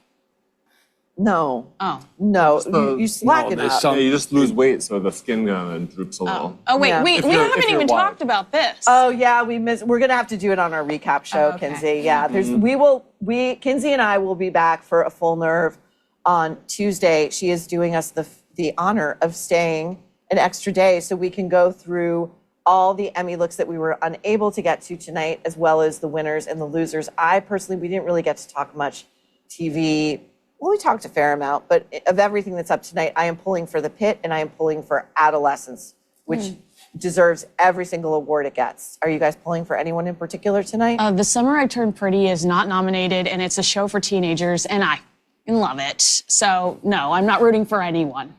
No. Oh. No, you slacken up. You just lose weight, so the skin droops a little. Oh, wait, Yeah. we haven't even talked about this. Oh yeah, we're gonna have to do it on our recap show, okay. Kinsey. Yeah, Kinsey and I will be back for a full nerve on Tuesday. She is doing us the honor of staying an extra day so we can go through all the Emmy looks that we were unable to get to tonight, as well as the winners and the losers. I personally, we didn't really get to talk much TV. Well, we talked a fair amount, but of everything that's up tonight, I am pulling for The Pit and I am pulling for Adolescence, which deserves every single award it gets. Are you guys pulling for anyone in particular tonight? The Summer I Turned Pretty is not nominated, and it's a show for teenagers, and I love it. So, no, I'm not rooting for anyone.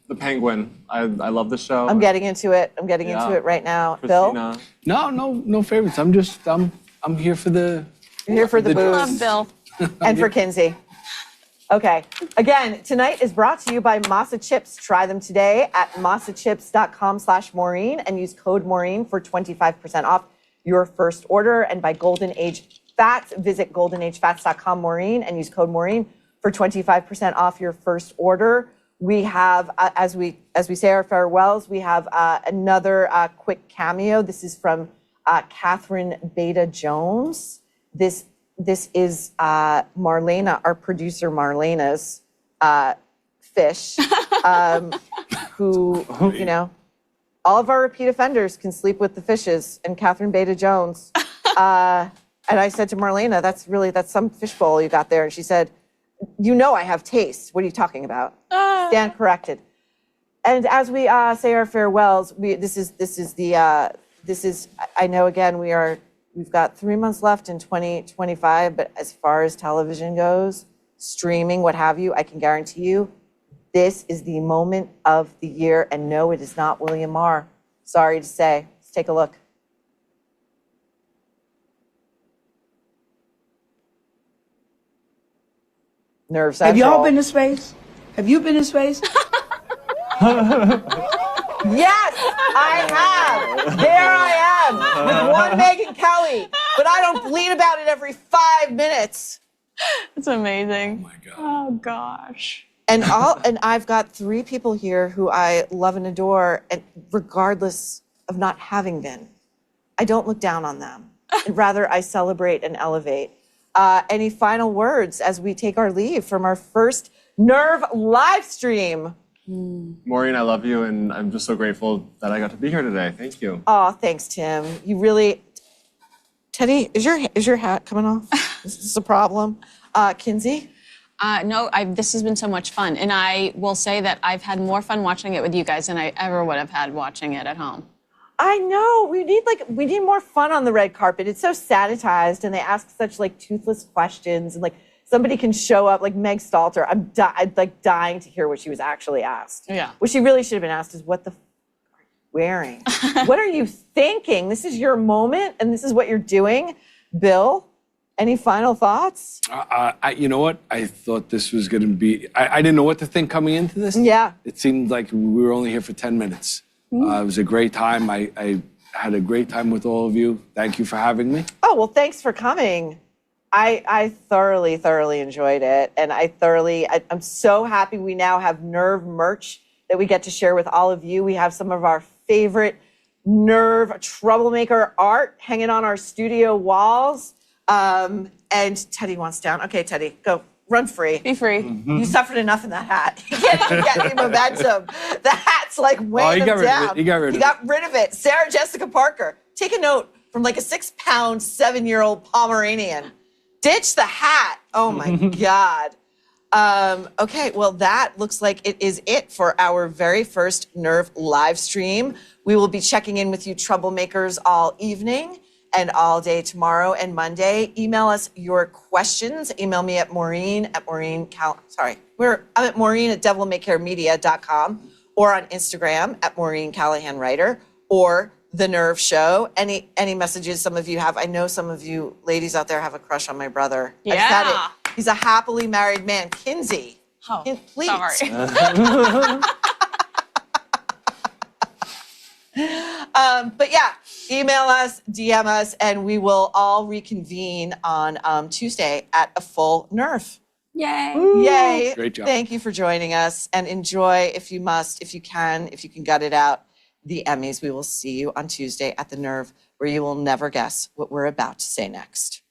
The Penguin. I love the show. I'm getting into it. I'm getting into it right now. Bill? No favorites. I'm here for the. You're here for the booze. Love Bill. And for Kinsey. Okay. Again, tonight is brought to you by Masa Chips. Try them today at masachips.com/Maureen and use code Maureen for 25% off your first order. And by Golden Age Fats, visit goldenagefats.com, Maureen, and use code Maureen for 25% off your first order. We have, as we say our farewells, we have another quick cameo. This is from Catherine Beta-Jones. This is Marlena, our producer Marlena's fish, who, you know, all of our repeat offenders can sleep with the fishes, and Catherine Beta-Jones. And I said to Marlena, that's some fishbowl you got there. And she said, you know I have taste. What are you talking about? Stand corrected. And as we say our farewells, I know again we've got 3 months left in 2025, but as far as television goes, streaming, what have you, I can guarantee you, this is the moment of the year. And no, it is not William Marr. Sorry to say. Let's take a look. Nerve Central. Have y'all been to space? Have you been to space? Yes, I have. There I am with one Megyn Kelly, but I don't bleed about it every 5 minutes. It's amazing. Oh my God. Oh gosh. And I've got 3 people here who I love and adore, and regardless of not having been, I don't look down on them. Rather, I celebrate and elevate. Any final words as we take our leave from our first Nerve live stream? Maureen, I love you, and I'm just so grateful that I got to be here today. Thank you. Oh, thanks, Tim. You really, Teddy, is your hat coming off? Is this a problem? Kinsey? No, this has been so much fun, and I will say that I've had more fun watching it with you guys than I ever would have had watching it at home. I know. We need more fun on the red carpet. It's so sanitized, and they ask such toothless questions, and somebody can show up like Meg Stalter. I'm dying to hear what she was actually asked. Yeah. What she really should have been asked is, what the f are you wearing? What are you thinking? This is your moment, and this is what you're doing. Bill, any final thoughts? You know what? I thought this was going to be. I didn't know what to think coming into this. Yeah. It seemed like we were only here for 10 minutes. It was a great time. I had a great time with all of you. Thank you for having me. Oh, well, thanks for coming. I thoroughly enjoyed it. And I'm so happy we now have Nerve merch that we get to share with all of you. We have some of our favorite Nerve troublemaker art hanging on our studio walls. And Teddy wants down. Okay, Teddy, go. Run free. Be free. You suffered enough in that hat. You can't even get any momentum. The hat's weighing him down. He got rid of it. He got rid of it. Sarah Jessica Parker, take a note from a 6-pound, 7-year-old Pomeranian. Ditch the hat. Oh my God. Okay, well, that looks like it is it for our very first Nerve live stream. We will be checking in with you troublemakers all evening and all day tomorrow and Monday. Email us your questions. Email me at Maureen at Maureen devilmaycaremedia.com or on Instagram at Maureen Callahan Writer or The Nerve Show. Any messages some of you have? I know some of you ladies out there have a crush on my brother. Yeah. I just had it. He's a happily married man. Kinsey, please. Sorry. But yeah, email us, DM us, and we will all reconvene on Tuesday at a full Nerve. Yay. Yay. Great job. Thank you for joining us, and enjoy, if you must, if you can gut it out, the Emmys. We will see you on Tuesday at the Nerve, where you will never guess what we're about to say next.